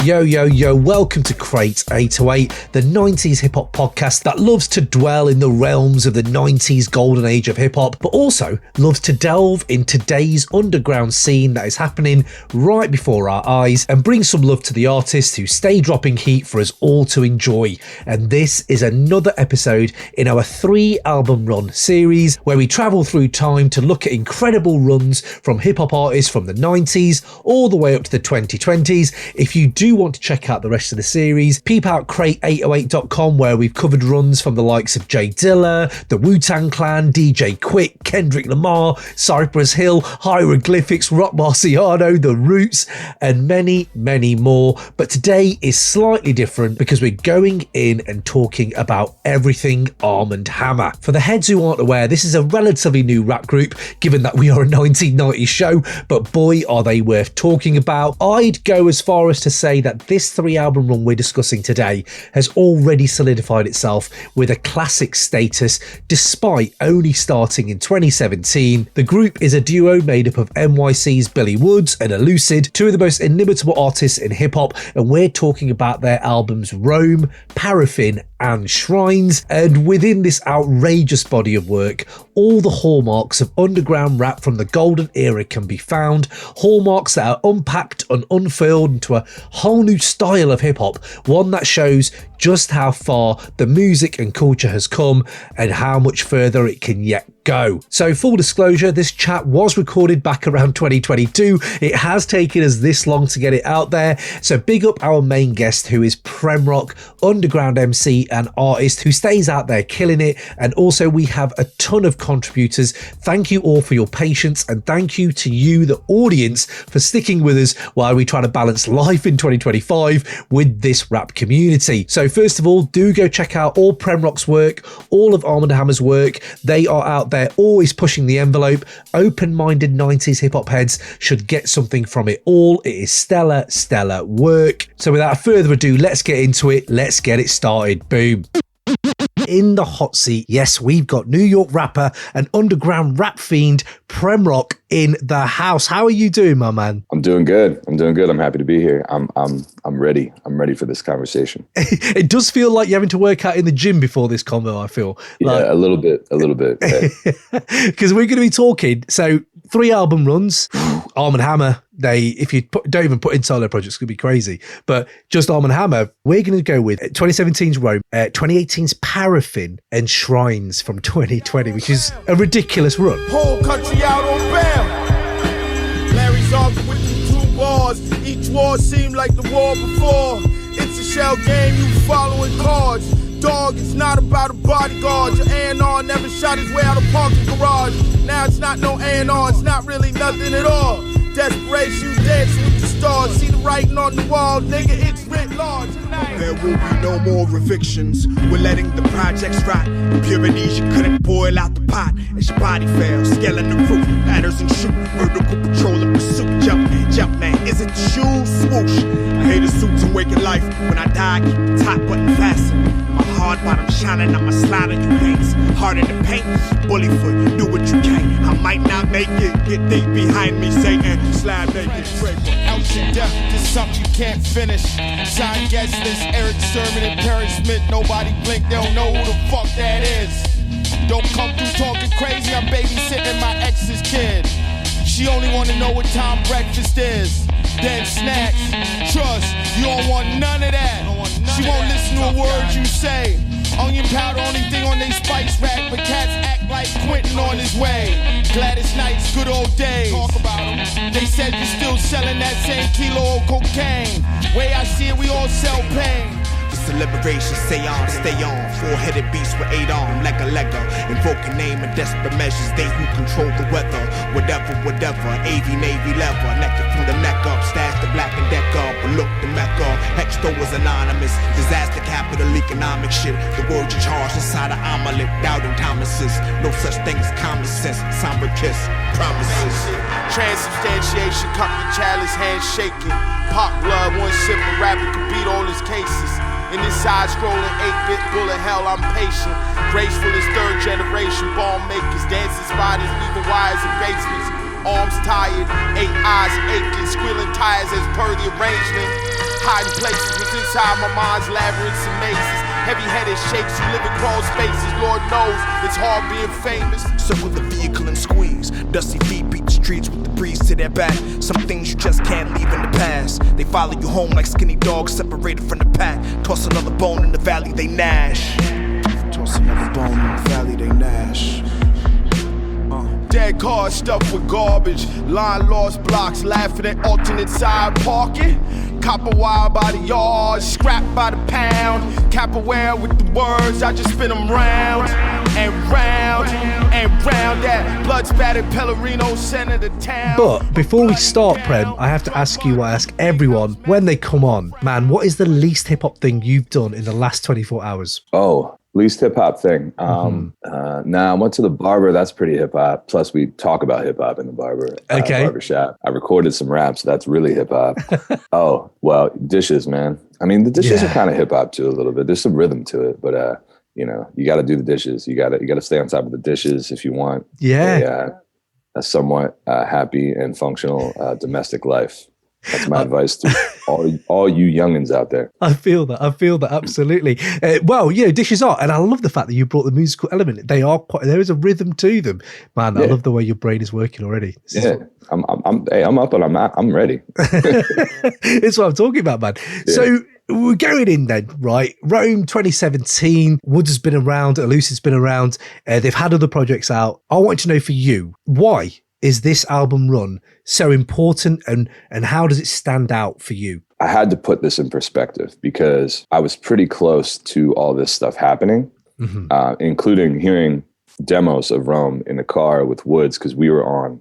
Yo, yo, yo, welcome to Crate 808, the 90s hip-hop podcast that loves to dwell in the realms of the 90s golden age of hip-hop, but also loves to delve in today's underground scene that is happening right before our eyes and bring some love to the artists who stay dropping heat for us all to enjoy. And this is another episode in our 3-album run series where we travel through time to look at incredible runs from hip-hop artists from the 90s all the way up to the 2020s. If you do want to check out the rest of the series, peep out crate808.com where we've covered runs from the likes of Jay Dilla, the Wu-Tang Clan, DJ Quick, Kendrick Lamar, Cypress Hill, Hieroglyphics, Rock Marciano, The Roots, and many, many more. But today is slightly different because we're going in and talking about everything Armand Hammer. For the heads who aren't aware, this is a relatively new rap group, given that we are a 1990s show, but boy, are they worth talking about. I'd go as far as to say that this 3-album run we're discussing today has already solidified itself with a classic status despite only starting in 2017. The group is a duo made up of NYC's Billy Woods and Elucid, two of the most inimitable artists in hip-hop, and we're talking about their albums Rome, Paraffin and Shrines. And within this outrageous body of work, all the hallmarks of underground rap from the golden era can be found, hallmarks that are unpacked and unfurled into a whole new style of hip-hop, one that shows just how far the music and culture has come and how much further it can yet go. So full disclosure, this chat was recorded back around 2022. It has taken us this long to get it out there. So big up our main guest, who is PremRock, underground MC and artist who stays out there killing it. And also we have a ton of contributors. Thank you all for your patience, and thank you to you, the audience, for sticking with us while we try to balance life in 2025 with this rap community. So first of all, do go check out all PremRock's work, all of Armand Hammer's work. They are out there always pushing the envelope. Open-minded 90s hip-hop heads should get something from it all. It is stellar, stellar work. So without further ado, let's get into it. Let's get it started. Boom. In the hot seat, yes, we've got New York rapper and underground rap fiend PremRock in the house. How are you doing, my man? I'm doing good. I'm happy to be here. I'm ready. I'm ready for this conversation. It does feel like you're having to work out in the gym before this convo, I feel. Yeah, a little bit. Because we're going to be talking, so 3-album runs, Armand Hammer. If you don't even put in solo projects, it's going to be crazy. But just Armand Hammer, we're going to go with 2017's Rome, 2018's Paraffin, and Shrines from 2020, which is a ridiculous run. Whole country out on bail. Larry's off with the 2 bars. Each war seemed like the war before. It's a shell game, you following cards. Dog, it's not about a bodyguard. Your A&R never shot his way out of parking garage. Now it's not no A&R, it's not really nothing at all. Desperation, you dance with the stars. See the writing on the wall, nigga, it's writ large. There will be no more evictions. We're letting the projects rot. Impurities you couldn't boil out the pot. As your body fails, scaling the roof, ladders and shoot. Vertical patrol and pursuit. Jump man, is it the shoes? Swoosh. I hate the suits and waking life. When I die, keep the top button fastened. My hard bottom shining, I'ma slide on you paints. Hard in the paint, bully foot, do what you can. I might not make it, get deep behind me, Satan. Slide naked, straight. Out to death, this something you can't finish. Sign guest list, Eric Sermon and Perry Smith. Nobody blink, they don't know who the fuck that is. Don't come through talking crazy, I'm babysitting my ex's kid. She only wanna know what time breakfast is. Then snacks, trust, you don't want none of that. She won't listen to a word you say. Onion powder, only thing on they spice rack, but cats act like Quentin on his way. Gladys Knights, good old days. Talk about 'em. They said you're still selling that same kilo of cocaine. Way I see it, we all sell pain. It's a liberation, stay on, stay on. 4-headed beast with 8 arms, Lego. Invoking name and desperate measures, they who control the weather. Whatever, AV, Navy leather. Naked from the neck up, stash the black and deck up. But look, the Mecca, Hexto was anonymous. Disaster capital, economic shit. The words you charge inside an omelet. Doubting Thomases, no such thing as common sense. Somber kiss, promises. Transubstantiation, cup the chalice, hand shaking. Pop blood, one sip of rapper could beat all his cases. In this side-scrolling 8-bit bullet hell, I'm patient. Graceful as 3rd generation ball makers, dancing spiders, weaving wires in basements. arms tired, 8 eyes aching, squealing tires as per the arrangement. Hiding places was inside my mind's labyrinths and mazes. Heavy-headed shapes who live in crawl spaces. Lord knows it's hard being famous. Circle the vehicle and squeeze. Dusty feet beat the streets with the breeze to their back. Some things you just can't leave in the past. They follow you home like skinny dogs separated from the pack. Toss another bone in the valley, they gnash. Toss another bone in the valley, they gnash. Dead cars stuffed with garbage. Line lost blocks laughing at alternate side parking. Copper wire by the yard, scrap by the pound. Capoeira with the words, I just spin them round and round and round. That blood spattered Pellerino center the town. But before we start, Prem, I have to ask you what I ask everyone when they come on. Man, what is the least hip-hop thing you've done in the last 24 hours? Oh, least hip-hop thing. I went to the barber. That's pretty hip-hop. Plus, we talk about hip-hop in the barbershop. I recorded some raps. That's really hip-hop. Oh, well, dishes, man. I mean, the dishes are kind of hip-hop too a little bit. There's some rhythm to it, but you got to do the dishes. You got to stay on top of the dishes if you want a somewhat happy and functional domestic life. That's my advice to all you youngins out there. I feel that absolutely. Dishes are, and I love the fact that you brought the musical element. They are there is a rhythm to them, man. I love the way your brain is working already. I'm up and I'm ready. It's what I'm talking about, man. Yeah. So we're going in then, right? Rome 2017. Woods has been around. Elucid's been around. They've had other projects out. I want to know for you, why is this album run so important, and how does it stand out for you? I had to put this in perspective because I was pretty close to all this stuff happening, including hearing demos of Rome in the car with Woods because we were on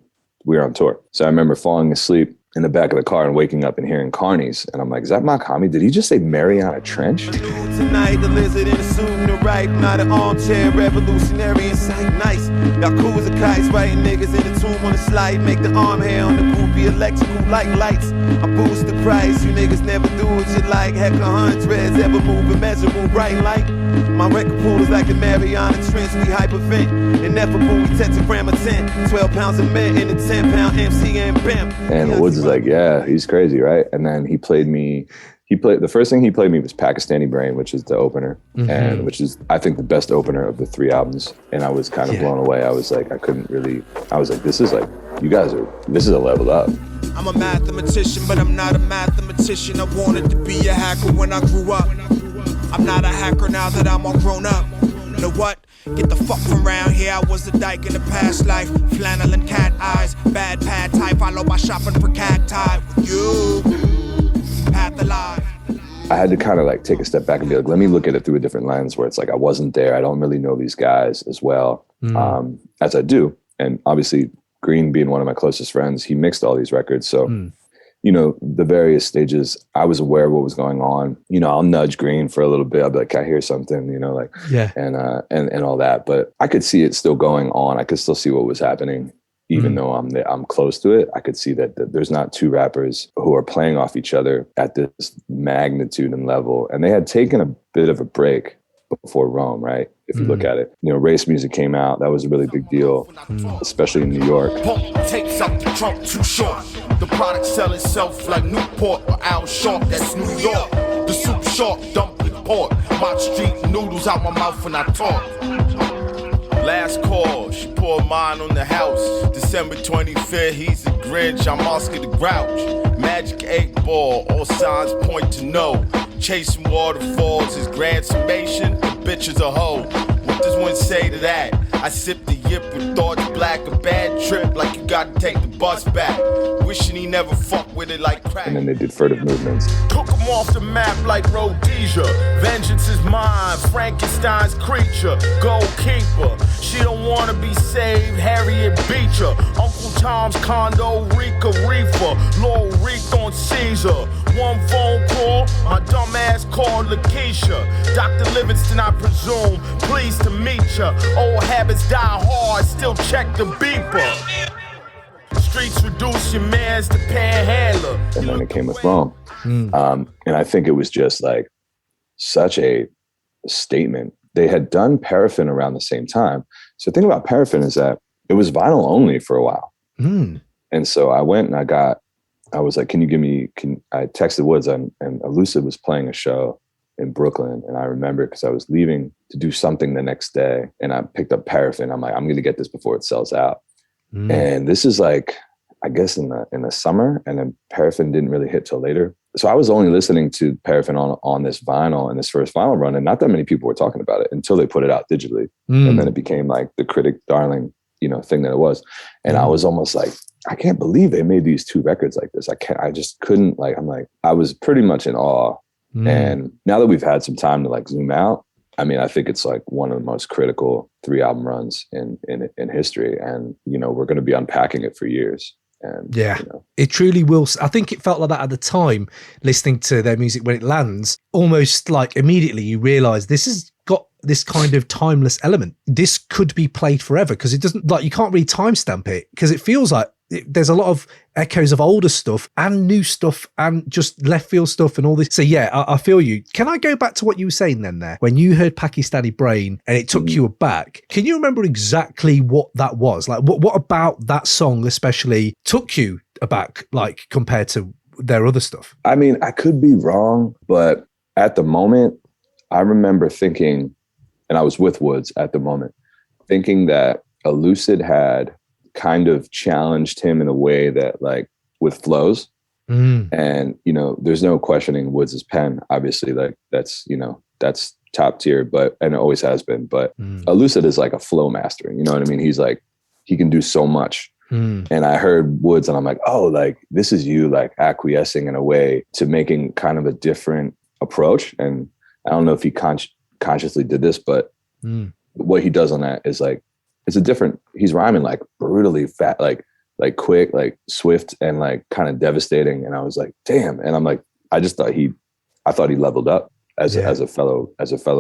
tour. So I remember falling asleep in the back of the car and waking up and hearing Carnies. And I'm like, is that Makami? Did he just say Mariana Trench? Tonight, the lizard in a suit and the right, not an armchair revolutionary in sight. Nice. Y'all cool as a kites, writing niggas in the tomb on the slide. Make the arm hair on the groupie electrical like lights. I boost the price, you niggas never do what you like. Heck, 100s ever move immeasurable bright light. My record pool is like the Mariana Trench, we hypervent. Ineffable, we tetragram of 10. 12 pounds of mint in a 10-pound MC and BIM. And Woods is like, yeah, he's crazy, right? And then the first thing he played me was Pakistani Brain, which is the opener, and which is, I think, the best opener of the 3 albums. And I was kind of blown away. I was like, this is a level up. I'm a mathematician, but I'm not a mathematician. I wanted to be a hacker when I grew up. I'm not a hacker now that I'm all grown up. You know what? Get the fuck from around here. I was a dyke in the past life. Flannel and cat eyes. Bad pad type. Follow my shopping for cacti. With you. Path alive. I had to kind of like take a step back and be like, let me look at it through a different lens where it's like I wasn't there. I don't really know these guys as well as I do. And obviously, Green being one of my closest friends, he mixed all these records. So, the various stages, I was aware of what was going on. I'll nudge Green for a little bit. I'll be like, can I hear something? And all that. But I could see it still going on. I could still see what was happening. Even though I'm close to it, I could see that there's not 2 rappers who are playing off each other at this magnitude and level. And they had taken a bit of a break before Rome, right? If you look at it, race music came out. That was a really big deal, especially in New York. Takes out the trunk too short. The product sell itself like Newport or Al Sharp. That's New York. The soup short, dump with port. Mott Street noodles out my mouth when I talk. Last call, she poured mine on the house. December 25th, he's the Grinch, I'm Oscar the Grouch. Magic 8 ball, all signs point to no. Chasing waterfalls is grand summation, the bitch is a hoe. What does one say to that? I sip the yip with thoughts black, a bad trip like you gotta take the bus back. Wishing he never fucked with it like crack. And then they did furtive movements. Took him off the map like Rhodesia. Vengeance is mine, Frankenstein's creature, goalkeeper. She don't wanna be saved, Harriet Beecher. Uncle Tom's condo, Rika Reefer. Lord Reek on Caesar. One phone call, my dumb ass called Lakeisha. Dr. Livingston, I presume, pleased to meet ya. Old habits die hard, still check the beeper. Streets reduce your mans to panhandler. And then it came with Rome. And I think it was just like such a statement. They had done Paraffin around the same time. So the thing about Paraffin is that it was vinyl only for a while. And so I went and I was like, I texted Woods and Elucid was playing a show in Brooklyn. And I remember because I was leaving to do something the next day and I picked up Paraffin. I'm like, I'm going to get this before it sells out. And this is like, I guess in the summer, and then Paraffin didn't really hit till later. So I was only listening to Paraffin on this vinyl and this first vinyl run. And not that many people were talking about it until they put it out digitally. And then it became like the critic darling, thing that it was. And I was almost like, I can't believe they made these two records like this. I just couldn't I was pretty much in awe. And now that we've had some time to like zoom out, I mean, I think it's like one of the most critical 3 album runs in history. And, we're going to be unpacking it for years. And, it truly will. I think it felt like that at the time, listening to their music when it lands, almost like immediately you realize this has got this kind of timeless element. This could be played forever because it doesn't, like, you can't really timestamp it because it feels like there's a lot of echoes of older stuff and new stuff and just left field stuff and all this. So yeah, I feel you. Can I go back to what you were saying then there? When you heard Pakistani Brain and it took you aback, can you remember exactly what that was? Like what about that song especially took you aback, like compared to their other stuff? I mean, I could be wrong, but at the moment, I remember thinking, and I was with Woods at the moment, thinking that Elucid had kind of challenged him in a way that like with flows and there's no questioning Woods' pen, obviously, like that's top tier, and it always has been, but Elucid is like a flow master, you know what I mean? He's like, he can do so much. And I heard Woods and I'm like, oh, like this is you like acquiescing in a way to making kind of a different approach. And I don't know if he consciously did this, but what he does on that is like, he's rhyming like brutally fat, like quick, like swift and like kind of devastating. And I was like, damn. And I'm like, I thought he leveled up as a fellow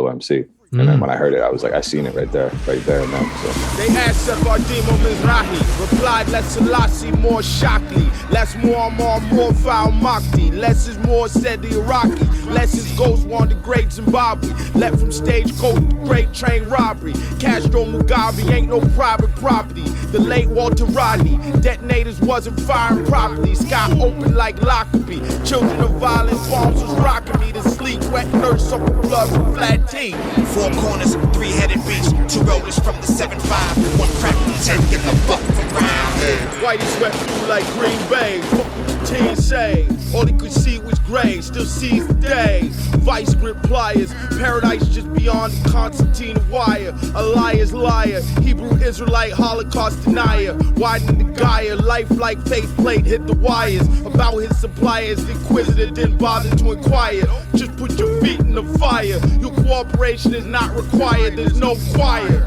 MC. And then when I heard it, I was like, I seen it right there and then. So. They asked Dimo Mizrahi, replied, less Selassie, more Shockley, less more foul Makti, less is more said the Iraqi, less is Ghost won the great Zimbabwe, left from stagecoach to great train robbery, Castro Mugabe ain't no private property, the late Walter Rodney, detonators wasn't firing properly, sky open like Lockerbie, children of violent bombs was rocking me to sleep, wet nurse up with blood from flat teeth. 4 corners, 3-headed beast, 2 rollers from the 7-5, 1 crack from 10, get the fuck from round here. Whitey swept through like Green Bay, fuck what the team say, all he could see was gray, still sees the day, vice grip pliers, paradise just beyond the Constantine wire, a liar's liar, Hebrew Israelite Holocaust denier, widening the Gaia, life like faith plate hit the wires, about his suppliers, the inquisitor didn't bother to inquire, just put your feet in the fire, your cooperation is not required, there's no choir.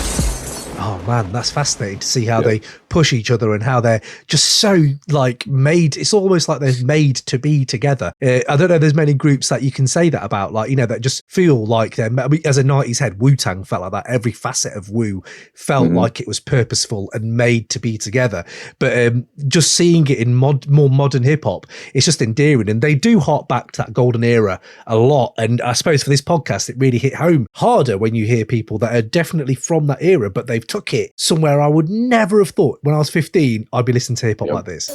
Oh man, that's fascinating to see how they push each other and how they're just so like made. It's almost like they're made to be together. I don't know. There's many groups that you can say that about, like, that just feel like they're. As a 90s head, Wu-Tang felt like that. Every facet of Wu felt like it was purposeful and made to be together. But just seeing it in more modern hip hop, it's just endearing. And they do hark back to that golden era a lot. And I suppose for this podcast, it really hit home harder when you hear people that are definitely from that era, but they've took it somewhere I would never have thought. When I was 15, I'd be listening to hip hop like this.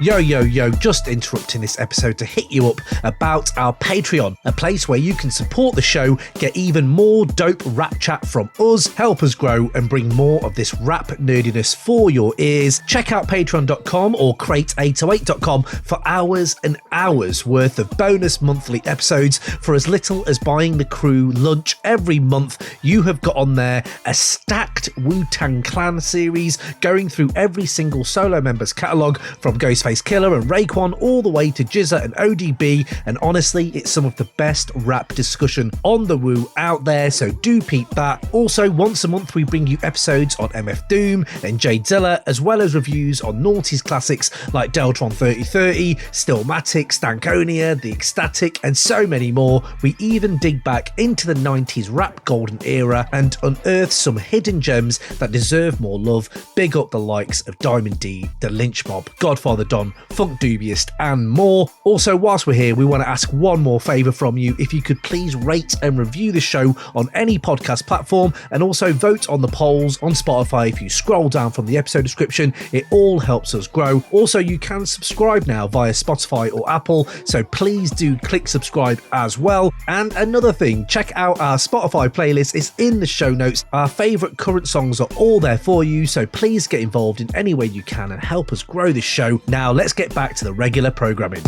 Yo, just interrupting this episode to hit you up about our Patreon, a place where you can support the show, get even more dope rap chat from us, help us grow and bring more of this rap nerdiness for your ears. Check out patreon.com or crate808.com for hours and hours worth of bonus monthly episodes for as little as buying the crew lunch every month. You have got on there a stacked Wu-Tang Clan series going through every single solo member's catalogue from Ghostface Killer and Raekwon all the way to Jizza and ODB, and honestly it's some of the best rap discussion on the Wu out there, so do peep that. Also, once a month we bring you episodes on MF Doom and Jadzilla, as well as reviews on noughties classics like Deltron 3030, Stillmatic, Stankonia, The Ecstatic and so many more. We even dig back into the 90s rap golden era and unearth some hidden gems that deserve more love. Big up the likes of Diamond D, The Lynch Mob, Godfather Don, Funk Dubious, and more. Also, whilst we're here, we want to ask one more favour from you. If you could please rate and review the show on any podcast platform, and also vote on the polls on Spotify. If you scroll down from the episode description, it all helps us grow. Also, you can subscribe now via Spotify or Apple, so please do click subscribe as well. And another thing, check out our Spotify playlist. It's in the show notes. Our favourite current songs are all there for you, so please get involved in any way you can and help us grow this show. Now let's get back to the regular programming.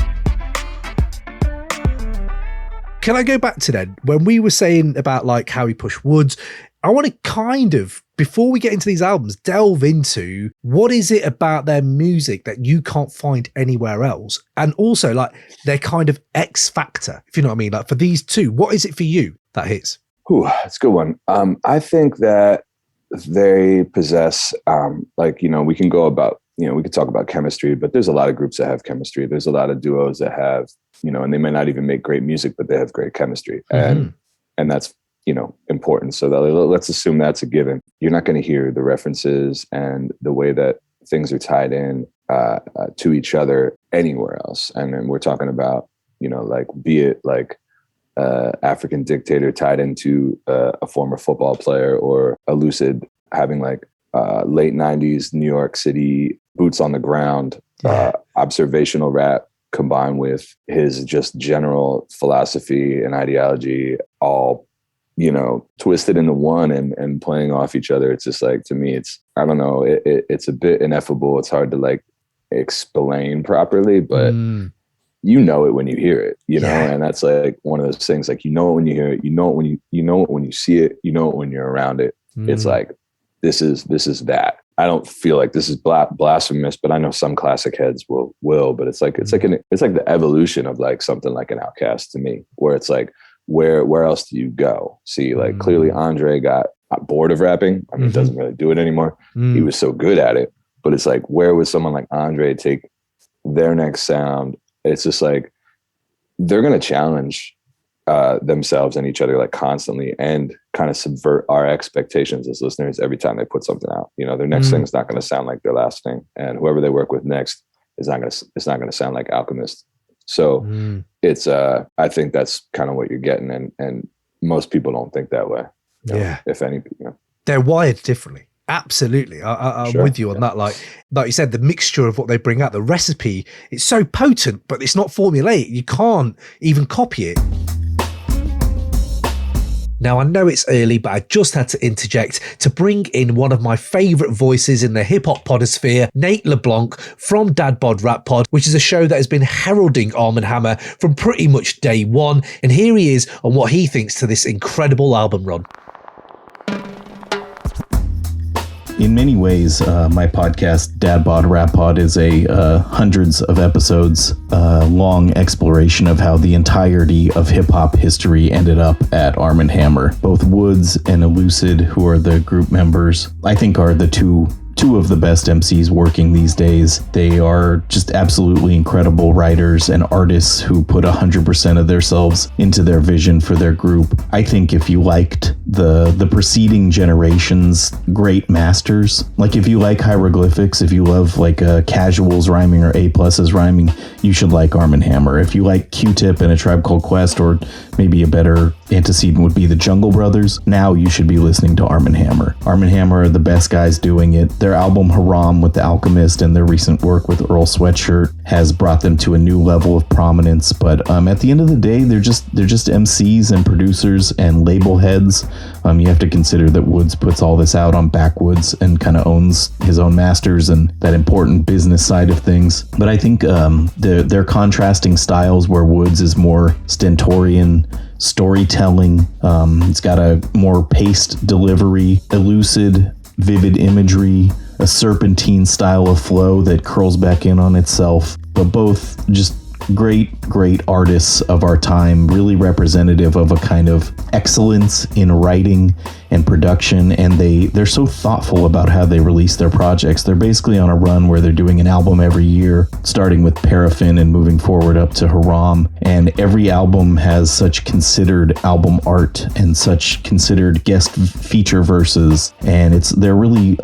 Can I go back to then when we were saying about like how we push Woods? I want to kind of, before we get into these albums, delve into what is it about their music that you can't find anywhere else, and also like their kind of X factor, if you know what I mean. Like for these two, what is it for you that hits? Ooh, that's a good one. I think that they possess, we can go about, we could talk about chemistry, but there's a lot of groups that have chemistry. There's a lot of duos that have, and they may not even make great music, but they have great chemistry. And that's, important. So that, let's assume that's a given. You're not going to hear the references and the way that things are tied in to each other anywhere else. And then we're talking about, be it like African Dictator tied into a former football player, or Elucid having like late 90s New York City boots on the ground, observational rap combined with his just general philosophy and ideology, all, twisted into one and playing off each other. It's just like, to me, I don't know, it's a bit ineffable. It's hard to like explain properly, but you know it when you hear it, and that's like one of those things, like, it when you hear it, when when you see it, when you're around it. It's like, this is that. I don't feel like this is blasphemous, but I know some classic heads will, but it's like the evolution of like something like an Outkast to me, where it's like, where else do you go? See, like clearly Andre got bored of rapping. I mean, doesn't really do it anymore. He was so good at it, but it's like, where would someone like Andre take their next sound? It's just like, they're going to challenge themselves and each other like constantly, and kind of subvert our expectations as listeners every time they put something out. Their next thing is not going to sound like their last thing, and whoever they work with next it's not going to sound like Alchemist. So it's I think that's kind of what you're getting, and most people don't think that way. If anything, they're wired differently. Absolutely. I'm with you on that. Like you said, the mixture of what they bring out, the recipe, it's so potent, but it's not formulaic. You can't even copy it. Now, I know it's early, but I just had to interject to bring in one of my favourite voices in the hip-hop podosphere, Nate LeBlanc from Bod Rap Pod, which is a show that has been heralding Armand Hammer from pretty much day one. And here he is on what he thinks to this incredible album run. In many ways, my podcast, Bod Rap Pod, is a hundreds of episodes long exploration of how the entirety of hip-hop history ended up at Armand Hammer. Both Woods and Elucid, who are the group members, I think are the two of the best MCs working these days. They are just absolutely incredible writers and artists who put 100% of themselves into their vision for their group. I think if you liked the preceding generation's great masters, like if you like hieroglyphics, if you love like casuals rhyming or A+s rhyming, you should like Armand Hammer. If you like Q-Tip and A Tribe Called Quest, or maybe a better antecedent would be the Jungle Brothers, now you should be listening to Armand Hammer. Armand Hammer are the best guys doing it. Their album Haram with The Alchemist and their recent work with Earl Sweatshirt has brought them to a new level of prominence. But at the end of the day, they're just MCs and producers and label heads. You have to consider that Woods puts all this out on Backwoods and kind of owns his own masters and that important business side of things. But I think they're contrasting styles, where Woods is more stentorian storytelling. It's got a more paced delivery, elucid, vivid imagery, a serpentine style of flow that curls back in on itself, but both just great artists of our time, really representative of a kind of excellence in writing and production. And they're so thoughtful about how they release their projects. They're basically on a run where they're doing an album every year, starting with Paraffin and moving forward up to Haram. And every album has such considered album art and such considered guest feature verses. And they're really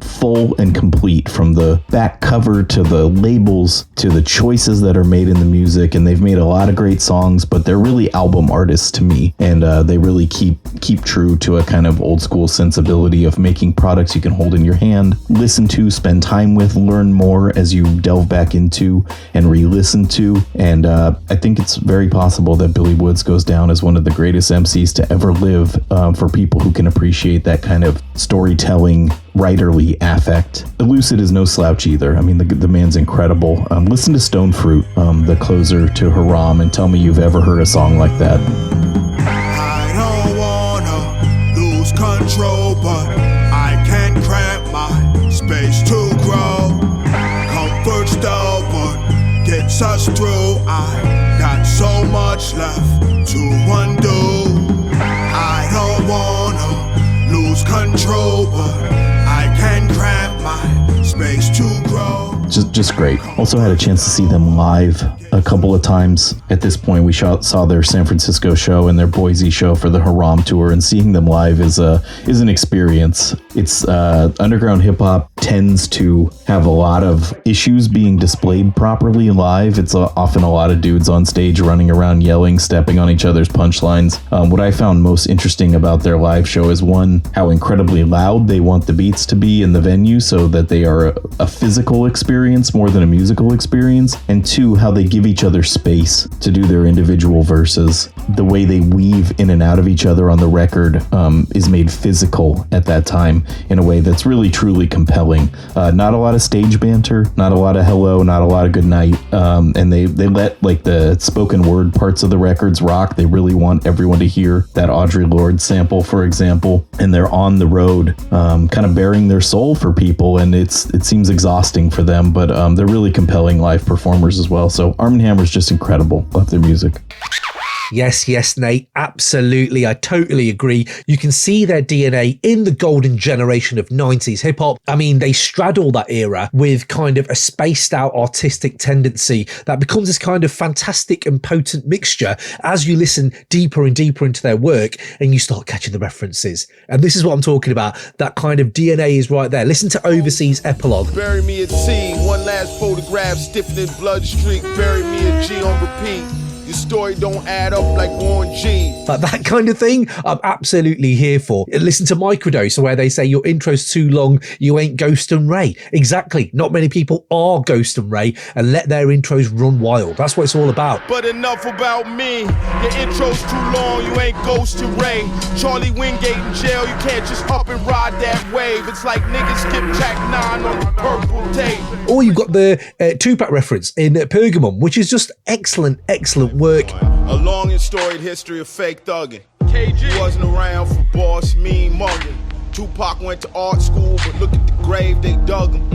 full and complete, from the back cover to the labels to the choices that are made in the music. And they've made a lot of great songs, but they're really album artists to me. And they really keep true to a kind of old school sensibility of making products you can hold in your hand, listen to, spend time with, learn more as you delve back into and re-listen to. And I think it's very possible that Billy Woods goes down as one of the greatest MCs to ever live, for people who can appreciate that kind of storytelling, writerly affect. Elucid is no slouch either. I mean, the man's incredible. Listen to Stone Fruit, the closer to Haram, and tell me you've ever heard a song like that. I don't wanna lose control, but I can't cramp my space to grow. Comfort stubborn gets us through. I got so much left to undo. I don't wanna lose control, but I can cramp my space to grow. Just great. Also had a chance to see them live a couple of times. At this point, we saw their San Francisco show and their Boise show for the Haram tour, and seeing them live is an experience. It's underground hip hop tends to have a lot of issues being displayed properly live. It's often a lot of dudes on stage running around yelling, stepping on each other's punchlines. What I found most interesting about their live show is, one, how incredibly loud they want the beats to be in the venue so that they are a physical experience more than a musical experience, and two, how they give each other space to do their individual verses. The way they weave in and out of each other on the record is made physical at that time in a way that's really truly compelling. Not a lot of stage banter, not a lot of hello, not a lot of good night, and they let like the spoken word parts of the records rock. They really want everyone to hear that Audre Lorde sample, for example, and they're on the road kind of bearing their soul for people, and it seems exhausting for them, but they're really compelling live performers as well. So Armand Hammer is just incredible. Love their music. Yes, Nate, absolutely. I totally agree. You can see their DNA in the golden generation of 90s hip hop. I mean, they straddle that era with kind of a spaced out artistic tendency that becomes this kind of fantastic and potent mixture as you listen deeper and deeper into their work and you start catching the references. And this is what I'm talking about. That kind of DNA is right there. Listen to Overseas Epilogue. Bury me at sea, one last photograph, stiffening blood streak. Bury me a G on repeat. Your story don't add up like Warren G. Like that kind of thing, I'm absolutely here for. Listen to Microdose, where they say your intro's too long, you ain't Ghost and Ray. Exactly. Not many people are Ghost and Ray and let their intros run wild. That's what it's all about. But enough about me. Your intro's too long, you ain't Ghost and Ray. Charlie Wingate in jail, you can't just up and ride that wave. It's like niggas skip track 9 on the purple tape. Or you've got the Tupac reference in Pergamum, which is just excellent work. A long and storied history of fake thugging. KG wasn't around for boss, mean mugging. Tupac went to art school, but look at the grave they dug him.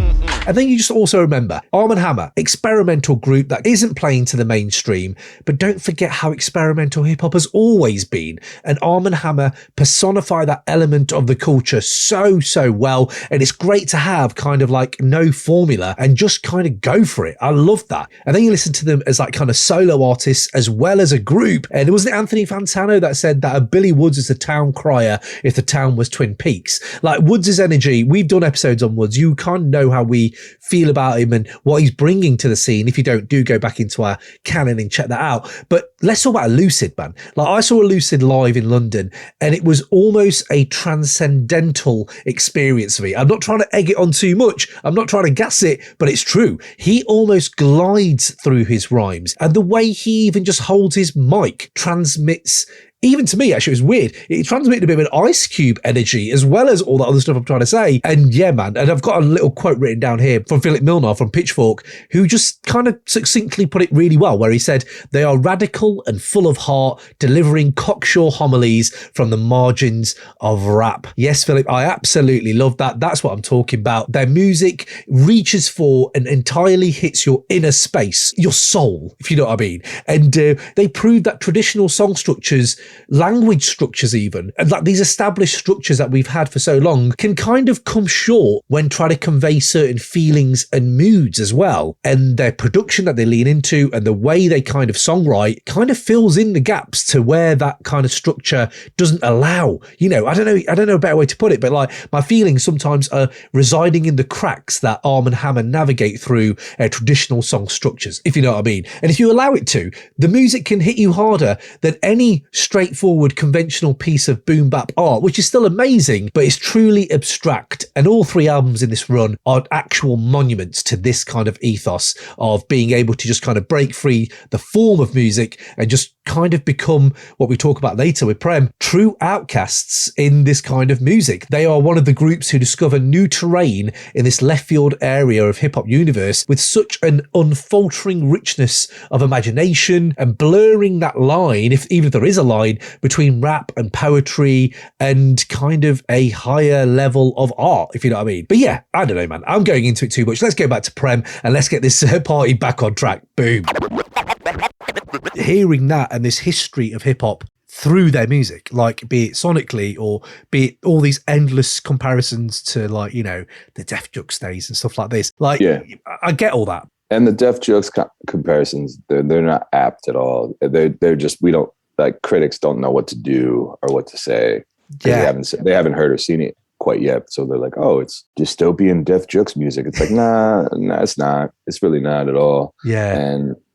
And then you just also remember Armand Hammer, experimental group that isn't playing to the mainstream, but don't forget how experimental hip hop has always been. And Armand Hammer personify that element of the culture so well. And it's great to have kind of like no formula and just kind of go for it. I love that. And then you listen to them as like kind of solo artists as well as a group. And it wasn't Anthony Fantano that said that a Billy Woods is the town crier if the town was Twin Peaks. Like Woods' energy, we've done episodes on Woods. You can't know how we feel about him and what he's bringing to the scene. If you don't, do go back into our canon and check that out. But let's talk about Elucid, man. Like I saw Elucid live in London and it was almost a transcendental experience for me. I'm not trying to egg it on too much. I'm not trying to gas it, but it's true. He almost glides through his rhymes, and the way he even just holds his mic transmits. Even to me, actually, it was weird. It transmitted a bit of an Ice Cube energy as well as all that other stuff I'm trying to say. And yeah, man, and I've got a little quote written down here from Philip Milner from Pitchfork, who just kind of succinctly put it really well, where he said, they are radical and full of heart, delivering cocksure homilies from the margins of rap. Yes, Philip, I absolutely love that. That's what I'm talking about. Their music reaches for and entirely hits your inner space, your soul, if you know what I mean. And they prove that traditional song structures language structures even, and like these established structures that we've had for so long can kind of come short when trying to convey certain feelings and moods as well. And their production that they lean into and the way they kind of songwrite kind of fills in the gaps to where that kind of structure doesn't allow. You know, I don't know a better way to put it, but like my feelings sometimes are residing in the cracks that Armand Hammer navigate through traditional song structures, if you know what I mean. And if you allow it to, the music can hit you harder than any straightforward conventional piece of boom bap art, which is still amazing, but it's truly abstract. And all three albums in this run are actual monuments to this kind of ethos of being able to just kind of break free the form of music and just kind of become what we talk about later with Prem, true outcasts in this kind of music. They are one of the groups who discover new terrain in this left field area of hip hop universe with such an unfaltering richness of imagination and blurring that line, even if there is a line, between rap and poetry and kind of a higher level of art, if you know what I mean. But yeah, I don't know, man. I'm going into it too much. Let's go back to Prem and let's get this party back on track. Boom. Hearing that and this history of hip hop through their music, like be it sonically or be it all these endless comparisons to like, you know, the Def Jux days and stuff like this. Like, yeah. I get all that. And the Def Jux comparisons, they're not apt at all. They're just, we don't, like, critics don't know what to do or what to say. Yeah. They haven't heard or seen it quite yet. So they're like, oh, it's dystopian Def Jux music. It's like, nah, it's not. It's really not at all. Yeah.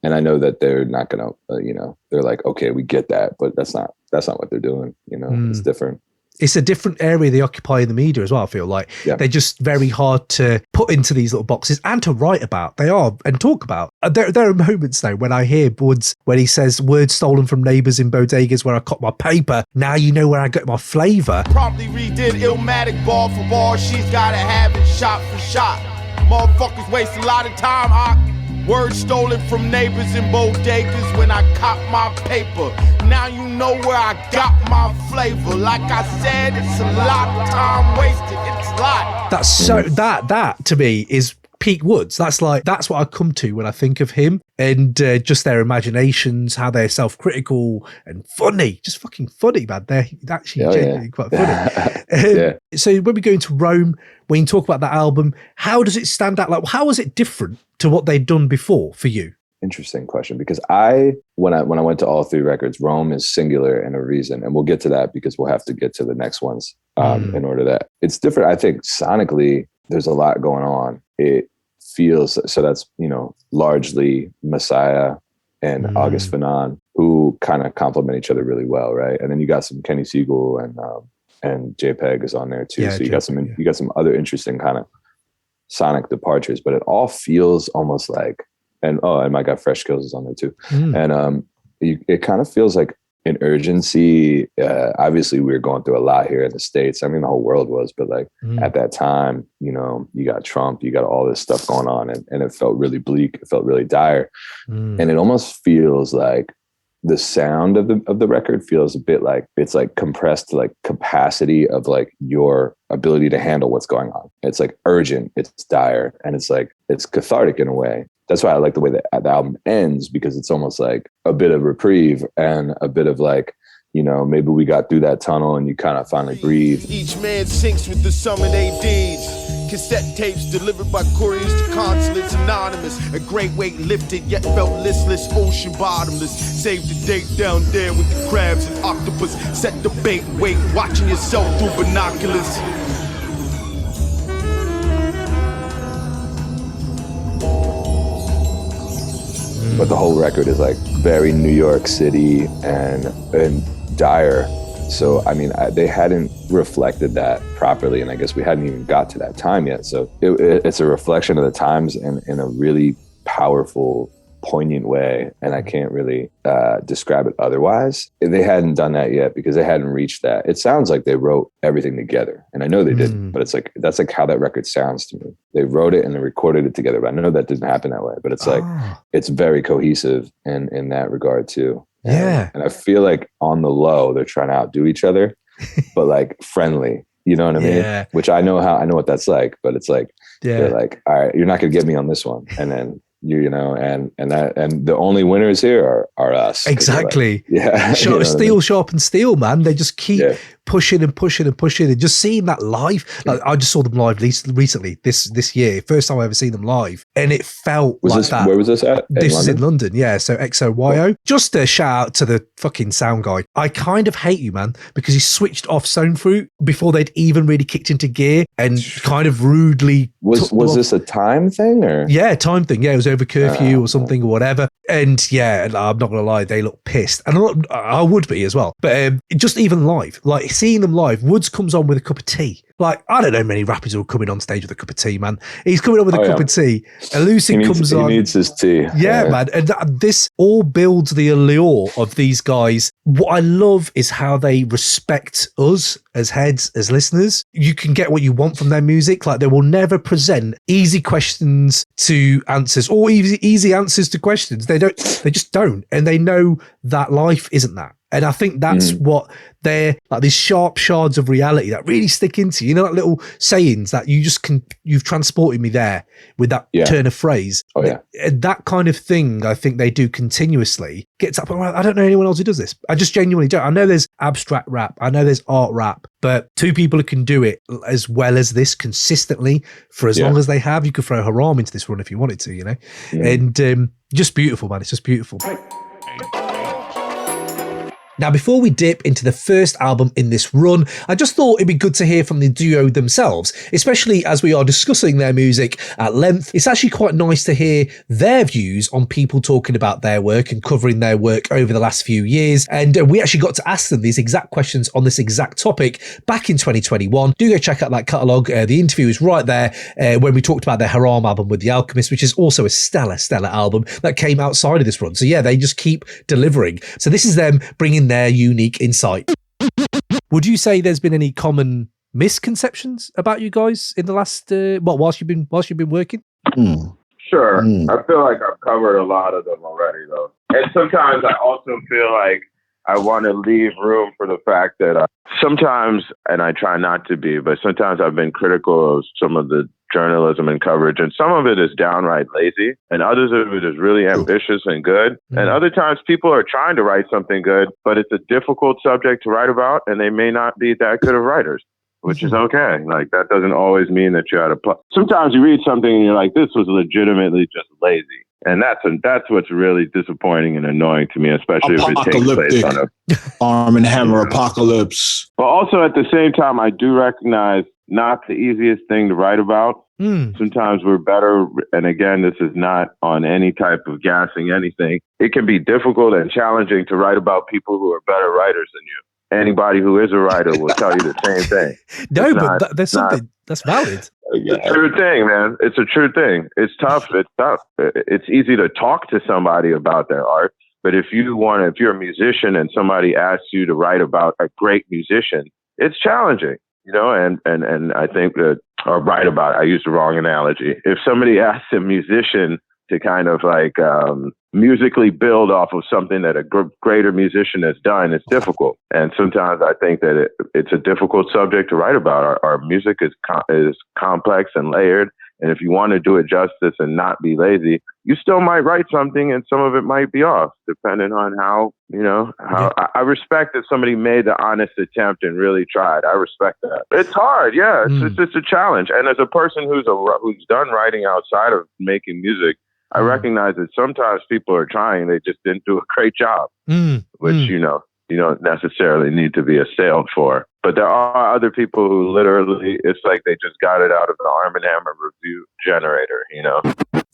And I know that they're not going to, you know, they're like, okay, we get that, but that's not what they're doing. You know, It's different. It's a different area they occupy in the media as well, I feel like. Yeah. They're just very hard to put into these little boxes and to write about. They are, and talk about. There are moments, though, when I hear Bud's, when he says, words stolen from neighbours in bodegas where I cut my paper. Now you know where I got my flavour. Promptly redid Illmatic ball for ball. She's got to have it shot for shot. Motherfuckers waste a lot of time, Hawk. Words stolen from neighbors in bodegas when I cop my paper. Now you know where I got my flavor. Like I said, it's a lot of time wasted. It's a lot. That's so that to me is peak Woods. That's what I come to when I think of him, and just their imaginations, how they're self-critical and funny, just fucking funny, man. They're actually genuinely quite funny. So when we go into Rome, when you talk about that album, how does it stand out? Like, how is it different to what they'd done before for you? Interesting question, because when I went to all three records, Rome is singular and a reason, and we'll get to that because we'll have to get to the next ones in order that it's different. I think sonically there's a lot going on. It feels so that's, you know, largely Messiah and August Fanon, who kind of complement each other really well, right? And then you got some Kenny Siegel and JPEG is on there too. Yeah, so you got some other interesting kind of sonic departures, but it all feels almost like, and my God, Fresh Kills is on there too. And it kind of feels like an urgency. Obviously we were going through a lot here in the States. I mean, the whole world was, but like at that time, you know, you got Trump, you got all this stuff going on, and it felt really bleak. It felt really dire. And it almost feels like the sound of the record feels a bit like it's like compressed to like capacity of like your ability to handle what's going on. It's like urgent, it's dire, and it's like, it's cathartic in a way. That's why I like the way that the album ends, because it's almost like a bit of reprieve and a bit of like, you know, maybe we got through that tunnel and you kind of finally breathe. Each man sinks with the sum of their deeds. Cassette tapes delivered by couriers to consulates anonymous. A great weight lifted, yet felt listless, ocean bottomless. Save the date down there with the crabs and octopus. Set the bait, wait, watching yourself through binoculars. But the whole record is like very New York City and dire. So, I mean, they hadn't reflected that properly, and I guess we hadn't even got to that time yet. So it's a reflection of the times in a really powerful, poignant way, and I can't really describe it otherwise. They hadn't done that yet because they hadn't reached that. It sounds like they wrote everything together, and I know they didn't, but it's like, that's like how that record sounds to me. They wrote it and they recorded it together, but I know that didn't happen that way, but it's like, it's very cohesive in that regard too. Yeah. And I feel like on the low, they're trying to outdo each other, but like friendly, you know what I mean? Yeah. Which I know what that's like, but it's like, they're like, all right, you're not going to get me on this one. And then you know, and the only winners here are us. Exactly. Like, Steel sharpens steel, man. They just keep pushing and pushing and pushing, and just seeing that live. Like, I just saw them live recently this year. First time I ever seen them live, and it felt that. Where was this at? This is in London, yeah. So XOYO. Just a shout out to the fucking sound guy. I kind of hate you, man, because he switched off Stone Fruit before they'd even really kicked into gear, and kind of rudely. Was this a time thing or? Yeah, time thing. Yeah, it was over curfew or something or whatever. And yeah, I'm not gonna lie, they look pissed, and I would be as well. But just even live, like seeing them live, Woods comes on with a cup of tea. Like, I don't know many rappers who are coming on stage with a cup of tea, man. He's coming on with a cup of tea. Elucid comes on. He needs his tea. Yeah, man. And this all builds the allure of these guys. What I love is how they respect us as heads, as listeners. You can get what you want from their music. Like, they will never present easy questions to answers or easy answers to questions. They just don't. And they know that life isn't that. And I think that's what they're like, these sharp shards of reality that really stick into you. You know, that little sayings that you've transported me there with that turn of phrase. Oh, yeah. That kind of thing, I think they do continuously. Gets up. I don't know anyone else who does this. I just genuinely don't. I know there's abstract rap. I know there's art rap, but two people who can do it as well as this consistently for as long as they have. You could throw Haram into this run if you wanted to, you know, and just beautiful, man. It's just beautiful. Now, before we dip into the first album in this run, I just thought it'd be good to hear from the duo themselves, especially as we are discussing their music at length. It's actually quite nice to hear their views on people talking about their work and covering their work over the last few years. And we actually got to ask them these exact questions on this exact topic back in 2021. Do go check out that catalogue. The interview is right there when we talked about their Haram album with The Alchemist, which is also a stellar album that came outside of this run. So yeah, they just keep delivering. So this is them bringing their unique insight. Would you say there's been any common misconceptions about you guys in the last whilst you've been working? Sure. I feel like I've covered a lot of them already, though. And sometimes I also feel like I want to leave room for the fact that sometimes, and I try not to be, but sometimes I've been critical of some of the journalism and coverage, and some of it is downright lazy, and others of it is really ambitious and good. And other times people are trying to write something good, but it's a difficult subject to write about, and they may not be that good of writers, which is okay. Like, that doesn't always mean that you're out of place. Sometimes you read something and you're like, this was legitimately just lazy. And that's what's really disappointing and annoying to me, especially if it takes place on a Armand Hammer apocalypse. But also at the same time, I do recognize not the easiest thing to write about. Sometimes we're better. And again, this is not on any type of gassing anything. It can be difficult and challenging to write about people who are better writers than you. Anybody who is a writer will tell you the same thing. No, but there's something that's valid. It's a true thing, man. It's a true thing. It's tough. It's easy to talk to somebody about their art. But if you're a musician and somebody asks you to write about a great musician, it's challenging, you know, and I think that, or write about, I used the wrong analogy. If somebody asks a musician to kind of like musically build off of something that a greater musician has done, it's difficult. And sometimes I think that it's a difficult subject to write about. Our music is complex and layered. And if you want to do it justice and not be lazy, you still might write something and some of it might be off, depending on how, you know, I respect that somebody made the honest attempt and really tried. I respect that. It's hard. Yeah. It's a challenge. And as a person who's done writing outside of making music, I recognize that sometimes people are trying, they just didn't do a great job, which, you know, you don't necessarily need to be assailed for. But there are other people who literally, it's like they just got it out of the Armand Hammer review generator, you know?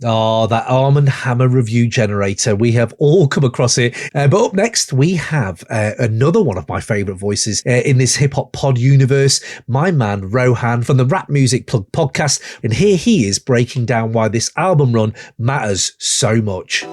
Oh, that Armand Hammer review generator. We have all come across it. But up next, we have another one of my favourite voices in this hip-hop pod universe, my man Rohan from the Rap Music Plug podcast. And here he is breaking down why this album run matters so much.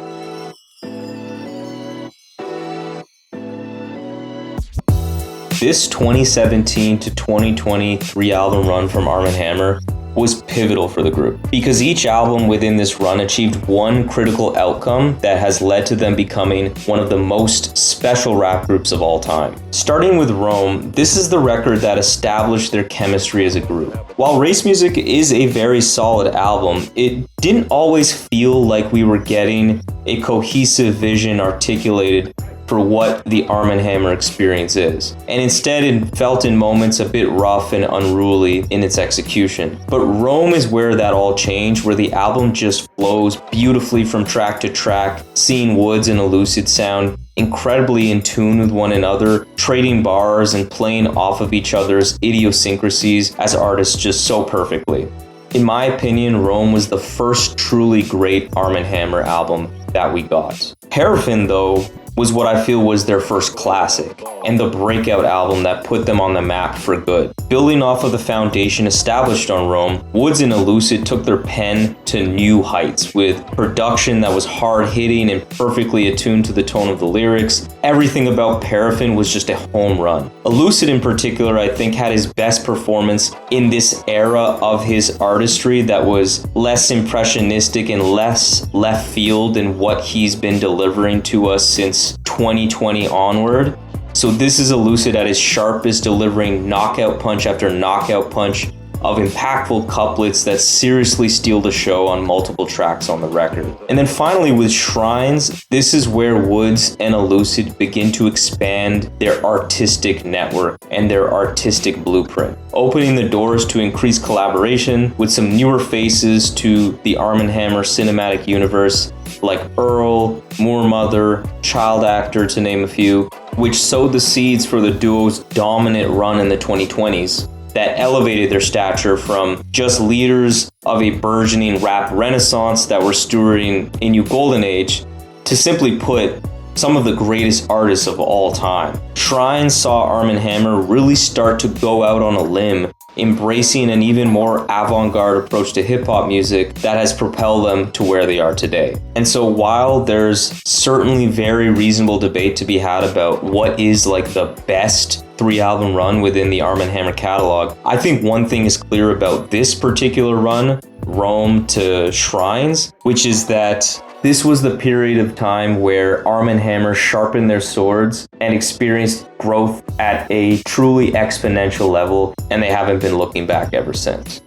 This 2017 to 2020 3-album run from Armand Hammer was pivotal for the group, because each album within this run achieved one critical outcome that has led to them becoming one of the most special rap groups of all time. Starting with Rome, this is the record that established their chemistry as a group. While Race Music is a very solid album, it didn't always feel like we were getting a cohesive vision articulated for what the Armand Hammer experience is. And instead, it felt in moments a bit rough and unruly in its execution. But Rome is where that all changed, where the album just flows beautifully from track to track, seeing Woods and Elucid sound incredibly in tune with one another, trading bars and playing off of each other's idiosyncrasies as artists just so perfectly. In my opinion, Rome was the first truly great Armand Hammer album that we got. Paraffin, though, was what I feel was their first classic, and the breakout album that put them on the map for good. Building off of the foundation established on Rome, Woods and Elucid took their pen to new heights with production that was hard-hitting and perfectly attuned to the tone of the lyrics. Everything about Paraffin was just a home run. Elucid in particular, I think, had his best performance in this era of his artistry that was less impressionistic and less left field than what he's been delivering to us since 2020 onward. So this is Elucid at his sharpest, delivering knockout punch after knockout punch of impactful couplets that seriously steal the show on multiple tracks on the record. And then finally with Shrines, this is where Woods and Elucid begin to expand their artistic network and their artistic blueprint, opening the doors to increased collaboration with some newer faces to the Armand Hammer cinematic universe, like Earl, Moor Mother, Child Actor, to name a few, which sowed the seeds for the duo's dominant run in the 2020s that elevated their stature from just leaders of a burgeoning rap renaissance that were stewarding a new golden age to, simply put, some of the greatest artists of all time. Shrines saw Armand Hammer really start to go out on a limb, embracing an even more avant-garde approach to hip-hop music that has propelled them to where they are today. And so while there's certainly very reasonable debate to be had about what is like the best 3-album run within the Armand Hammer catalog, I think one thing is clear about this particular run, Rome to Shrines, which is that this was the period of time where Armand Hammer sharpened their swords and experienced growth at a truly exponential level, and they haven't been looking back ever since.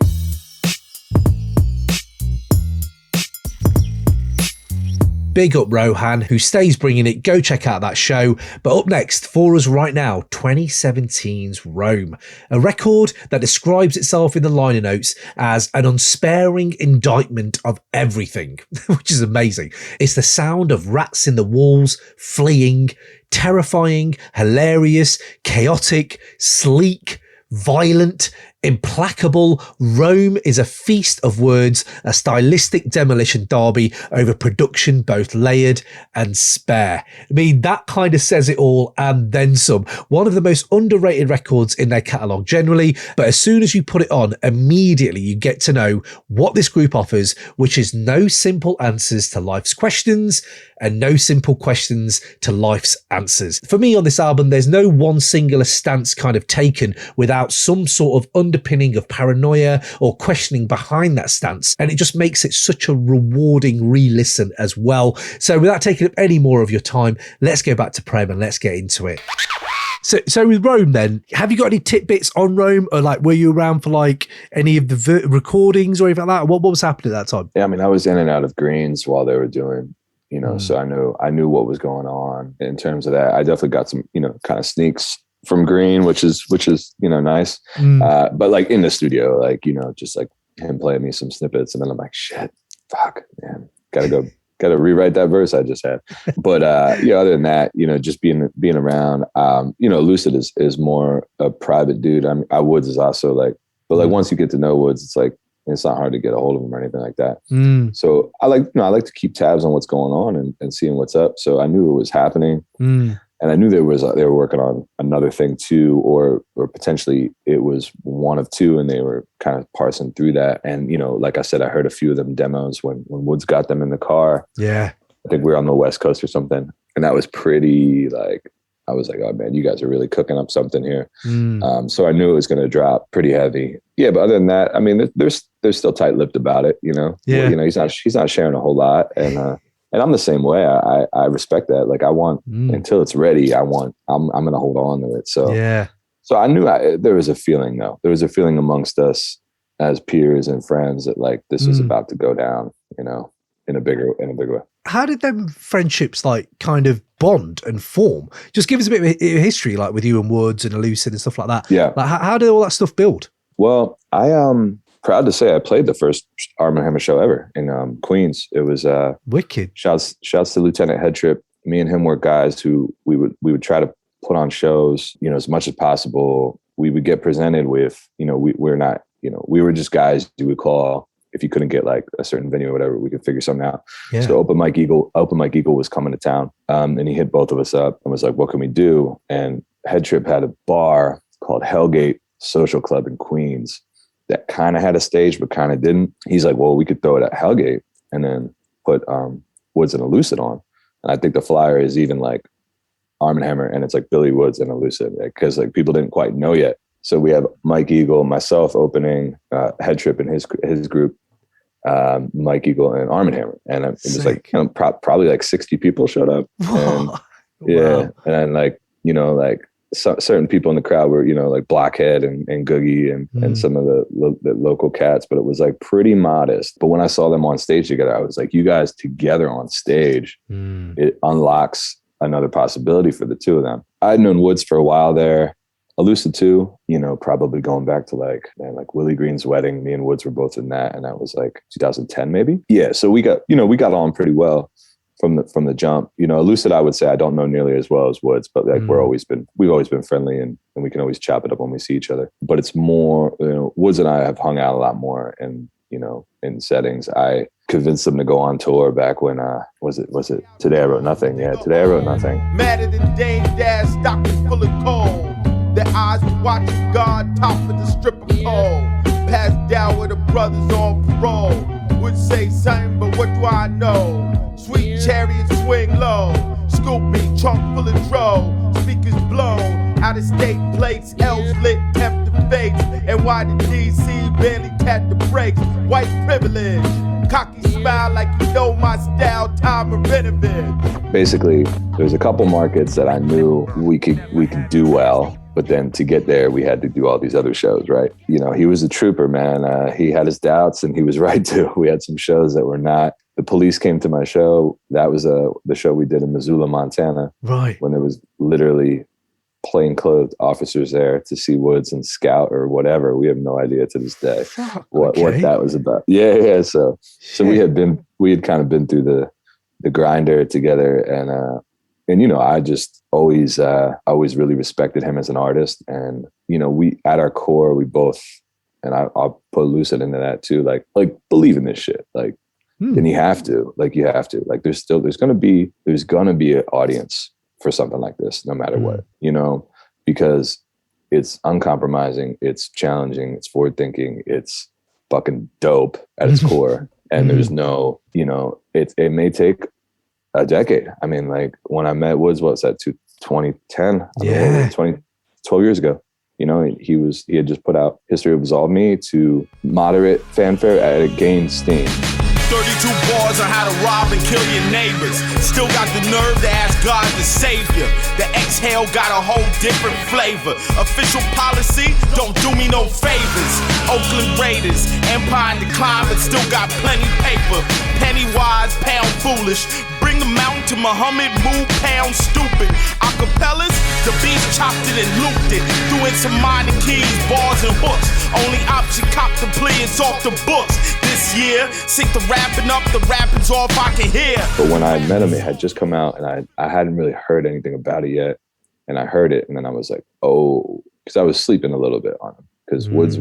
Big up Rohan, who stays bringing it. Go check out that show. But up next for us right now, 2017's Rome, a record that describes itself in the liner notes as an unsparing indictment of everything, which is amazing. It's the sound of rats in the walls, fleeing, terrifying, hilarious, chaotic, sleek, violent, implacable. Rome is a feast of words, a stylistic demolition derby over production both layered and spare. I mean, that kind of says it all and then some. One of the most underrated records in their catalogue generally, but as soon as you put it on, immediately you get to know what this group offers, which is no simple answers to life's questions and no simple questions to life's answers. For me on this album, there's no one singular stance kind of taken without some sort of underpinning of paranoia or questioning behind that stance. And it just makes it such a rewarding re-listen as well. So without taking up any more of your time, let's go back to Prem and let's get into it. So with Rome then, have you got any tidbits on Rome, or like were you around for like any of the recordings or anything like that? What was happening at that time? Yeah, I mean, I was in and out of Greens while they were doing, so I knew what was going on in terms of that. I definitely got some, kind of sneaks from Green, which is nice. But like in the studio, like, just like him playing me some snippets, and then I'm like, shit, fuck, man, gotta rewrite that verse I just had. But other than that, just being around, Elucid is more a private dude. I mean, Woods is also like, but like once you get to know Woods, it's like, it's not hard to get a hold of him or anything like that. So I like to keep tabs on what's going on and seeing what's up. So I knew it was happening. And I knew they were working on another thing too, or potentially it was one of two, and they were kind of parsing through that. And, like I said, I heard a few of them demos when Woods got them in the car. Yeah. I think we were on the West Coast or something. And that was pretty like I was like, oh man, you guys are really cooking up something here. So I knew it was going to drop pretty heavy. Yeah, but other than that, I mean, there's still tight-lipped about it, you know. Yeah. Well, you know, he's not sharing a whole lot, and I'm the same way. I respect that. Like I want until it's ready. I'm going to hold on to it. So yeah. So I knew there was a feeling though. There was a feeling amongst us as peers and friends that like this was about to go down, you know, in a bigger way. How did them friendships like kind of bond and form? Just give us a bit of history, like with you and Woods and Elucid and stuff like that. Yeah. Like how did all that stuff build? Well, I proud to say I played the first Armand Hammer show ever in Queens. It was wicked. Shouts to Lieutenant Head Trip. Me and him were guys who we would try to put on shows, you know, as much as possible. We would get presented with, you know, we're not, you know, we were just guys you would call if you couldn't get like a certain venue or whatever, we could figure something out. Yeah. So Open Mike Eagle was coming to town, and he hit both of us up and was like, what can we do? And Head Trip had a bar called Hellgate Social Club in Queens that kind of had a stage, but kind of didn't. He's like, well, we could throw it at Hellgate and then put Woods and Elucid on. And I think the flyer is even like Armand Hammer, and it's like Billy Woods and Elucid, because like people didn't quite know yet. So we have Mike Eagle, myself opening, Head Trip and his group, Mike Eagle and Armand Hammer, and it was like, you know, probably like 60 people showed up. And, yeah, wow. And like, you know, like certain people in the crowd were, you know, like Blockhead and Googie and some of the local cats, but it was like pretty modest. But when I saw them on stage together, I was like, you guys together on stage, it unlocks another possibility for the two of them. I'd known Woods for a while there. Elucid too, you know, probably going back to like Willie Green's wedding. Me and Woods were both in that, and that was like 2010 maybe. Yeah, so we got on pretty well from the jump. You know, Elucid, I would say I don't know nearly as well as Woods, but like we've always been friendly, and we can always chop it up when we see each other. But it's more, you know, Woods and I have hung out a lot more, and you know, in settings. I convinced them to go on tour back when was it Today I Wrote Nothing? Yeah, Today I Wrote Nothing. Madder than Dame Dash, stockings full of coal. Their eyes were watching God, top of the stripper pole. Passed down with the brothers on parole. Would say something, but what do I know? Sweet chariot swing low. Scoop me, trunk full of dro. Speakers blown. Out of state plates, L's lit, tempt the fates. And why the DC barely tap the brakes? White privilege. Cocky smile like you know my style, time to renovate. Basically, there's a couple markets that I knew we could do well. But then to get there, we had to do all these other shows, right? You know, he was a trooper, man. He had his doubts, and he was right too. We had some shows that were not. The Police came to my show. That was the show we did in Missoula, Montana. Right. When there was literally plainclothes officers there to see Woods and scout or whatever. We have no idea to this day what that was about. Yeah. So we had kind of been through the grinder together, and you know, I just always really respected him as an artist. And, you know, we, at our core, we both, and I'll put Elucid into that too, like believe in this shit. Like, and you have to, like, there's going to be an audience for something like this, no matter what, you know, because it's uncompromising, it's challenging, it's forward thinking, it's fucking dope at its core. And there's no, you know, it may take a decade. I mean, like when I met Woods, what was that, 2010? Yeah. 12 years ago. You know, he had just put out History Absolved Me to moderate fanfare at it gained steam. 32 bars on how to rob and kill your neighbors. Still got the nerve to ask God to save you. The exhale got a whole different flavor. Official policy, don't do me no favors. Oakland Raiders, empire in decline, but still got plenty paper. Penny wise, pound foolish. Bring the mountain to Muhammad, move pound stupid. Acapellas, the beast chopped it and looped it. Threw in some minor keys, bars and hooks. Only option, cop the plea, it's off the books. This year, sick the rapping up, the rapping's off I can hear. But when I met him, it had just come out, and I hadn't really heard anything about it yet. And I heard it, and then I was like, oh, because I was sleeping a little bit on him. Because Woods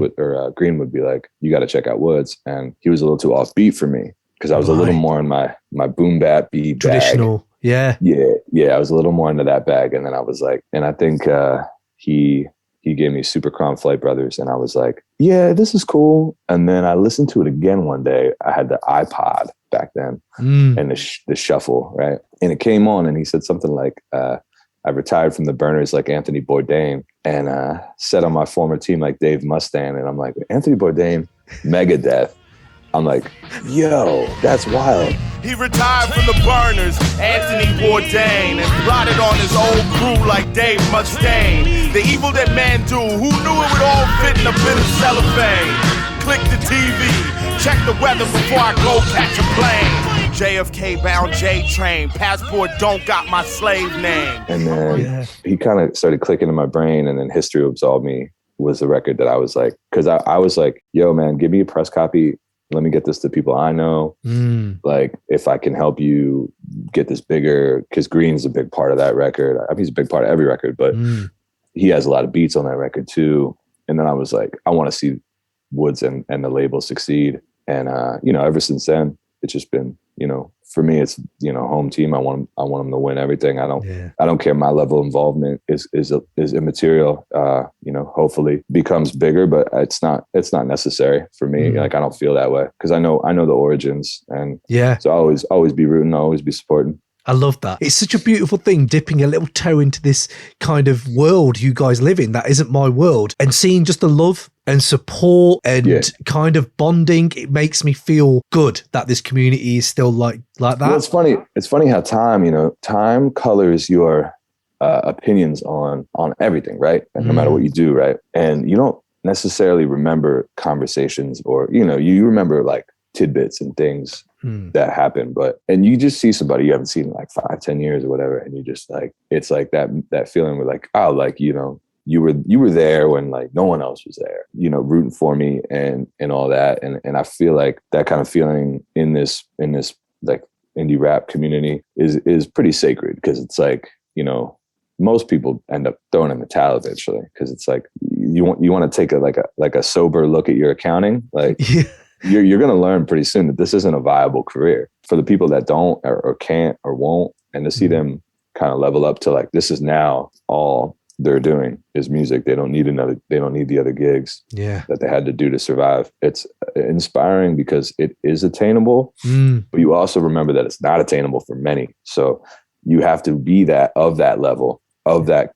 Green would be like, you got to check out Woods. And he was a little too offbeat for me, because I was a little more in my boom bap beat traditional bag. Yeah, I was a little more into that bag. And then I was like, and I think he gave me Super Crom Flight Brothers, and I was like, yeah, this is cool. And then I listened to it again one day. I had the iPod back then and the shuffle, right? And it came on, and he said something like, I retired from the burners like Anthony Bourdain and set on my former team like Dave Mustaine. And I'm like, Anthony Bourdain, Megadeth. I'm like, yo, that's wild. He retired from the burners, Anthony Bourdain, and plotted on his old crew like Dave Mustaine. The evil that man do, who knew it would all fit in a bit of cellophane? Click the TV, check the weather before I go catch a plane. JFK bound J train, passport don't got my slave name. And then he kind of started clicking in my brain, and then History Will Absolve Me was the record that I was like, because I was like, yo, man, give me a press copy. Let me get this to people I know. Like, if I can help you get this bigger, because Green's a big part of that record. I mean, he's a big part of every record, but he has a lot of beats on that record too. And then I was like, I want to see Woods and the label succeed. And, ever since then, it's just been, for me, it's, home team. I want them to win everything. I don't care. My level of involvement is immaterial. Hopefully becomes bigger, but it's not necessary for me. Like, I don't feel that way because I know the origins, and so I always be rooting, always be supporting. I love that. It's such a beautiful thing, dipping a little toe into this kind of world you guys live in that isn't my world, and seeing just the love and support and kind of bonding. It makes me feel good that this community is still like that. Well, it's funny. It's funny how time colors your opinions on everything, right? And no matter what you do, right? And you don't necessarily remember conversations, or you remember like tidbits and things that happen, and you just see somebody you haven't seen in like 5-10 years or whatever, and you just like, it's like that feeling where like, oh, like, you were there when like no one else was there, rooting for me and all that. And I feel like that kind of feeling in this like indie rap community is pretty sacred, because it's like, most people end up throwing in the towel eventually, because it's like you want to take a sober look at your accounting, like you're going to learn pretty soon that this isn't a viable career for the people that don't or can't or won't, and to see them kind of level up to like, this is now all they're doing is music. They don't need the other gigs that they had to do to survive. It's inspiring because it is attainable, but you also remember that it's not attainable for many. So you have to be of that level, of that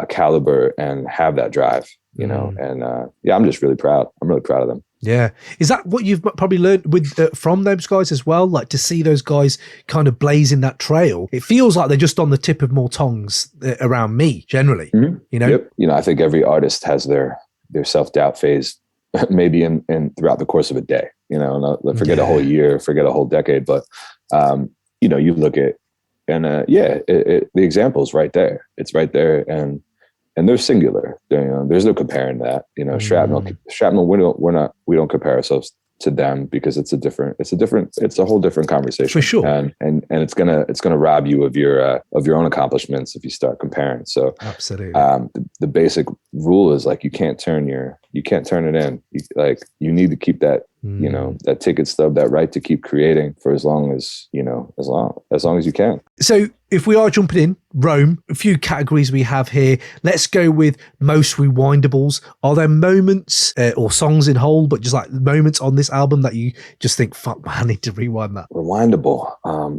caliber, and have that drive, and I'm just really proud. I'm really proud of them. Yeah. Is that what you've probably learned from those guys as well? Like, to see those guys kind of blazing that trail, it feels like they're just on the tip of more tongues around me generally, Yep. I think every artist has their self-doubt phase, maybe in throughout the course of a day, and forget a whole year, forget a whole decade. But, you look at, and the example is right there. It's right there. And they're singular. There's no comparing that. Shrapnel. We don't compare ourselves to them, because it's a whole different conversation for sure. And it's gonna rob you of your own accomplishments if you start comparing. So absolutely. The basic rule is like, you can't turn it in. You need to keep that that ticket stub, that right to keep creating for as long as you can. So if we are jumping in, Rome, a few categories we have here. Let's go with most rewindables. Are there moments or songs in whole, but just like moments on this album that you just think, fuck man, I need to rewind that? Rewindable.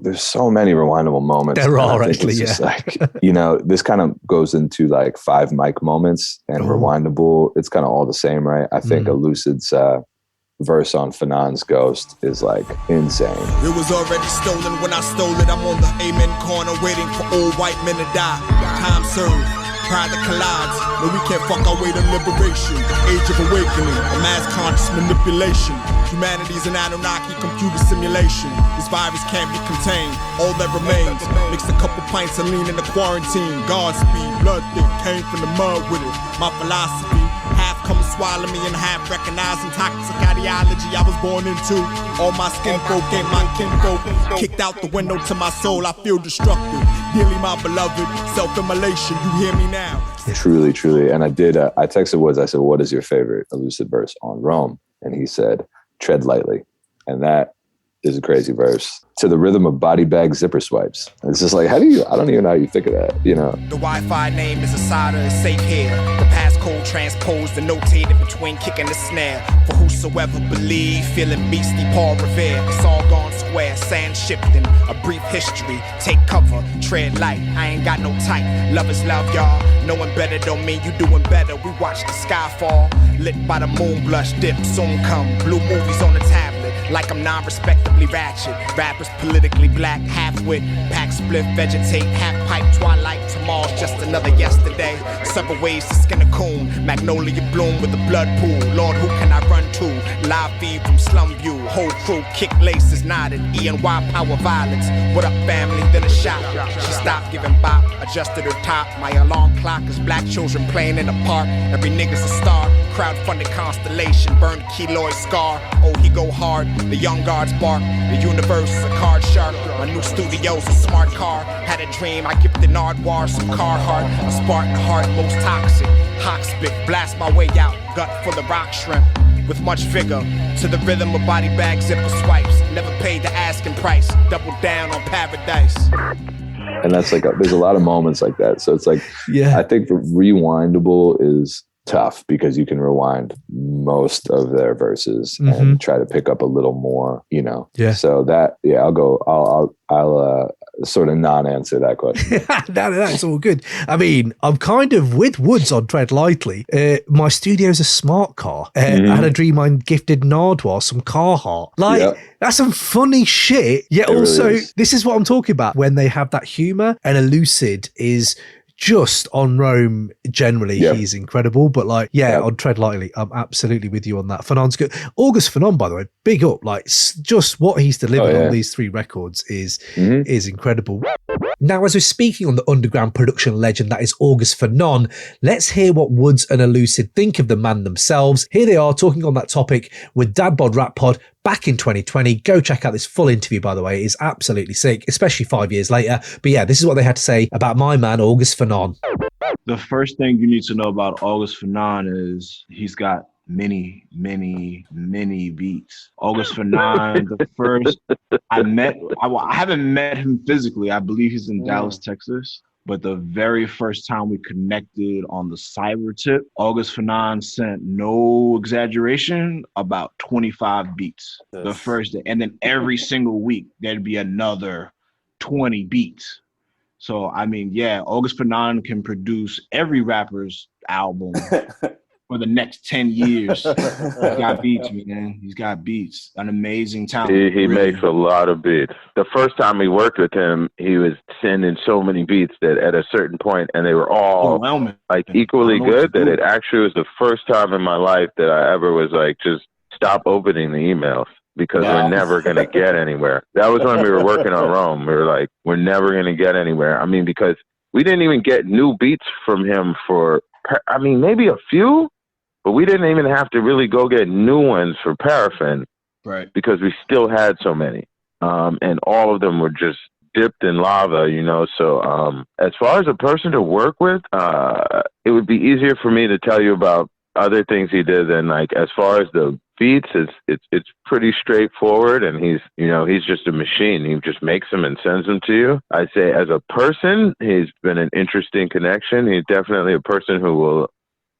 There's so many rewindable moments. There are actually, just like, this kind of goes into like 5 mic moments, and rewindable, it's kind of all the same, right? I think Elucid's verse on Fanon's Ghost is like insane. It was already stolen when I stole it. I'm on the amen corner waiting for old white men to die. Time served, pride that collides. No, we can't fuck our way to liberation. Age of awakening, a mass conscious manipulation. Humanity's an Anunnaki computer simulation. This virus can't be contained. All that remains, mix a couple pints and lean into quarantine. Godspeed, blood thick, came from the mud with it. My philosophy, half come to swallow me and half recognizing toxic ideology I was born into. All my skin folk ain't my kinfolk. Kicked out the window to my soul, I feel destructive. Dearly my beloved, self-immolation, you hear me now. Truly, truly. And I texted Woods, I said, what is your favorite Elucid verse on Rome? And he said, tread lightly. And that is a crazy verse. To the rhythm of body bag zipper swipes. It's just like, I don't even know how you think of that, The Wi-Fi name is Asada, is safe here. The passcode transposed and notated between kick and the snare. For whosoever believe, feeling beastly, Paul Revere. It's all gone square, sand shifting, a brief history. Take cover, tread light, I ain't got no type. Love is love, y'all. Knowing better don't mean you doing better. We watch the sky fall, lit by the moon blush dip, soon come. Blue movies on the tablet, like I'm non-respectably ratchet. Rappers politically black, half-wit, pack split, vegetate, half-pipe, twilight. Tomorrow's just another yesterday. Several ways to skin a coon, magnolia bloom with a blood pool. Lord, who can I run to? Live feed from Slum View, whole crew, kick laces nodded. E&Y power violence. What up, family? Then a shot. She stopped giving bop, adjusted her top. My alarm clock is black children playing in the park. Every nigga's a star. Crowdfunded constellation, burned keloid scar. Oh, he go hard. The young guards bark. The universe is a card shark. My new studio's a smart car. Had a dream, I gifted Nardwar some Carhartt. A Spartan heart, most toxic. Hockspick, blast my way out. Gut full of rock shrimp. With much vigor, to the rhythm of body bag zipper swipes. Never paid the asking price. Double down on paradise. And that's like, there's a lot of moments like that. So it's like, I think the rewindable is tough because you can rewind most of their verses and try to pick up a little more, you know? Yeah. So that, I'll sort of non-answer that question. No, that's all good. I mean, I'm kind of with Woods on Tread Lightly. My studio's a smart car. I had a dream I gifted Nardwar some Carhartt. Like, that's some funny shit. Yet also, really this is what I'm talking about. When they have that humor, and Elucid is just on Rome generally, he's incredible. But like, on Tread Lightly, I'm absolutely with you on that. Fanon's good. August Fanon, by the way, big up. Like, just what he's delivered on these 3 records is incredible. Now, as we're speaking on the underground production legend that is August Fanon, let's hear what Woods and Elucid think of the man themselves. Here they are talking on that topic with Bod Rap Pod back in 2020. Go check out this full interview, by the way. It is absolutely sick, especially 5 years later. But yeah, this is what they had to say about my man, August Fanon. The first thing you need to know about August Fanon is he's got many beats. August Fanon, the first I haven't met him physically. I believe he's in Dallas, Texas. But the very first time we connected on the cyber tip, August Fanon sent, no exaggeration, about 25 beats the first day. And then every single week, there'd be another 20 beats. So, I mean, August Fanon can produce every rapper's album for the next 10 years. He's got beats, man. He's got beats. An amazing talent. He makes a lot of beats. The first time we worked with him, he was sending so many beats that at a certain point, and they were all like equally good, that it actually was the first time in my life that I ever was like, just stop opening the emails because we're never going to get anywhere. That was when we were working on Rome. We were like, we're never going to get anywhere. I mean, because we didn't even get new beats from him for, I mean, maybe a few. But we didn't even have to really go get new ones for Paraffin, right? Because we still had so many, and all of them were just dipped in lava, you know. So as far as a person to work with, it would be easier for me to tell you about other things he did than like as far as the beats. It's pretty straightforward, and he's just a machine. He just makes them and sends them to you. I'd say as a person, he's been an interesting connection. He's definitely a person who will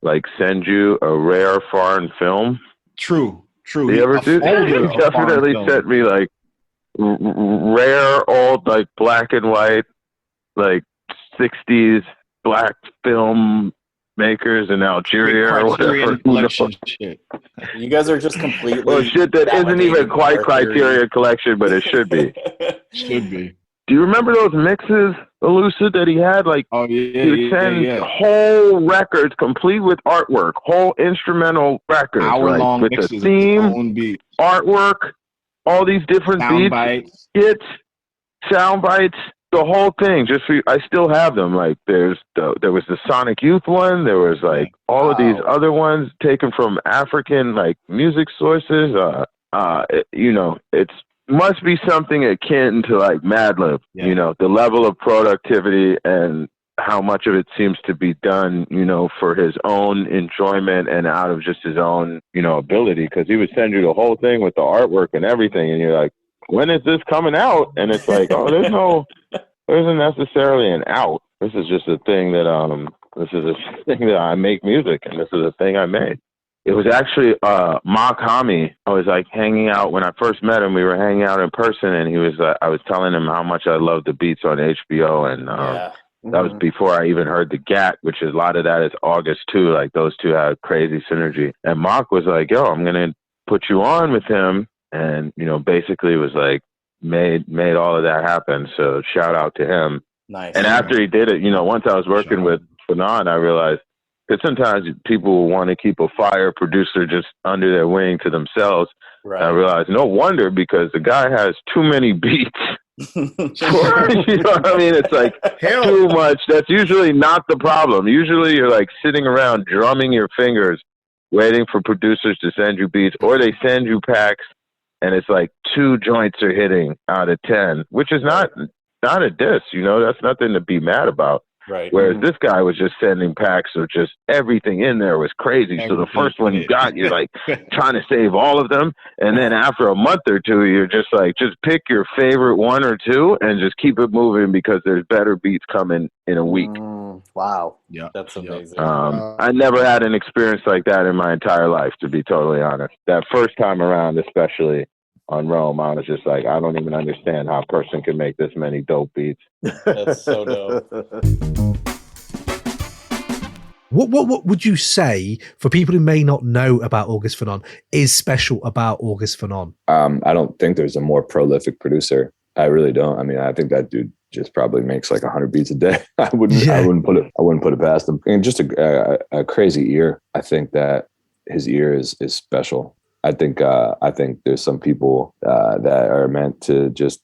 like send you a rare foreign film. True. Do you ever do? He definitely sent me like rare old like black and white like 60s black film makers in Algeria or whatever. Shit. You guys are just completely well, shit that isn't even quite Criterion Collection, but it should be. Should be. Do you remember those mixes, Elucid, that he had? Like, he would send whole records complete with artwork, whole instrumental records, hour-long with mixes the theme, artwork, all these different beats, hits, sound bites, the whole thing. I still have them. Like, there was the Sonic Youth one. There was like all of these other ones taken from African like music sources. It's must be something akin to like Madlib, you know, the level of productivity and how much of it seems to be done, you know, for his own enjoyment and out of just his own, you know, ability. Cause he would send you the whole thing with the artwork and everything. And you're like, when is this coming out? And it's like, there isn't necessarily an out. This is just a thing that, I make music and this is a thing I made. It was actually Mark Hami. I was like hanging out when I first met him. We were hanging out in person, and he was. I was telling him how much I loved the beats on HBO, and that was before I even heard the GAT, which is a lot of that is August too. Like those two had crazy synergy. And Mark was like, "Yo, I'm gonna put you on with him," and basically was like made all of that happen. So shout out to him. Nice. And after he did it, once I was working with Fanon, I realized. Because sometimes people will want to keep a fire producer just under their wing to themselves. Right. I realized, no wonder, because the guy has too many beats. You know what I mean? It's like too much. That's usually not the problem. Usually you're like sitting around drumming your fingers, waiting for producers to send you beats, or they send you packs, and it's like 2 joints are hitting out of 10, which is not a diss. That's nothing to be mad about. Right. Whereas this guy was just sending packs of just everything in there was crazy. So the first one you got, you're like trying to save all of them. And then after a month or two, you're just like, just pick your favorite 1 or 2 and just keep it moving because there's better beats coming in a week. Wow. Yeah. That's amazing. I never had an experience like that in my entire life, to be totally honest. That first time around, especially on Rome, I was just like, I don't even understand how a person can make this many dope beats. That's so dope. What would you say for people who may not know about August Fanon is special about August Fanon? I don't think there's a more prolific producer. I really don't. I mean, I think that dude just probably makes like 100 beats a day. I wouldn't put it past him. And just a crazy ear. I think that his ear is special. I think there's some people that are meant to just,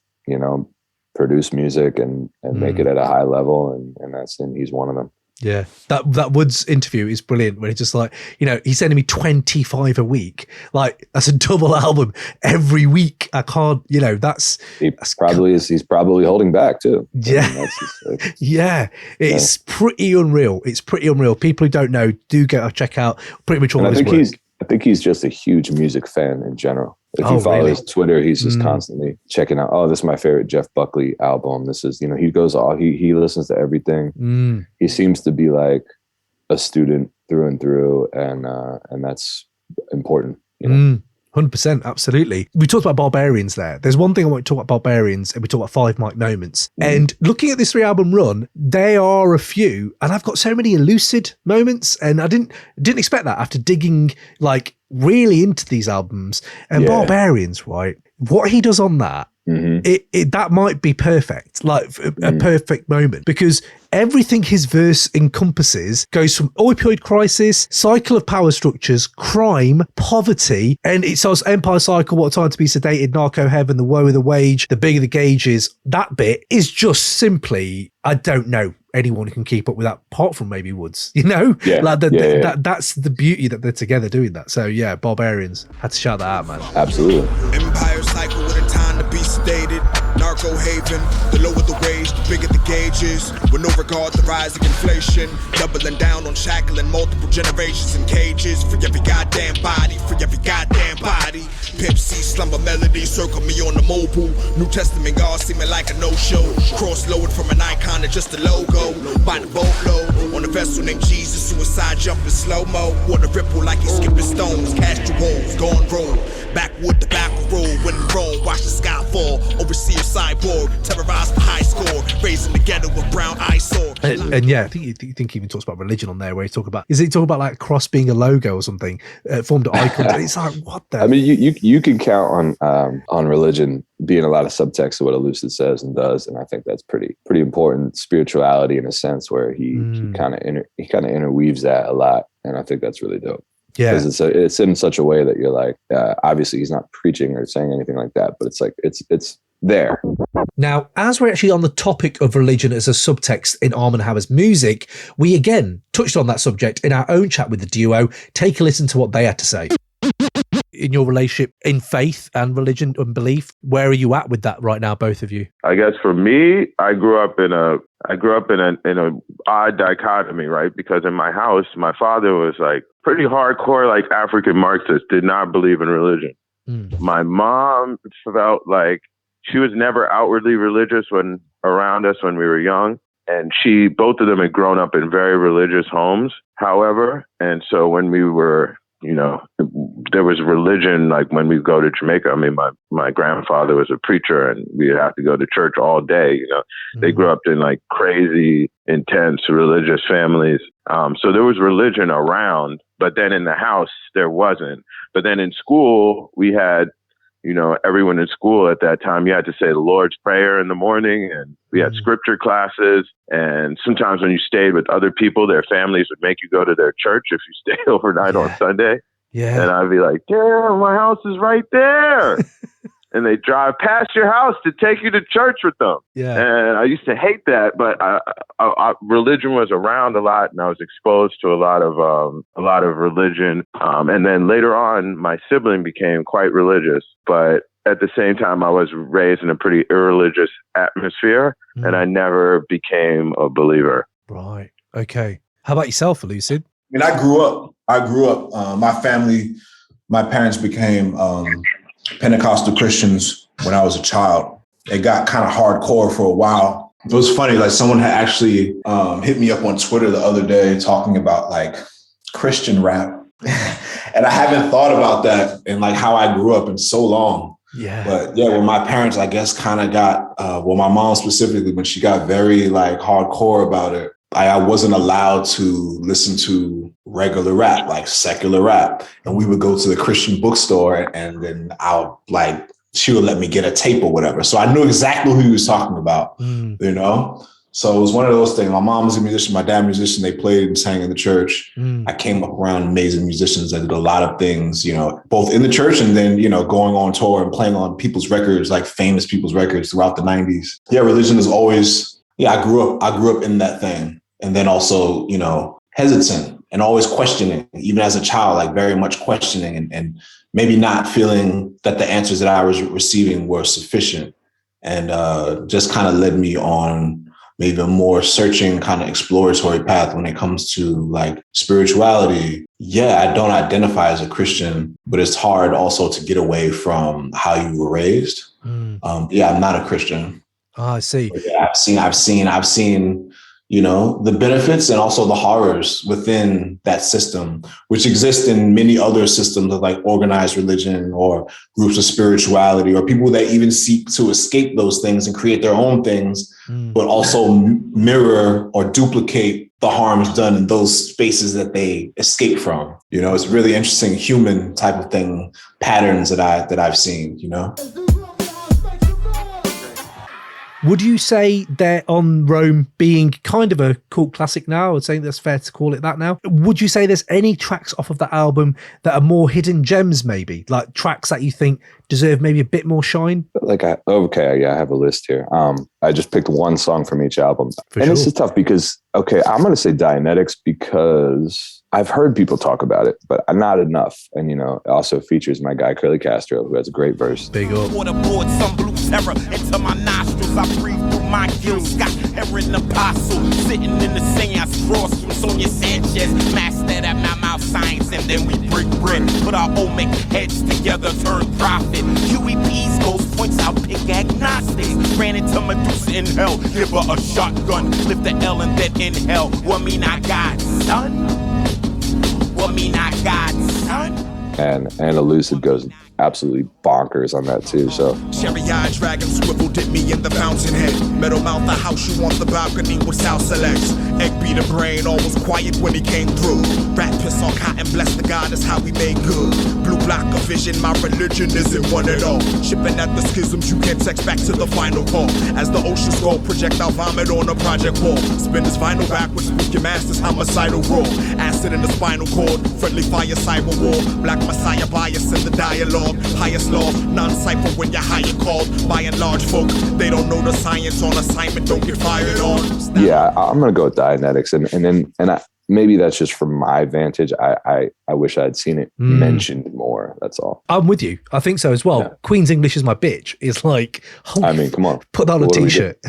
produce music and make it at a high level. And he's one of them. Yeah, that Woods interview is brilliant. Where he's just like, he's sending me 25 a week. Like that's a double album every week. I can't, he's probably holding back too. Yeah, it's pretty unreal. It's pretty unreal. People who don't know do go check out pretty much all his work. I think he's just a huge music fan in general. If you follow his Twitter, he's just constantly checking out, this is my favorite Jeff Buckley album. This is, he goes he listens to everything. He seems to be like a student through and through. And that's important. 100%, absolutely. We talked about Barbarians there. There's one thing I want to talk about Barbarians, and we talk about 5 mic moments. And looking at this 3-album run, there are a few, and I've got so many Elucid moments, and I didn't expect that after digging like really into these albums. And Barbarians, right? What he does on that, that might be perfect, like a perfect moment, because everything his verse encompasses goes from opioid crisis, cycle of power structures, crime, poverty, and it starts Empire Cycle, what time to be sedated, narco heaven, the woe of the wage, the bigger the gauges. That bit is just simply, I don't know anyone who can keep up with that apart from maybe Woods, that's the beauty that they're together doing that. So yeah, Barbarians, had to shout that out, man. Absolutely. Empire Cycle with a time to be sedated, narco haven, the lower the wage, the bigger the gauges, with no regard to rising inflation, doubling down on shackling multiple generations in cages, for every goddamn body, Pimp C, slumber melody, circle me on the mobile, New Testament God seeming like a no-show, cross lowered from an icon to just a logo, by the boatload, on a vessel named Jesus, suicide jumping slow-mo, water ripple like he's skipping stones, cast your woes, gone roll, backwood the back roll, when in Rome, watch the sky fall, overseer cyborg, terrorized the high score, raising the ghetto with brown eyesore. And yeah, I think he even talks about religion on there, where he talk about like cross being a logo or something, formed an icon. It's like, what the? I mean, you can count on religion being a lot of subtext to what Elucid says and does, and I think that's pretty important spirituality in a sense, where he kind of interweaves that a lot, and I think that's really dope. Yeah, because it's in such a way that you're like, obviously he's not preaching or saying anything like that, but it's like it's there. Now, as we're actually on the topic of religion as a subtext in Armand Hammer's music, we again touched on that subject in our own chat with the duo. Take a listen to what they had to say. In your relationship in faith and religion and belief, where are you at with that right now, both of you? I guess for me, I grew up in a odd dichotomy, right? Because in my house, my father was like pretty hardcore, like African Marxist, did not believe in religion. My mom felt like she was never outwardly religious when around us when we were young. And both of them had grown up in very religious homes, however. And so when we were there was religion, like when we go to Jamaica. I mean, my grandfather was a preacher and we'd have to go to church all day. They grew up in like crazy, intense religious families. So there was religion around, but then in the house, there wasn't. But then in school, we had, everyone in school at that time, you had to say the Lord's Prayer in the morning, and we had scripture classes. And sometimes when you stayed with other people, their families would make you go to their church if you stayed overnight on Sunday. Yeah. And I'd be like, damn, my house is right there. And they drive past your house to take you to church with them. Yeah. And I used to hate that, but religion was around a lot, and I was exposed to a lot of religion. And then later on, my sibling became quite religious, but at the same time, I was raised in a pretty irreligious atmosphere, and I never became a believer. Right. Okay. How about yourself, Elucid? I mean, I grew up. My family, my parents became Pentecostal Christians when I was a child. It got kind of hardcore for a while. It was funny, like someone had actually hit me up on Twitter the other day talking about like Christian rap. And I haven't thought about that and like how I grew up in so long. Yeah. But yeah, when my parents, I guess, kind of got, my mom specifically, when she got very like hardcore about it, I wasn't allowed to listen to regular rap, like secular rap. And we would go to the Christian bookstore and then she would let me get a tape or whatever. So I knew exactly who he was talking about, So it was one of those things. My mom was a musician, my dad was a musician. They played and sang in the church. I came up around amazing musicians that did a lot of things, both in the church and then, going on tour and playing on people's records, like famous people's records throughout the 90s. Yeah, religion is always, I grew up in that thing. And then also, hesitant and always questioning, even as a child, like very much questioning and maybe not feeling that the answers that I was receiving were sufficient. And just kind of led me on maybe a more searching kind of exploratory path when it comes to like spirituality. Yeah, I don't identify as a Christian, but it's hard also to get away from how you were raised. I'm not a Christian. Oh, I see. Yeah, I've seen, the benefits and also the horrors within that system, which exist in many other systems of like organized religion or groups of spirituality or people that even seek to escape those things and create their own things, but also mirror or duplicate the harms done in those spaces that they escape from. It's really interesting human type of thing, patterns that I've seen, Would you say that on Rome being kind of a cult classic now, I would say that's fair to call it that now. Would you say there's any tracks off of that album that are more hidden gems, maybe? Like tracks that you think deserve maybe a bit more shine? I have a list here. I just picked one song from each album. This is tough because, I'm going to say Dianetics because I've heard people talk about it, but not enough. And, it also features my guy, Curly Castro, who has a great verse. Big up. Waterboard, some blue terror into my nostrils. I breathe through my gills. Scott Heron Apostle, sitting in the seance, draws from Sonia Sanchez. Master that my mouth science, and then we break bread. Put our omic heads together, turn profit. QEP's ghost points out pick agnostics. Ran into Medusa in hell, give her a shotgun. Lift the L and then inhale. What mean I got, son? What mean I got, son? And Elucid goes absolutely bonkers on that too. So cherry-eyed dragon swivel dip me in the fountain head. Metal mouth, the house you want the balcony with South Selects. Egg beat the brain, all was quiet when he came through. Rat piss on cotton, bless the God, that's how we made good. Blue block of vision, my religion isn't one at all. Shipping at the schisms, you can't text back to the final call. As the ocean's roll, projectile vomit on a project wall. Spin his vinyl backwards, spook your master's homicidal roar. Acid in the spinal cord, friendly fire cyber war. Black messiah bias in the dialogue. Highest law, non-cypher when you're higher called. By and large folk, they don't know the science on assignment, don't get fired on. Yeah, I'm going to go with Dianetics. And maybe that's just from my vantage. I wish I'd seen it mentioned more. That's all. I'm with you. I think so as well. Yeah. Queen's English is my bitch. It's like, come on. Put that on a t-shirt.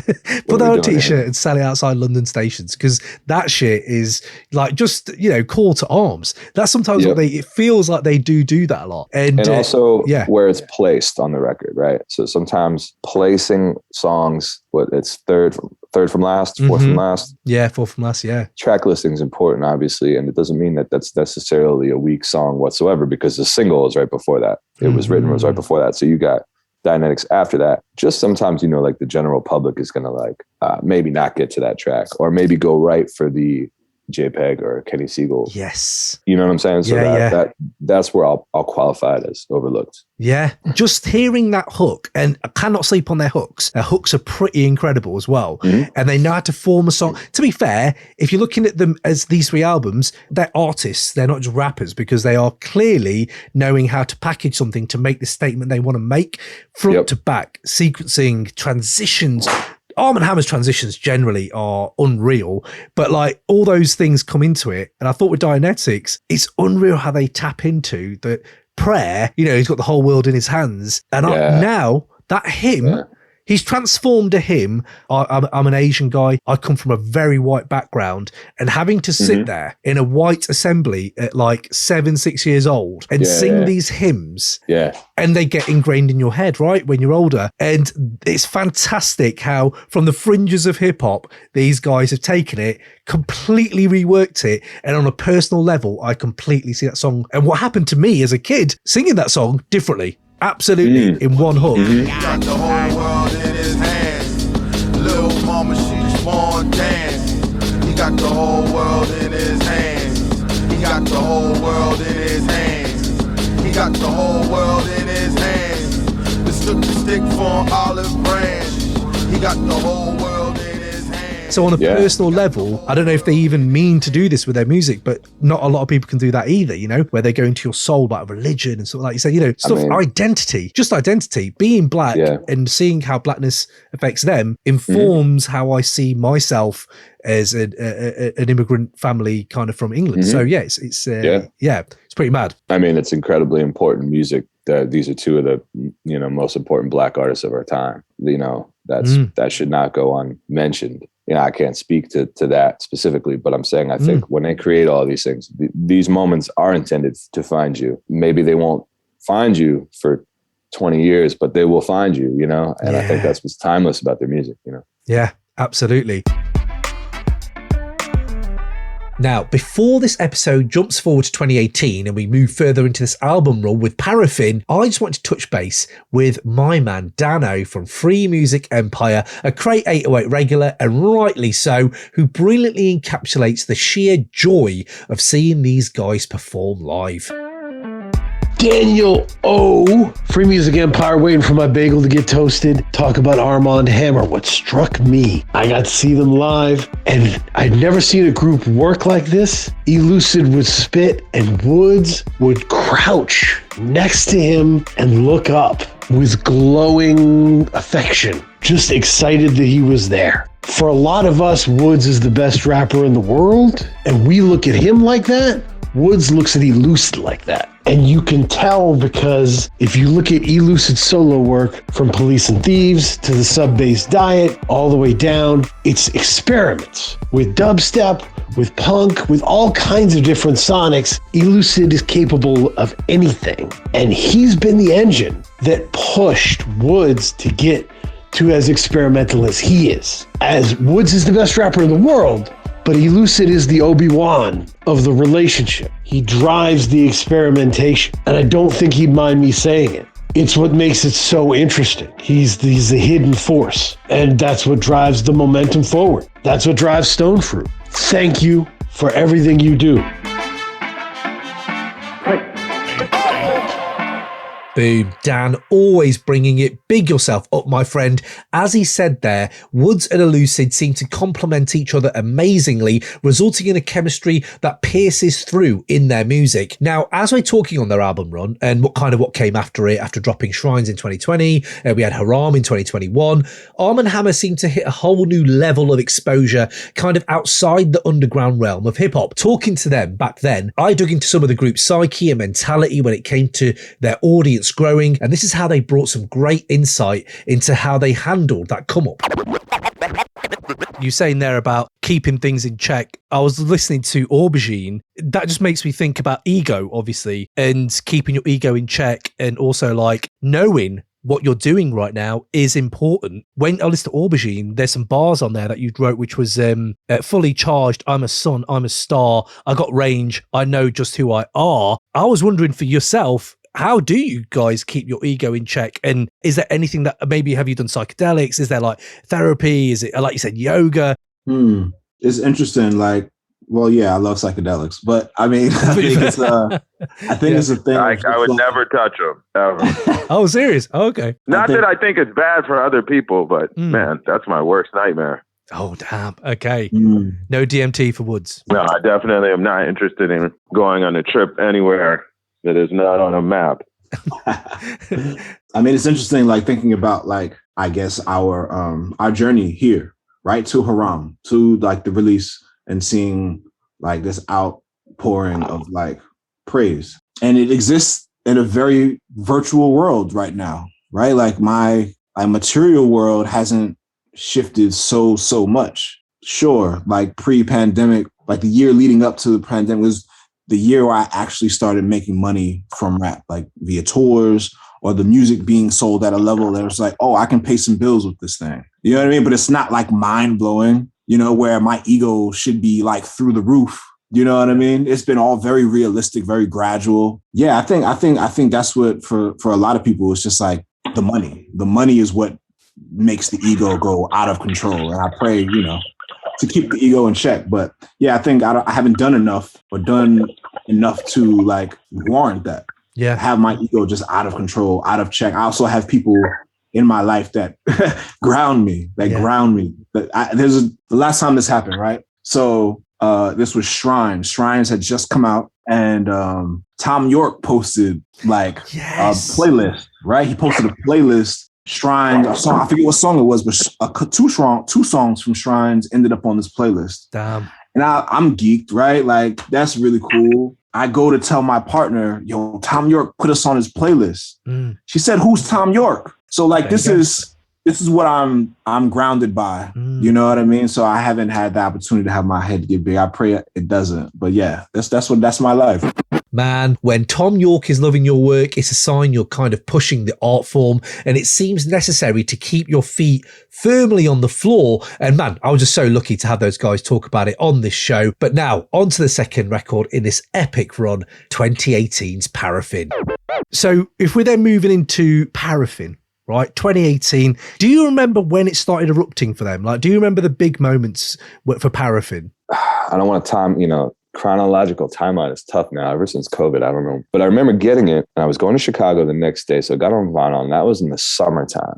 Put that on a t-shirt and sell it outside London stations, because that shit is like just, call to arms. That's sometimes what it feels like they do that a lot. And also where it's placed on the record, right? So sometimes placing songs, it's third, third from last, fourth from last. Yeah, fourth from last, yeah. Track listing is important, obviously, and it doesn't mean that that's necessarily a weak song whatsoever, because the single is right before that. It was written was right before that. So you got Dynetics after that. Just sometimes, you know, like the general public is going to like maybe not get to that track, or maybe go right for the JPEG or Kenny Siegel. Yes. You know what I'm saying? So that's where I'll qualify it as overlooked. Yeah. Just hearing that hook, and I cannot sleep on their hooks. Their hooks are pretty incredible as well. And they know how to form a song. To be fair, if you're looking at them as these 3 albums, they're artists. They're not just rappers, because they are clearly knowing how to package something to make the statement they want to make, front to back, sequencing, transitions. Armand Hammer's transitions generally are unreal, but like all those things come into it. And I thought with Dynetics, it's unreal how they tap into the prayer. You know, he's got the whole world in his hands. And now that hymn, he's transformed a hymn. I'm an Asian guy. I come from a very white background, and having to sit there in a white assembly at like 6 years old and sing these hymns. And they get ingrained in your head, right, when you're older. And it's fantastic how from the fringes of hip hop, these guys have taken it, completely reworked it. And on a personal level, I completely see that song. And what happened to me as a kid singing that song differently. Absolutely, in one hook. Got the whole world in his hands. Little mama, she just want dance. He got the whole world in his hands. He got the whole world in his hands. He got the whole world in his hands. Mistook the stick for an olive branch. He got the whole world in his hands. So on a personal level, I don't know if they even mean to do this with their music, but not a lot of people can do that either, you know, where they go into your soul about religion and sort of like you said, you know, stuff, identity, being black and seeing how blackness affects them informs how I see myself as an immigrant family kind of from England. So it's pretty mad. I mean, it's incredibly important music. These are 2 of the, you know, most important black artists of our time. You know, that should not go unmentioned. You know, I can't speak to that specifically, but I'm saying I think when they create all these things, these moments are intended to find you. Maybe they won't find you for 20 years, but they will find you, you know? And I think that's what's timeless about their music, you know? Yeah, absolutely. Now, before this episode jumps forward to 2018 and we move further into this album run with Paraffin, I just want to touch base with my man Dano from Freemusic Empire, a Crate 808 regular, and rightly so, who brilliantly encapsulates the sheer joy of seeing these guys perform live. Daniel O. Freemusic Empire, waiting for my bagel to get toasted. Talk about Armand Hammer. What struck me, I got to see them live, and I'd never seen a group work like this. Elucid would spit, and Woods would crouch next to him and look up with glowing affection, just excited that he was there. For a lot of us, Woods is the best rapper in the world, and we look at him like that. Woods looks at Elucid like that. And you can tell because if you look at Elucid's solo work from Police and Thieves to the Sub-Bass Diet, all the way down, it's experiments with dubstep, with punk, with all kinds of different sonics. Elucid is capable of anything. And he's been the engine that pushed Woods to get to as experimental as he is. As Woods is the best rapper in the world, but Elucid is the Obi-Wan of the relationship. He drives the experimentation, and I don't think he'd mind me saying it. It's what makes it so interesting. He's the hidden force, and that's what drives the momentum forward. That's what drives Stone Fruit. Thank you for everything you do. Boom. Dan always bringing it. Big yourself up, my friend. As he said there, Woods and Elucid seem to complement each other amazingly, resulting in a chemistry that pierces through in their music. Now, as we're talking on their album run and what came after it, after dropping Shrines in 2020, we had Haram in 2021, Armand Hammer seemed to hit a whole new level of exposure, kind of outside the underground realm of hip hop. Talking to them back then, I dug into some of the group's psyche and mentality when it came to their audience growing, and this is how they brought some great insight into how they handled that come up. You saying there about keeping things in check, I was listening to Aubergine. That just makes me think about ego, obviously, and keeping your ego in check, and also like knowing what you're doing right now is important. When I listen to Aubergine, there's some bars on there that you wrote, which was fully charged. I'm a sun, I'm a star. I got range. I know just who I are. I was wondering for yourself, how do you guys keep your ego in check? And is there anything that maybe have you done psychedelics? Is there like therapy? Is it, like you said, yoga? It's interesting. Like, well, yeah, I love psychedelics, but I mean, I think it's a thing. I would never touch them ever. Oh, serious? Oh, okay. Not that I think it's bad for other people, but man, that's my worst nightmare. Oh, damn. Okay. No DMT for Woods. No, I definitely am not interested in going on a trip anywhere that is not on a map. I mean, it's interesting, like thinking about, like, I guess our journey here, right, to Haram, to like the release, and seeing like this outpouring of like praise. And it exists in a very virtual world right now, right? Like my material world hasn't shifted so much. Sure, like pre-pandemic, like the year leading up to the pandemic was the year where I actually started making money from rap, like via tours or the music being sold at a level that was like, oh, I can pay some bills with this thing. You know what I mean? But it's not like mind blowing, you know, where my ego should be like through the roof. You know what I mean? It's been all very realistic, very gradual. Yeah, I think that's what for a lot of people, it's just like the money. The money is what makes the ego go out of control. And I pray, you know, to keep the ego in check. But yeah, I think I haven't done enough to like warrant that. Yeah. Have my ego just out of control, out of check. I also have people in my life that ground me. The last time this happened, right? So this was Shrines. Shrines had just come out, and Tom York posted like a playlist, right? He posted a playlist. Shrines, a song, I forget what song it was, but two songs from Shrines ended up on this playlist. Damn. And I'm geeked, right? Like, that's really cool. I go to tell my partner, yo, Tom York put us on his playlist. She said, who's Tom York? So like, this is what I'm grounded by. You know what I mean? So I haven't had the opportunity to have my head get big. I pray it doesn't. But yeah, that's my life. Man, when Tom York is loving your work, it's a sign you're kind of pushing the art form, and it seems necessary to keep your feet firmly on the floor. And man, I was just so lucky to have those guys talk about it on this show. But now, on to the second record in this epic run, 2018's Paraffin. So if we're then moving into Paraffin, right, 2018, do you remember when it started erupting for them? Like, do you remember the big moments for Paraffin? I don't want to chronological timeline is tough now. Ever since COVID, I don't know. But I remember getting it, and I was going to Chicago the next day. So I got on vinyl, and that was in the summertime.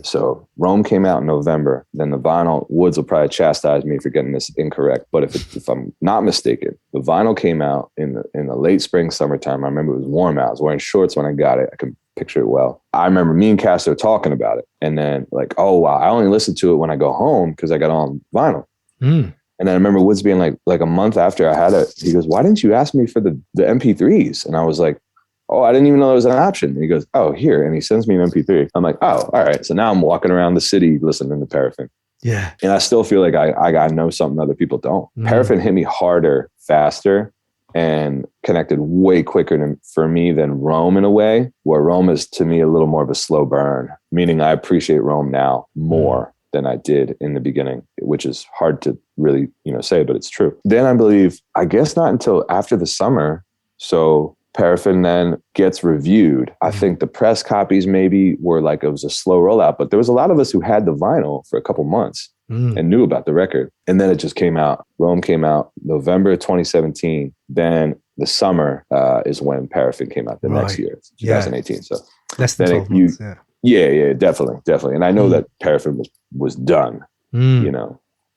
So Rome came out in November. Then the vinyl, Woods will probably chastise me for getting this incorrect. But if I'm not mistaken, the vinyl came out in the late spring, summertime. I remember it was warm out. I was wearing shorts when I got it. I can picture it well. I remember me and Castro talking about it. And then like, oh, wow, I only listen to it when I go home because I got on vinyl. And then I remember Woods being like a month after I had it, he goes, why didn't you ask me for the MP3s? And I was like, oh, I didn't even know there was an option. And he goes, oh, here. And he sends me an MP3. I'm like, oh, all right. So now I'm walking around the city listening to Paraffin. Yeah. And I still feel like I know something other people don't. Paraffin hit me harder, faster, and connected way quicker for me than Rome in a way, where Rome is to me a little more of a slow burn, meaning I appreciate Rome now more than I did in the beginning, which is hard to really, say, but it's true. Then I guess not until after the summer. So Paraffin then gets reviewed. I think the press copies maybe were like, it was a slow rollout, but there was a lot of us who had the vinyl for a couple months and knew about the record. And then it just came out. Rome came out November 2017. Then the summer is when Paraffin came out the next year, 2018. So less than 12 months, Yeah, definitely. And I know that Paraffin was done,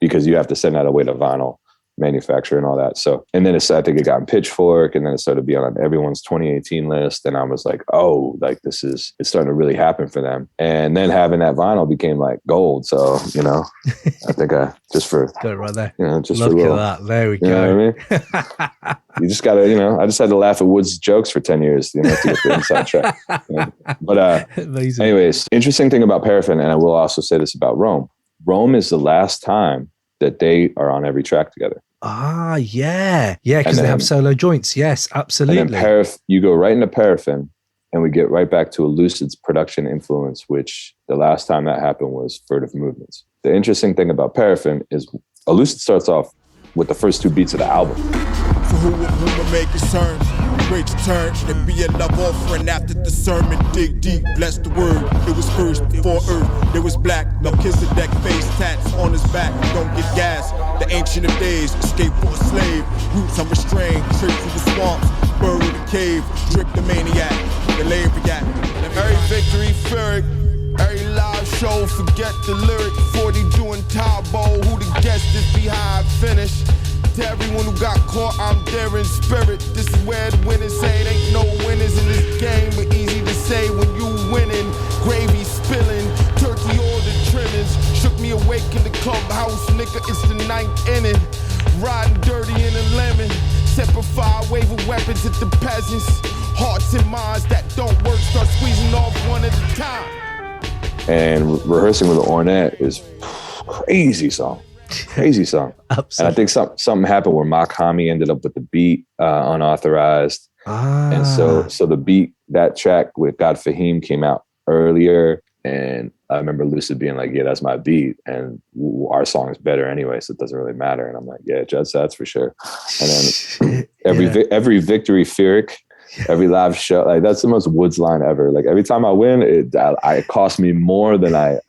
because you have to send that away to vinyl manufacturer and all that. So, and then I think it got in Pitchfork, and then it started being on everyone's 2018 list. And I was like, oh, like it's starting to really happen for them. And then having that vinyl became like gold. So, I think just for, got it right there. Just look for at that. There we go. You know what I mean? You just gotta, I just had to laugh at Woods' jokes for 10 years, to get the inside track. But anyways, interesting thing about Paraffin, and I will also say this about Rome. Rome is the last time that they are on every track together. Ah, yeah. Yeah, because they have solo joints. Yes, absolutely. And then you go right into Paraffin, And we get right back to Elucid's production influence, which the last time that happened was Furtive Movements. The interesting thing about Paraffin is Elucid starts off with the first 2 beats of the album. For who will make his turn? Great turn, there be a love offering after the sermon. Dig deep, bless the word. It was first before earth. There was black, Melchizedek face tats on his back. Don't get gas. The ancient of days, escape for a slave. Roots unrestrained, straight through the swamps. Bird in the cave, drip the maniac. The Labiat. Every victory Ferric. Every live show, forget the lyric. 40 doing Tabo, who the guest is behind finish. To everyone who got caught, I'm there in spirit. This is where the winners say it ain't no winners in this game, but easy to say when you winning. Gravy spilling, turkey all the trimmings. Shook me awake in the clubhouse, nigga, it's the 9th inning. Riding dirty in a lemon. Separate fire, wave of weapons at the peasants. Hearts and minds that don't work, start squeezing off one at a time. And Rehearsing with the Ornette is crazy song. Crazy song. Absolutely. And I think something happened where Makhami ended up with the beat unauthorized. And so the beat, that track with God Fahim came out earlier. And I remember Lucid being like, yeah, that's my beat. And our song is better anyway, so it doesn't really matter. And I'm like, yeah, that's for sure. And then every victory Ferric, every live show, like that's the most Woods line ever. Like every time I win, it cost me more than I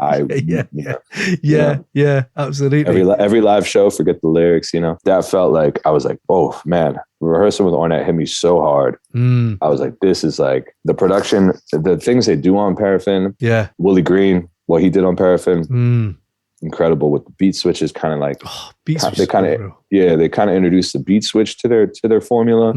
absolutely. Every live show, forget the lyrics, that felt like, I was like, oh man, Rehearsing with Ornette hit me so hard. I was like, this is like the production, the things they do on Paraffin. Yeah. Willie Green, what he did on Paraffin. Incredible with the beat switches, kind of like they kind of introduced the beat switch to their formula.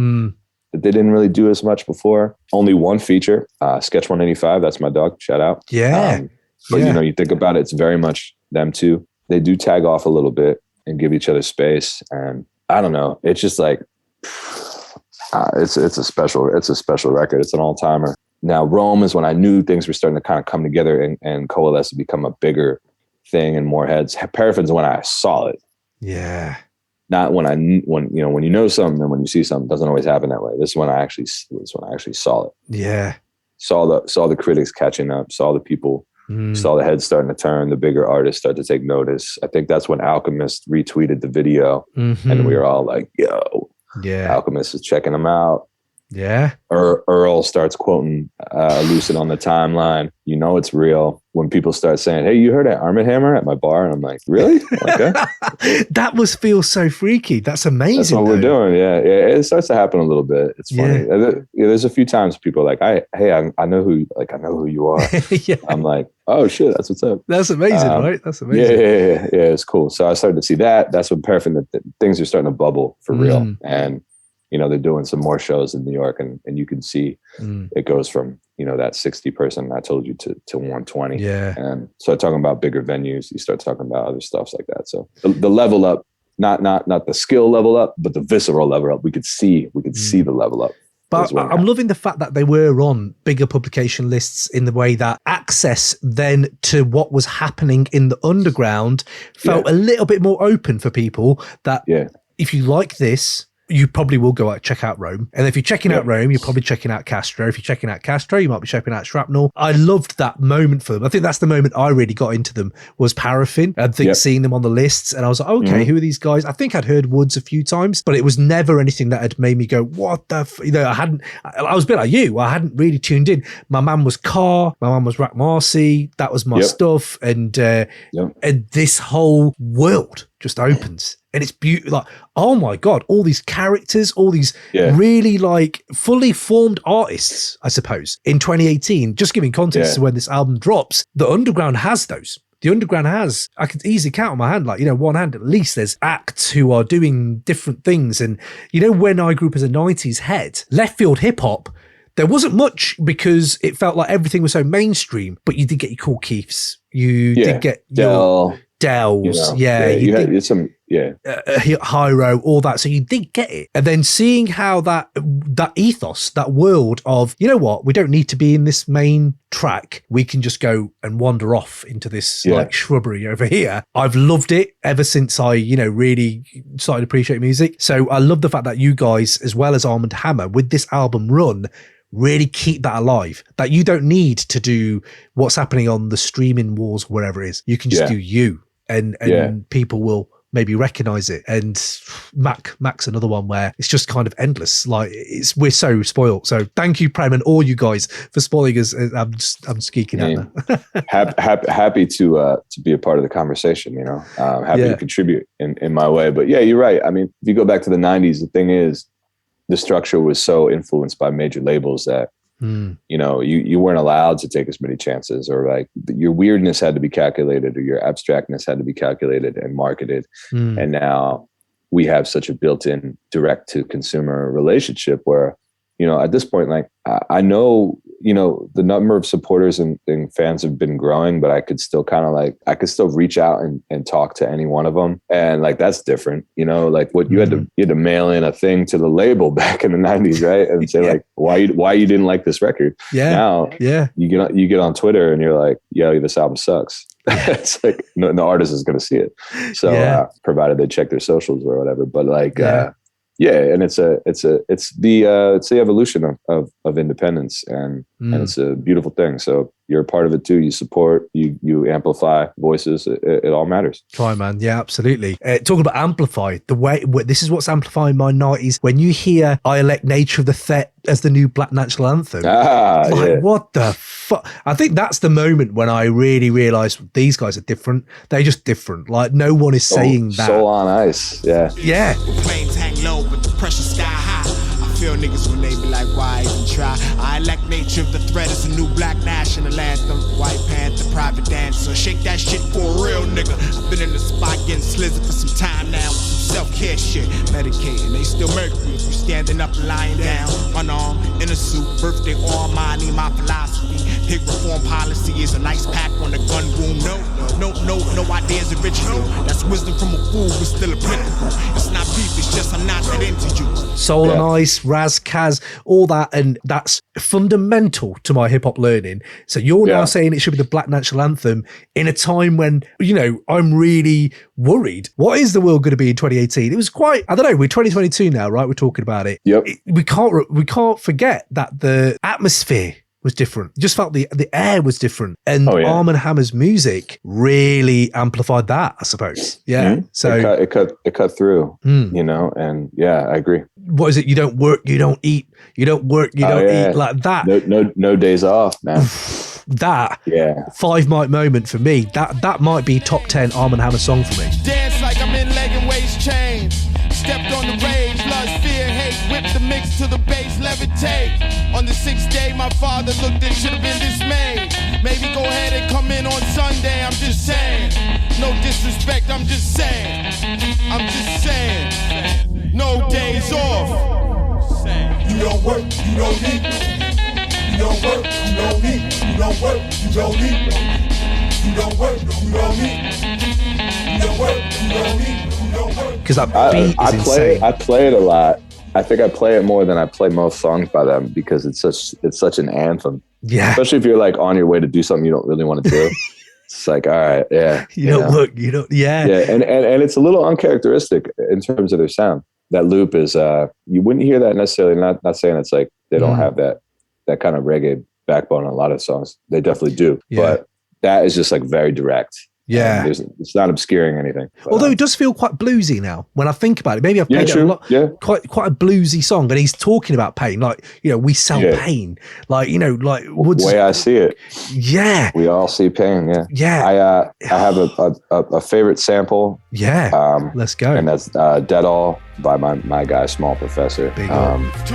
They didn't really do as much before. Only one feature, Sketch 185. That's my dog. Shout out. Yeah. But you think about it, it's very much them two. They do tag off a little bit and give each other space. And I don't know. It's just like, it's a special record. It's an all timer. Now Rome is when I knew things were starting to kind of come together and coalesce to become a bigger thing and more heads. Paraffin's when I saw it. Yeah. Not when when you know something and when you see something, it doesn't always happen that way. This is when I actually saw it. Yeah. Saw the critics catching up, saw the people, saw the heads starting to turn, the bigger artists start to take notice. I think that's when Alchemist retweeted the video and we were all like, yo, Alchemist is checking them out. Yeah. Earl starts quoting Elucid on the timeline. You know it's real when people start saying, hey, you heard that Armand Hammer at my bar? And I'm like, really? Okay. That must feel so freaky. That's amazing. That's what we're doing. Yeah. It starts to happen a little bit. It's funny. Yeah. There's a few times people are like, I know who you are. Yeah. I'm like, oh shit, that's what's up. That's amazing, right? That's amazing. Yeah. It's cool. So I started to see that. That's when Paraffin, things are starting to bubble for real. And they're doing some more shows in New York and you can see it goes from, that 60 person I told you to 120. Yeah. And start talking about bigger venues. You start talking about other stuff like that. So the level up, not the skill level up, but the visceral level up. We could see the level up. But I'm loving the fact that they were on bigger publication lists in the way that access then to what was happening in the underground felt a little bit more open for people that if you like this, you probably will go out check out Rome. And if you're checking out Rome, you're probably checking out Castro. If you're checking out Castro, you might be checking out Shrapnel. I loved that moment for them. I think that's the moment I really got into them was Paraffin. I think seeing them on the lists and I was like, okay, who are these guys? I think I'd heard Woods a few times, but it was never anything that had made me go, what the I was a bit like you. I hadn't really tuned in. My man was Carr. My man was Rack Marcy. That was my stuff. And this whole world just opens. And it's beautiful. Like, oh my God, all these characters, all these really like fully formed artists, I suppose, in 2018, just giving context to when this album drops, the underground has those. The underground has, I could easily count on my hand, like, one hand at least, there's acts who are doing different things. And, when I grew up as a 90s head, left field hip hop, there wasn't much because it felt like everything was so mainstream, but you did get your Cool Keiths. You did get your Dells. You had some, Hyro, all that. So you did get it. And then seeing how that ethos, that world of, you know what, we don't need to be in this main track. We can just go and wander off into this like shrubbery over here. I've loved it ever since I, really started to appreciate music. So I love the fact that you guys, as well as Armand Hammer, with this album run, really keep that alive, that you don't need to do what's happening on the streaming wars, wherever it is. You can just do you, and people will maybe recognize it. And Mac's another one where it's just kind of endless. Like we're so spoiled. So thank you, Prem, and all you guys for spoiling us. I'm just geeking out now. happy to be a part of the conversation, happy to contribute in my way. But yeah, you're right. I mean, if you go back to the 90s, the thing is the structure was so influenced by major labels that you weren't allowed to take as many chances, or like your weirdness had to be calculated, or your abstractness had to be calculated and marketed. And now we have such a built-in direct to consumer relationship where, at this point, like I know, the number of supporters and fans have been growing, but I could still I could still reach out and talk to any one of them. And like, that's different, like what you had to mail in a thing to the label back in the 90s, right? And say like, why you didn't like this record? Now you get on Twitter and you're like, yo, this album sucks. It's like no artist is going to see it. So provided they check their socials or whatever, but like, and it's the evolution of independence, and it's a beautiful thing. So you're a part of it too. You support, you amplify voices. It all matters. Try, man. Yeah, absolutely. Talking about amplify, this is what's amplifying my 90s. When you hear "I Elect Nature of the Threat" as the new Black National Anthem, what the fuck? I think that's the moment when I really realized these guys are different. They're just different. Like no one is saying that. Soul on Ice. Yeah. Flames hang low, but the pressure sky high. I feel niggas when they be like, why even try? I elect nature of the threat is a new Black national anthem. White Panther, private dancer. Shake that shit for a real nigga. I've been in the spot getting slizzard for some time now. Self-care shit, medicating. They still mercury. We standing up and lying down. Unarmed, in a suit, birthday Armani, my philosophy. Pig reform policy is a nice pack on the gun room. No ideas original. That's wisdom from a fool, but still applicable. It's not beef, it's just I'm not that into you. Soul and Ice, Raz, Kaz, all that, and that's fundamental to my hip hop learning. So you're now saying it should be the Black National Anthem in a time when, I'm really worried. What is the world going to be in 2018? It was quite, I don't know, we're 2022 now, right? We're talking about it. Yep. We can't forget that the atmosphere was different. Just felt the air was different. And Armand Hammer's music really amplified that, I suppose. Yeah. Mm-hmm. So it cut through, and I agree. What is it? You don't work, you don't eat. You don't work, you don't eat, like that. No days off, man. That 5 mic moment for me. That might be top 10 Armand Hammer song for me. Dance like I'm in leg and waist chains. Stepped on the rage, lust, fear, hate. Whip the mix to the base, levitate. On the 6th day, my father looked and should have been dismayed. Maybe go ahead and come in on Sunday. I'm just saying. No disrespect, I'm just saying. No days off. You don't work, you don't eat. You don't work, you don't eat. You don't work, you don't eat. You don't work, you don't eat. You don't work, you don't eat. You don't work. Because that beat is insane. I play it a lot. I think I play it more than I play most songs by them because it's such an anthem. Yeah. Especially if you're like on your way to do something you don't really want to do. It's like, all right, You don't look, you don't, Yeah, and it's a little uncharacteristic in terms of their sound. That loop is, you wouldn't hear that necessarily. Not saying it's like they don't have that kind of reggae backbone on a lot of songs. They definitely do. Yeah. But that is just like very direct. Yeah. It's not obscuring anything. But, although it does feel quite bluesy now when I think about it. Maybe I've played it a lot. Yeah. Quite a bluesy song. And he's talking about pain. Like, we sell pain. Like, like Woods. The way I see it. Yeah. We all see pain. Yeah. Yeah. I have a favorite sample. Yeah. Let's go. And that's Dead All by my guy, Small Professor. Too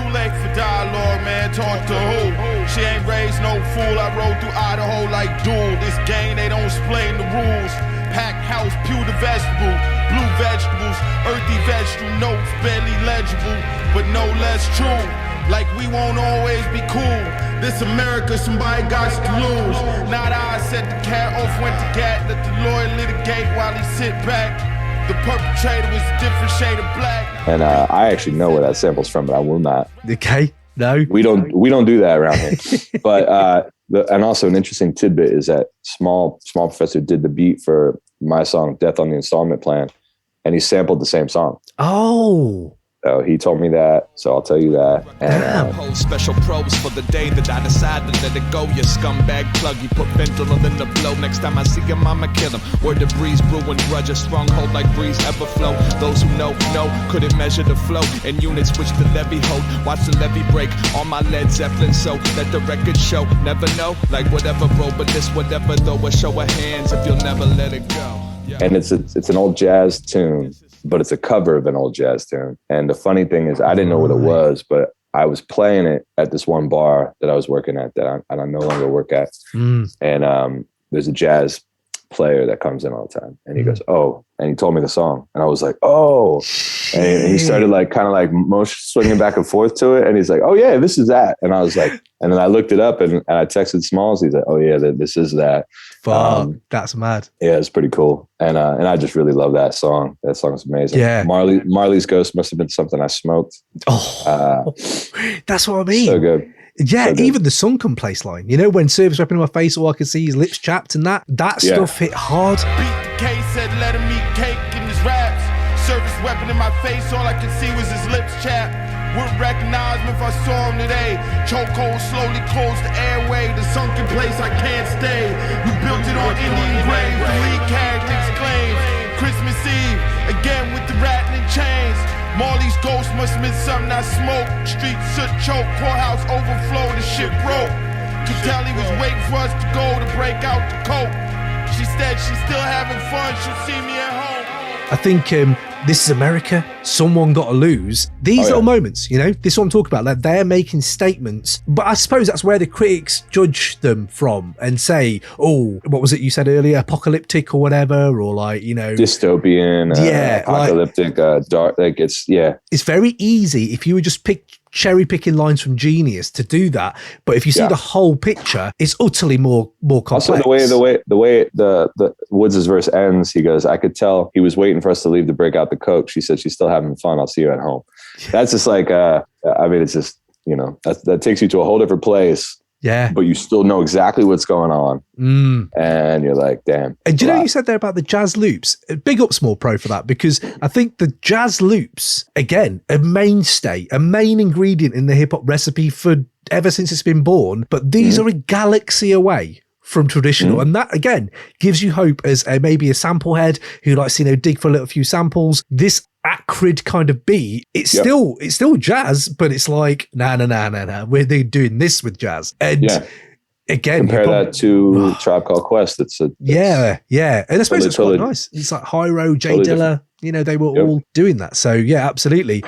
late for dialogue, man. Talk to who? She ain't raised no fool. I rode through Idaho like duel. This game, they don't explain the rules. Packed house, pewter vegetable, blue vegetables, earthy vegetable notes, barely legible, but no less true. Like we won't always be cool. This America, somebody got to lose. Not I set the cat off, went to gat, let the lawyer litigate while he sit back. The perpetrator was a different shade of black. And I actually know where that sample's from, but I will not. Okay, no. We don't do that around here. But and also an interesting tidbit is that Small Professor did the beat for my song Death on the Installment Plan, and he sampled the same song. Oh. He told me that, so I'll tell you that. And Hold special probes for the day that I decide to let it go. You scumbag plug, you put fentanyl in the blow. Next time I see him, I'ma kill him. Word to breeze, brewing grudge, a stronghold like breeze ever flow. Those who know, couldn't measure the flow. In units which the levee hold, watch the levee break on my Led Zeppelin. So let the record show, never know, like whatever, bro. But this whatever though, a show of hands if you'll never let it go. And it's an old jazz tune, but it's a cover of an old jazz tune. And the funny thing is, I didn't know what it was, but I was playing it at this one bar that I was working at that I no longer work at. And there's a jazz player that comes in all the time, and he goes, "Oh," and he told me the song, and I was like, "Oh," and he started like kind of like motion swinging back and forth to it, and he's like, "Oh yeah, this is that," and I was like, and then I looked it up and I texted Smalls. He's like, "Oh yeah, this is that." Fuck, that's mad. Yeah, it's pretty cool, and I just really love that song. That song's amazing. Yeah, Marley's Ghost must have been something I smoked. That's what I mean. So good. Yeah, so good. Even the sunken place line, you know, when Service rapping in my face, all I could see his lips chapped and that stuff hit hard. Beat the case, said let him eat cake in his raps. Service weapon in my face, all I could see was his lips chapped. Wouldn't recognize him if I saw him today. Chokehold slowly closed the airway. The sunken place I can't stay. We built it on Indian grave. The lead character exclaims. Christmas Eve, again with the rattling chains. Marley's ghost must have been something I smoked. Street soot choke, courthouse overflow, the shit broke. Could tell he was waiting for us to go to break out the coke. She said she's still having fun, she'll see me at home. I think This Is America, Someone Gotta Lose. These little moments, you know, this is what I'm talking about. Like, they're making statements, but I suppose that's where the critics judge them from and say, oh, what was it you said earlier? Apocalyptic or whatever, or like, you know, dystopian, apocalyptic, dark. Like it's very easy if you would just cherry picking lines from Genius to do that, but if you see the whole picture, it's utterly more complex. Also, the way the Woods' verse ends, he goes, "I could tell he was waiting for us to leave to break out the coke. She said she's still having fun. I'll see you at home." That's just like, I mean, it's just, you know, that takes you to a whole different place. Yeah. But you still know exactly what's going on. And you're like, damn. And do you know you said there about the jazz loops? Big up Small Pro for that, because I think the jazz loops, again, a mainstay, a main ingredient in the hip hop recipe for ever since it's been born. But these are a galaxy away from traditional. And that, again, gives you hope as maybe a sample head who likes to, you know, dig for a little few samples. This acrid kind of beat, it's still jazz, but it's like, nah, we're doing this with jazz. And again, compare that to Tribe Called Quest. It's and I suppose it's quite nice. It's like Hyro, Jay Dilla, different. You know, they were all doing that. So yeah, absolutely.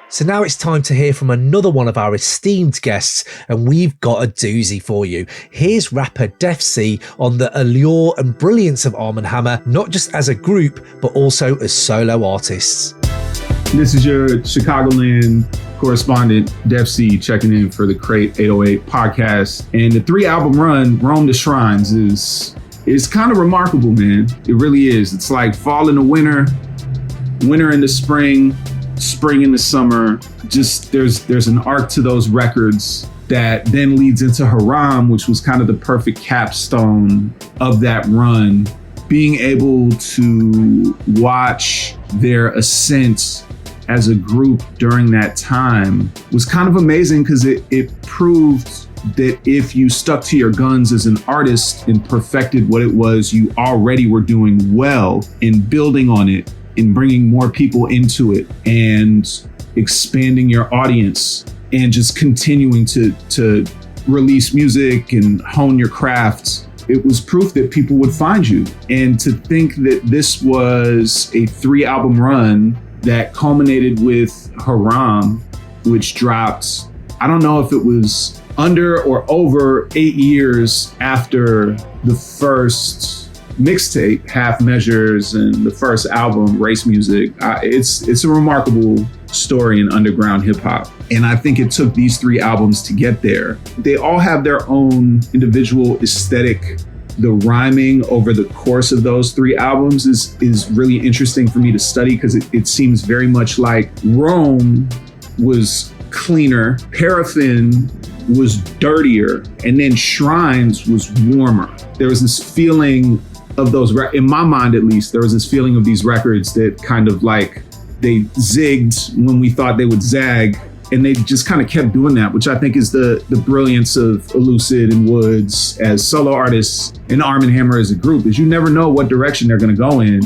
So now it's time to hear from another one of our esteemed guests, and we've got a doozy for you. Here's rapper Defcee on the allure and brilliance of Armand Hammer, not just as a group, but also as solo artists. This is your Chicagoland correspondent, Defcee, checking in for the Crate 808 podcast. And the 3-album run, Roam the Shrines, is kind of remarkable, man. It really is. It's like fall in the winter, winter in the spring in the summer. Just there's an arc to those records that then leads into Haram, which was kind of the perfect capstone of that run. Being able to watch their ascent as a group during that time was kind of amazing, because it proved that if you stuck to your guns as an artist and perfected what it was you already were doing well, and building on it, in bringing more people into it and expanding your audience and just continuing to release music and hone your craft, it was proof that people would find you. And to think that this was a 3-album run that culminated with Haram, which dropped, I don't know if it was under or over 8 years after the first mixtape, Half Measures, and the first album, Race Music. It's a remarkable story in underground hip hop. And I think it took these 3 albums to get there. They all have their own individual aesthetic. The rhyming over the course of those 3 albums is really interesting for me to study, because it seems very much like Rome was cleaner, Paraffin was dirtier, and then Shrines was warmer. There was this feeling of those, in my mind at least, there was this feeling of these records that kind of like, they zigged when we thought they would zag. And they just kind of kept doing that, which I think is the brilliance of Elucid and Woods as solo artists and Armand Hammer as a group, is you never know what direction they're going to go in.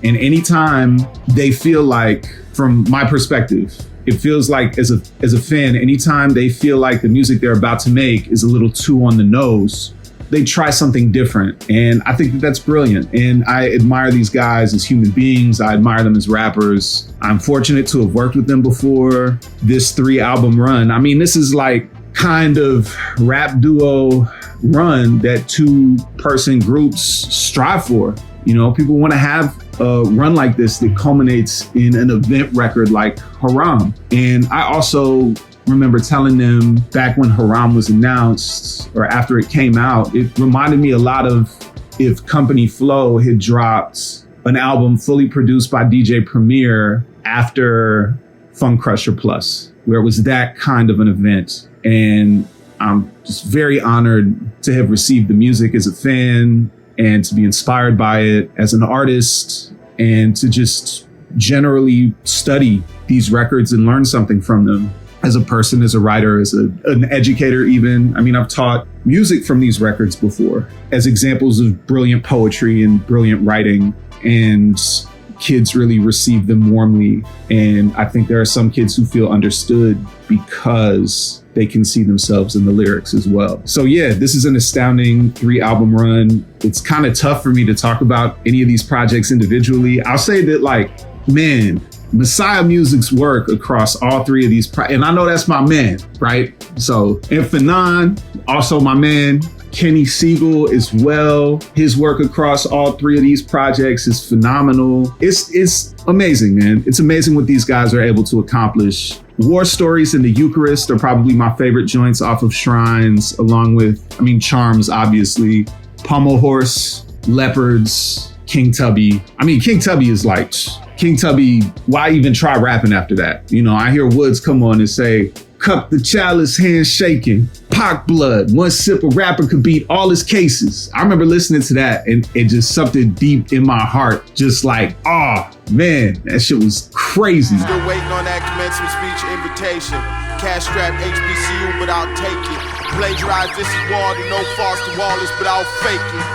And anytime they feel like, from my perspective, it feels like as a fan, anytime they feel like the music they're about to make is a little too on the nose, they try something different. And I think that that's brilliant. And I admire these guys as human beings. I admire them as rappers. I'm fortunate to have worked with them before. This 3-album run, I mean, this is like kind of rap duo run that 2-person groups strive for. You know, people want to have a run like this that culminates in an event record like Haram. And I also remember telling them back when Haram was announced, or after it came out, it reminded me a lot of if Company Flow had dropped an album fully produced by DJ Premier after Funk Crusher Plus, where it was that kind of an event. And I'm just very honored to have received the music as a fan and to be inspired by it as an artist, and to just generally study these records and learn something from them. As a person, as a writer, as an educator even. I mean, I've taught music from these records before as examples of brilliant poetry and brilliant writing, and kids really receive them warmly. And I think there are some kids who feel understood because they can see themselves in the lyrics as well. So yeah, this is an astounding 3-album run. It's kind of tough for me to talk about any of these projects individually. I'll say that, like, man, Messiah Music's work across all 3 of these, and I know that's my man, right? So, and Fanon, also my man. Kenny Siegel as well. His work across all 3 of these projects is phenomenal. It's amazing, man. It's amazing what these guys are able to accomplish. War Stories and The Eucharist are probably my favorite joints off of Shrines, along with, I mean, Charms, obviously, Pommel Horse, Leopards, King Tubby. I mean, King Tubby is like, King Tubby, why even try rapping after that? You know, I hear Woods come on and say, cup the chalice, hand shaking, Pac blood, one sip of rapper could beat all his cases. I remember listening to that and it just something deep in my heart, just like, oh man, that shit was crazy. Still waiting on that commencement speech invitation. Cash strapped HBCU, but I'll take it. Plagiarize this is Wall to no Foster Wallace, but I'll fake it.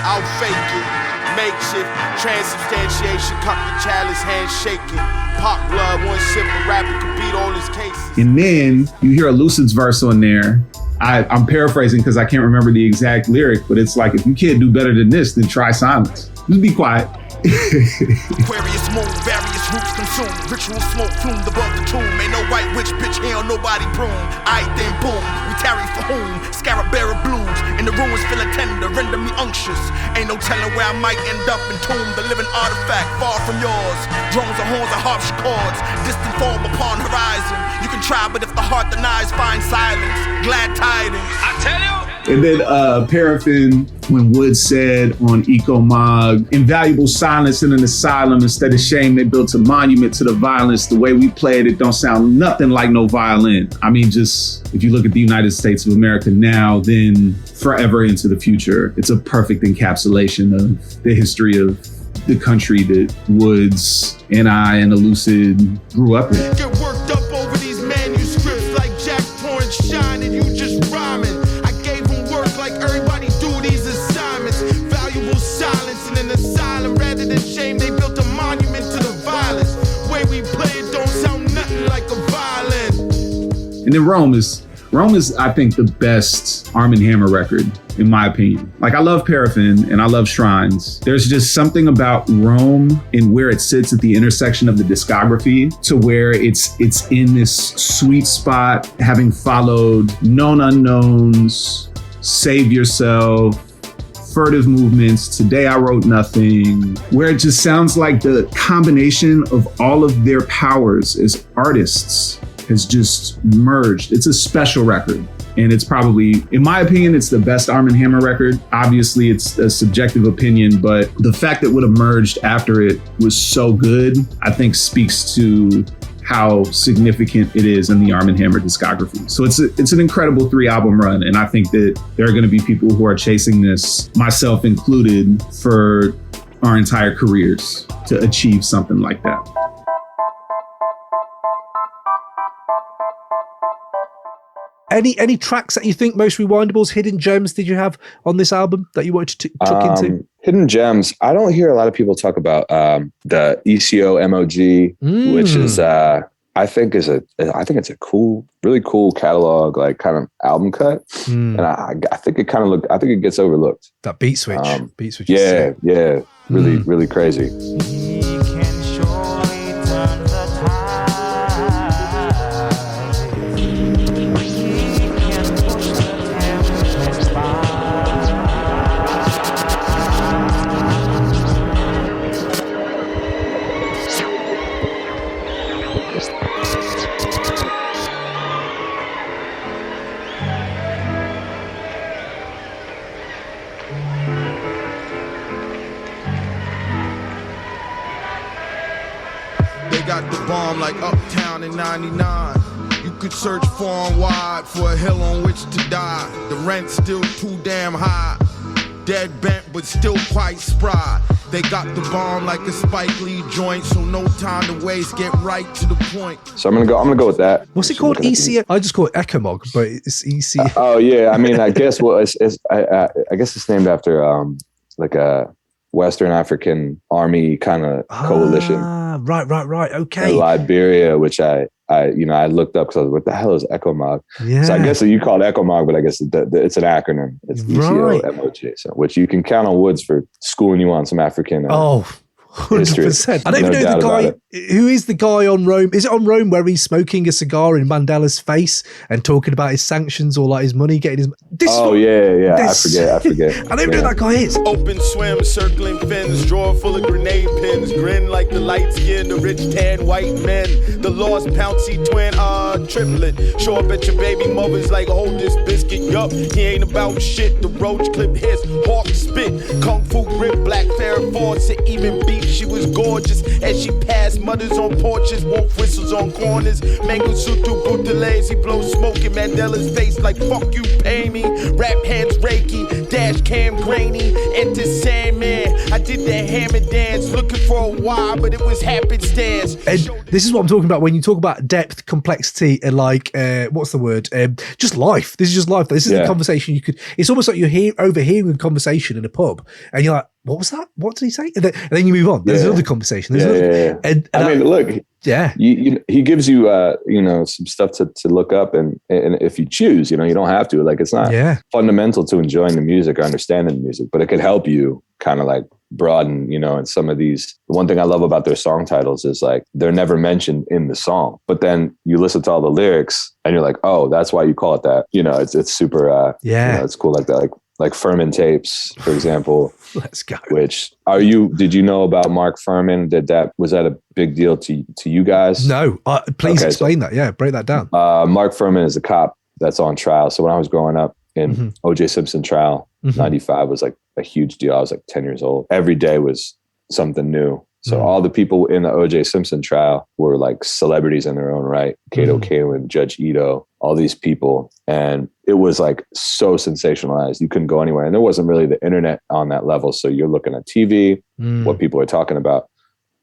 I'll fake it. Makeshift, transubstantiation, cup the chalice, hand shaking. Pop blood, one sip of rapper could beat all his cases. And then you hear Elucid's verse on there. I'm paraphrasing because I can't remember the exact lyric, but it's like, if you can't do better than this, then try silence. Just be quiet. Aquarius moon, various roots consume. Ritual smoke plumed above the tomb. Ain't no white witch, bitch, hell, nobody broom. Aight then boom, we tarry for whom? Scarab bearer blues, in the ruins feeling tender, render me unctuous. Ain't no telling where I might end up entombed. The living artifact, far from yours. Drones or horns or harpsichords, distant form upon horizon. You can try, but if the heart denies, find silence. Glad tidings, I tell you. And then Paraffin, when Wood said on Eco Mog, invaluable silence in an asylum. Instead of shame, they built a monument to the violence. The way we played it don't sound nothing like no violin. I mean, just if you look at the United States of America now, then forever into the future, it's a perfect encapsulation of the history of the country that Woods and I and Elucid grew up in. Get worked up over these manuscripts like Jack pouring shine and you just rhyming. Like everybody do these assignments. Valuable silence in an asylum. Rather than shame, they built a monument to the violence. Way we play it don't sound nothing like a violin. And then Rome is, I think, the best Armand Hammer record, in my opinion. Like, I love Paraffin and I love Shrines. There's just something about Rome and where it sits at the intersection of the discography, to where it's in this sweet spot, having followed Known Unknowns, Save Yourself, Furtive Movements, Today I Wrote Nothing, where it just sounds like the combination of all of their powers as artists has just merged. It's a special record. And it's probably, in my opinion, it's the best Armand Hammer record. Obviously, it's a subjective opinion, but the fact that what emerged after it was so good, I think speaks to how significant it is in the Armand Hammer discography. So it's an incredible 3-album run. And I think that there are going to be people who are chasing this, myself included, for our entire careers to achieve something like that. Any tracks that you think most rewindables, hidden gems, did you have on this album that you wanted to chuck into? Hidden gems. I don't hear a lot of people talk about the ECO MOG, which is I think it's a cool, really cool catalog, like kind of album cut, and I think it kind of it gets overlooked. That beat switch, yeah, really crazy. Got the bomb like Uptown in 99. You could search far and wide for a hill on which to die. The rent's still too damn high. Dead bent but still quite spry. They got the bomb like a Spike Lee joint, so no time to waste, get right to the point. So I'm gonna go with that. What's it called? ECO? I just call it Ecomog, but it's ECO. Oh yeah, I mean, I guess I guess it's named after like a Western African army kind of coalition. Right. Okay. In Liberia, which I looked up because I was like, what the hell is Ecomog? Yeah. So I guess you call it Ecomog, but I guess it's an acronym. It's ECO-MOG, so, which you can count on Woods for schooling you on some African 100%. I don't even know the guy. Who is the guy on Rome? Is it on Rome where he's smoking a cigar in Mandela's face and talking about his sanctions or like his money, getting his... Yeah. I forget. I don't know who that guy is. Open swim, circling fins, drawer full of grenade pins, grin like the light skin, the rich tan white men, the lost Pouncy twin, triplet. Show up at your baby mother's like, hold this biscuit, yup. He ain't about shit. The roach clip hiss, hawk spit, kung fu grip, black fair force, it even beat. She was gorgeous as she passed mothers on porches, wolf whistles on corners, mango sutu butalese, blow smoke in Mandela's face like fuck you, pay me. Rap hands reiki, dash cam grainy, enter Sandman. I did that hammer dance, looking for a while, but it was happenstance. And this is what I'm talking about when you talk about depth, complexity, and like what's the word? Just life. This is just life. This is a conversation you could. It's almost like you're overhearing a conversation in a pub, and you're like, what was that? What did he say? And then you move on. There's another conversation. And I mean, look, he gives you, some stuff to look up, and if you choose, you don't have to. Like, it's not fundamental to enjoying the music or understanding the music, but it could help you kind of like broaden, and some of these. The one thing I love about their song titles is like they're never mentioned in the song, but then you listen to all the lyrics and you're like, oh, that's why you call it that. It's super. It's cool like that. Like Furman tapes, for example. Let's go. Did you know about Mark Furman? Was that a big deal to you guys? No. Please explain that. Yeah, break that down. Mark Furman is a cop that's on trial. So when I was growing up in O.J. Simpson trial, 95 was like a huge deal. I was like 10 years old. Every day was something new. So all the people in the O.J. Simpson trial were like celebrities in their own right. Kato Kalin, Judge Ito, all these people. And it was like so sensationalized. You couldn't go anywhere. And there wasn't really the internet on that level. So you're looking at TV, what people are talking about,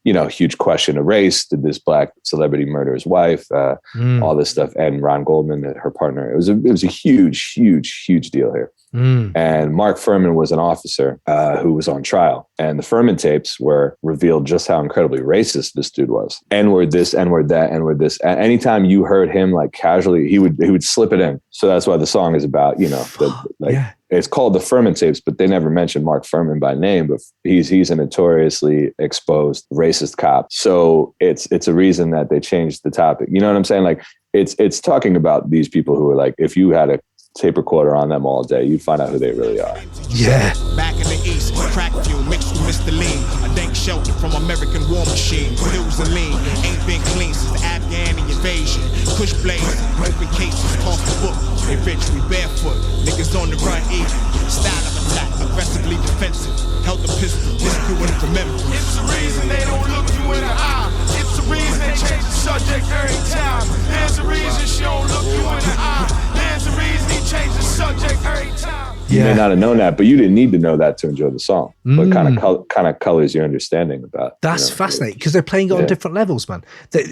huge question of race. Did this black celebrity murder his wife? All this stuff. And Ron Goldman, her partner. It was a huge, huge, huge deal here. And Mark Furman was an officer who was on trial. And the Furman tapes were revealed just how incredibly racist this dude was. N-word this, N-word that, N-word this. And anytime you heard him like casually, he would slip it in. So that's why the song is about, it's called the Furman tapes, but they never mentioned Mark Furman by name, but he's a notoriously exposed racist cop. So it's a reason that they changed the topic. You know what I'm saying? Like it's talking about these people who are like, if you had a tape recorder on them all day, you'd find out who they really are. Yeah. Back in the East, crack fuel mixed with Mr. Lean. A dank shelter from American war machine. Pills and lean, ain't been clean since the Afghan invasion. Kush blaze, open cases, toss the book. They rich, we barefoot. Niggas on the run, eat. Style of attack, aggressively defensive. Held the pistol, this crew in remembrance. It's the reason they don't look you in the eye. It's the reason they change the subject every time. There's a reason she don't look you in the eye. There's a reason he changed the subject every time. You may not have known that, but you didn't need to know that to enjoy the song. But kind of colors your understanding about. That's fascinating because they're playing it on different levels, man.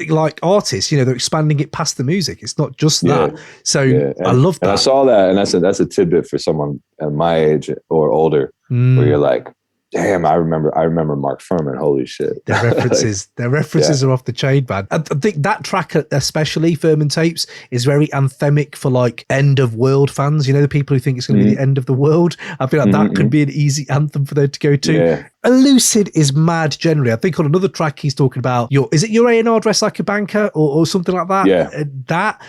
Like artists, they're expanding it past the music. It's not just that. So I love that. And I saw that, and that's a tidbit for someone at my age or older, where you're like, damn, I remember Mark Furman. Holy shit. Their references are off the chain, man. I think that track, especially Furman Tapes, is very anthemic for like end of world fans. The people who think it's going to be the end of the world. I feel like that could be an easy anthem for them to go to. Yeah. Elucid is mad generally. I think on another track he's talking about is it your A&R dress like a banker or something like that? Yeah. That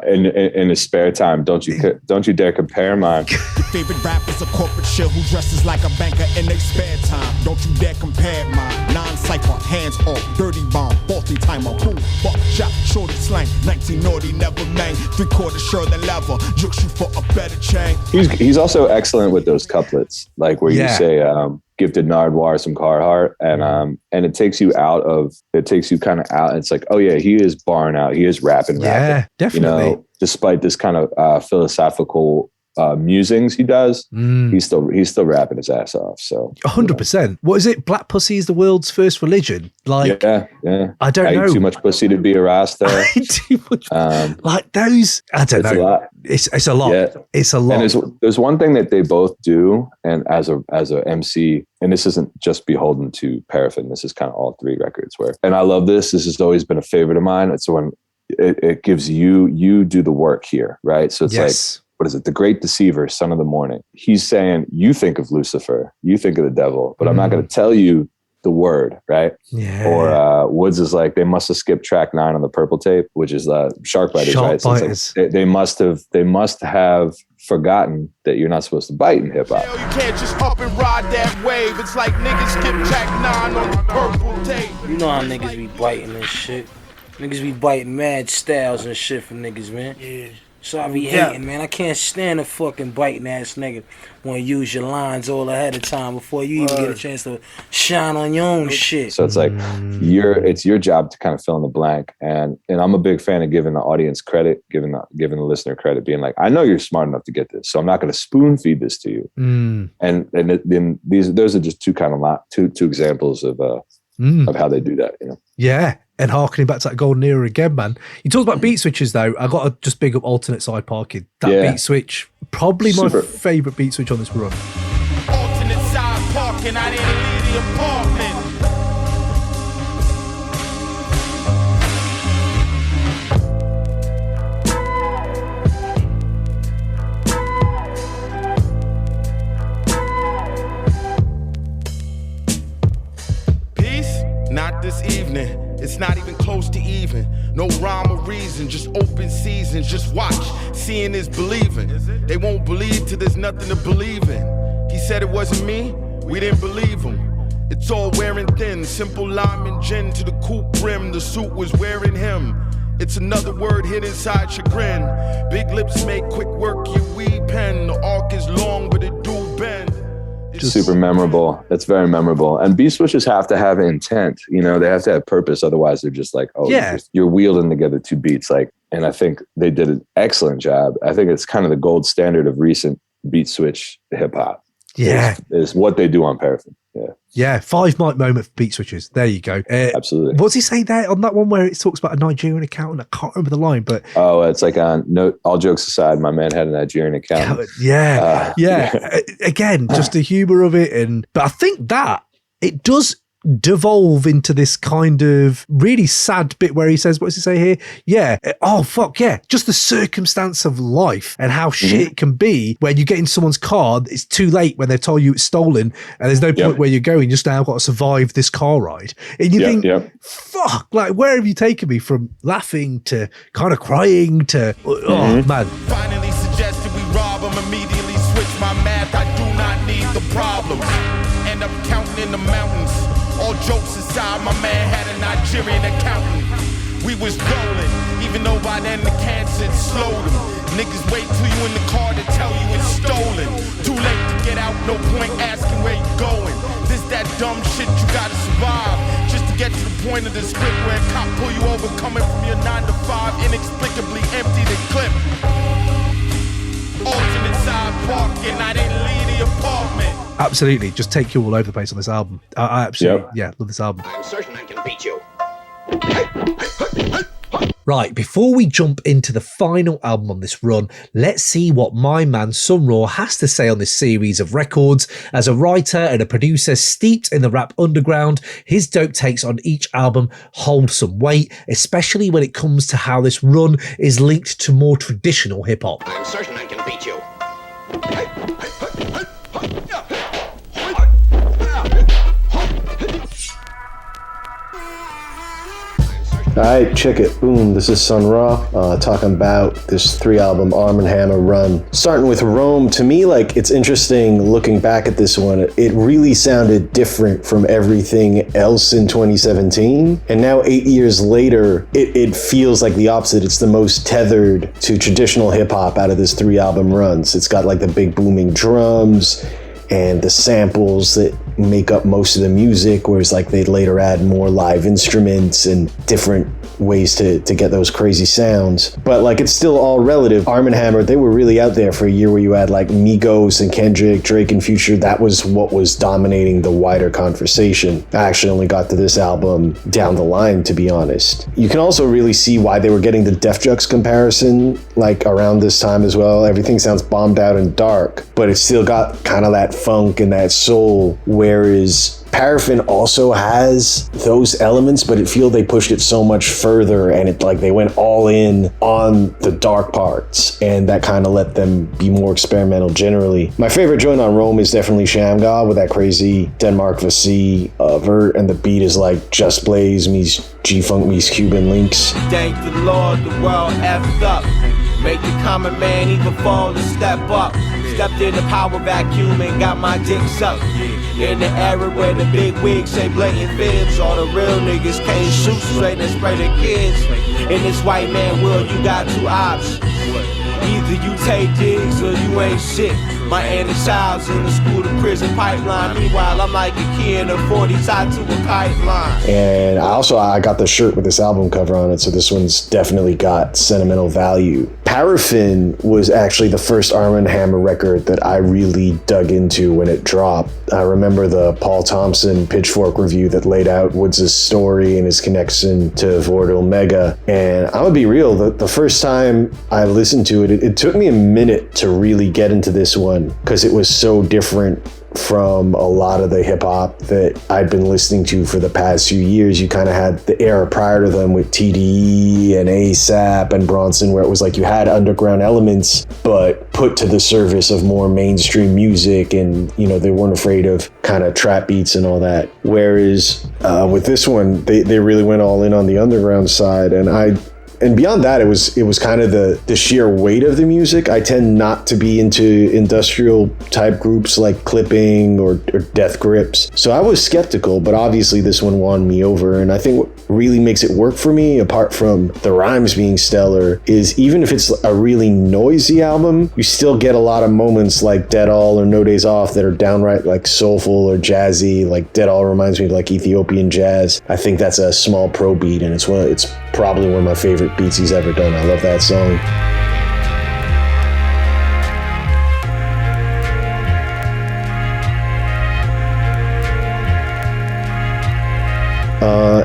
in his spare time, don't you dare compare mine. Your favorite rapper's a corporate shit who dresses like a banker in their spare time. Don't you dare compare mine. Non-cypher, hands off, dirty bomb, faulty timer, boom, fuck, shot, shorty slang, 19 naughty, never mang, 3/4 shirt and leather, jukes you for a better chain. He's also excellent with those couplets, like where you say, gifted Nardwar some Carhartt, and it takes you kind of out. It's like, oh yeah, he is barring out. He is rapping. Yeah, definitely. Despite this kind of philosophical musings he does, he's still rapping his ass off. So 100%. What is it? Black pussy is the world's first religion. Like, yeah. I don't know. Eat too much pussy to be a Rasta. Too much. Like those. I don't know. A lot. It's a lot. Yeah. It's a lot. And there's one thing that they both do, and as a MC, and this isn't just beholden to Paraffin. This is kind of all three records and I love this. This has always been a favorite of mine. It's when it gives you do the work here, right? So it's like, what is it? The Great Deceiver, Son of the Morning. He's saying, you think of Lucifer, you think of the devil, but I'm not going to tell you the word, right? Yeah. Or Woods is like, they must have skipped track 9 on the purple tape, which is Shark Biters, right? So it's like, they must have forgotten that you're not supposed to bite in hip hop. You can't just up and ride that wave. It's like niggas skip track 9 on the purple tape. You know how niggas be biting this shit. Niggas be biting mad styles and shit for niggas, man. Yeah. So I be hating, man. I can't stand a fucking biting ass nigga when you use your lines all ahead of time before you even get a chance to shine on your own shit. So it's like it's your job to kind of fill in the blank, and I'm a big fan of giving the audience credit, giving the listener credit, being like, I know you're smart enough to get this, so I'm not going to spoon feed this to you. And then those are just two examples of how they do that, Yeah. And harkening back to that golden era again, man. You talked about beat switches, though. I got to just big up alternate side parking. That beat switch, probably my favorite beat switch on this run. Alternate side parking, I didn't leave the apartment. Peace? Not this evening. It's not even close to even. No rhyme or reason, just open seasons. Just watch, seeing is believing. They won't believe till there's nothing to believe in. He said it wasn't me, we didn't believe him. It's all wearing thin, simple lime and gin to the coupe brim. The suit was wearing him. It's another word hid inside chagrin. Big lips make quick work your weed pen. The arc is long, but it do bend. Super memorable. That's very memorable. And beat switches have to have intent. They have to have purpose. Otherwise, they're just like, you're wielding together two beats. And I think they did an excellent job. I think it's kind of the gold standard of recent beat switch hip hop. Yeah, is what they do on Paraffin. Yeah. 5 mic moment for beat switches. There you go. Absolutely. What does he say there on that one where it talks about a Nigerian accountant? I can't remember the line, but it's like all jokes aside, my man had a Nigerian accountant. Again, just the humor of it, but I think that it does devolve into this kind of really sad bit where he says, what does he say here? Just the circumstance of life and how shit it can be when you get in someone's car. It's too late when they've told you it's stolen and there's no point where you're going. Just now got to survive this car ride. And you think, fuck, like, where have you taken me from laughing to kind of crying to man. Finally suggested we rob him, immediately switch my math. I do not need the problems. End up counting in the mountains. All jokes aside, my man had a Nigerian accountant. We was rolling, even though by then the cancer slowed him. Niggas wait till you in the car to tell you it's stolen. Too late to get out, no point asking where you going. This that dumb shit you gotta survive just to get to the point of the script where a cop pull you over coming from your 9 to 5, inexplicably empty the clip. Alternate side parking, I didn't leave the apartment. Absolutely, just take you all over the place on this album. I absolutely, love this album. I'm certain I can beat you. Right, before we jump into the final album on this run, let's see what my man SonRaw has to say on this series of records. As a writer and a producer steeped in the rap underground, his dope takes on each album hold some weight, especially when it comes to how this run is linked to more traditional hip-hop. I'm certain I can beat you. Alright, check it. Boom, this is SonRaw, talking about this 3-album Armand Hammer run. Starting with Rome, to me, like, it's interesting looking back at this one. It really sounded different from everything else in 2017. And now 8 years later, it feels like the opposite. It's the most tethered to traditional hip-hop out of this 3-album runs. It's got like the big booming drums and the samples that make up most of the music, whereas like they'd later add more live instruments and different ways to get those crazy sounds. But like, it's still all relative. Armand Hammer, they were really out there for a year where you had like Migos and Kendrick, Drake and Future. That was what was dominating the wider conversation. I actually only got to this album down the line, to be honest. You can also really see why they were getting the Def Jux comparison like around this time as well. Everything sounds bombed out and dark, but it's still got kind of that funk and that soul, whereas Paraffin also has those elements, but it feels they pushed it so much further, and it like they went all in on the dark parts, and that kind of let them be more experimental generally. My favorite joint on Rome is definitely Shamgar with that crazy Denmark Vassie vert, and the beat is like Just Blaze meets G-Funk meets Cuban links. Thank the Lord, the world effed up. Make the common man even fall and step up. Stepped in the power vacuum and got my dick sucked. In the era where the big wigs say blatant fibs, all the real niggas can't shoot straight and spray the kids. In this white man world, you got two options. Either you take digs or you ain't shit. My inner child's in the school to prison pipeline. Meanwhile, I'm like a key in a 40 tied to a kite line. And I got the shirt with this album cover on it, so this one's definitely got sentimental value. Paraffin was actually the first Armand Hammer record that I really dug into when it dropped. I remember the Paul Thompson Pitchfork review that laid out Woods' story and his connection to Vord Omega. And I'm gonna be real, the first time I listened to it, it took me a minute to really get into this one because it was so different from a lot of the hip hop that I'd been listening to for the past few years. You kind of had the era prior to them with TDE and ASAP and Bronson, where it was like you had underground elements, but put to the service of more mainstream music, and you know, they weren't afraid of kind of trap beats and all that. Whereas with this one, they really went all in on the underground side, and beyond that, it was kind of the sheer weight of the music. I tend not to be into industrial type groups like Clipping or Death Grips. So I was skeptical, but obviously this one won me over. And I think what really makes it work for me, apart from the rhymes being stellar, is even if it's a really noisy album, you still get a lot of moments like Dead All or No Days Off that are downright like soulful or jazzy. Like Dead All reminds me of like Ethiopian jazz. I think that's a small pro beat, and it's probably one of my favorite beats he's ever done. I love that song.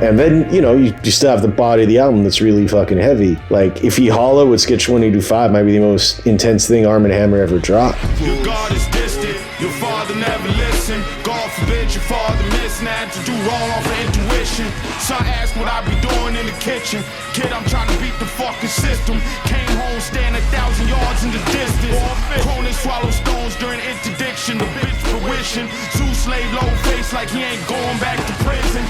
And then, you know, you still have the body of the album that's really fucking heavy. Like, If He Holler with Sketch 2025 might be the most intense thing Armand Hammer ever dropped. Your God is distant, your father never listened. God forbid your father misnat to do wrong off of intuition. Son asked what I be doing in the kitchen. Kid, I'm trying to beat the fucking system. Came home, stand 1,000 yards in the distance. Cronin swallow stones during interdiction. The bitch fruition. Zeus laid low face like he ain't going back to prison.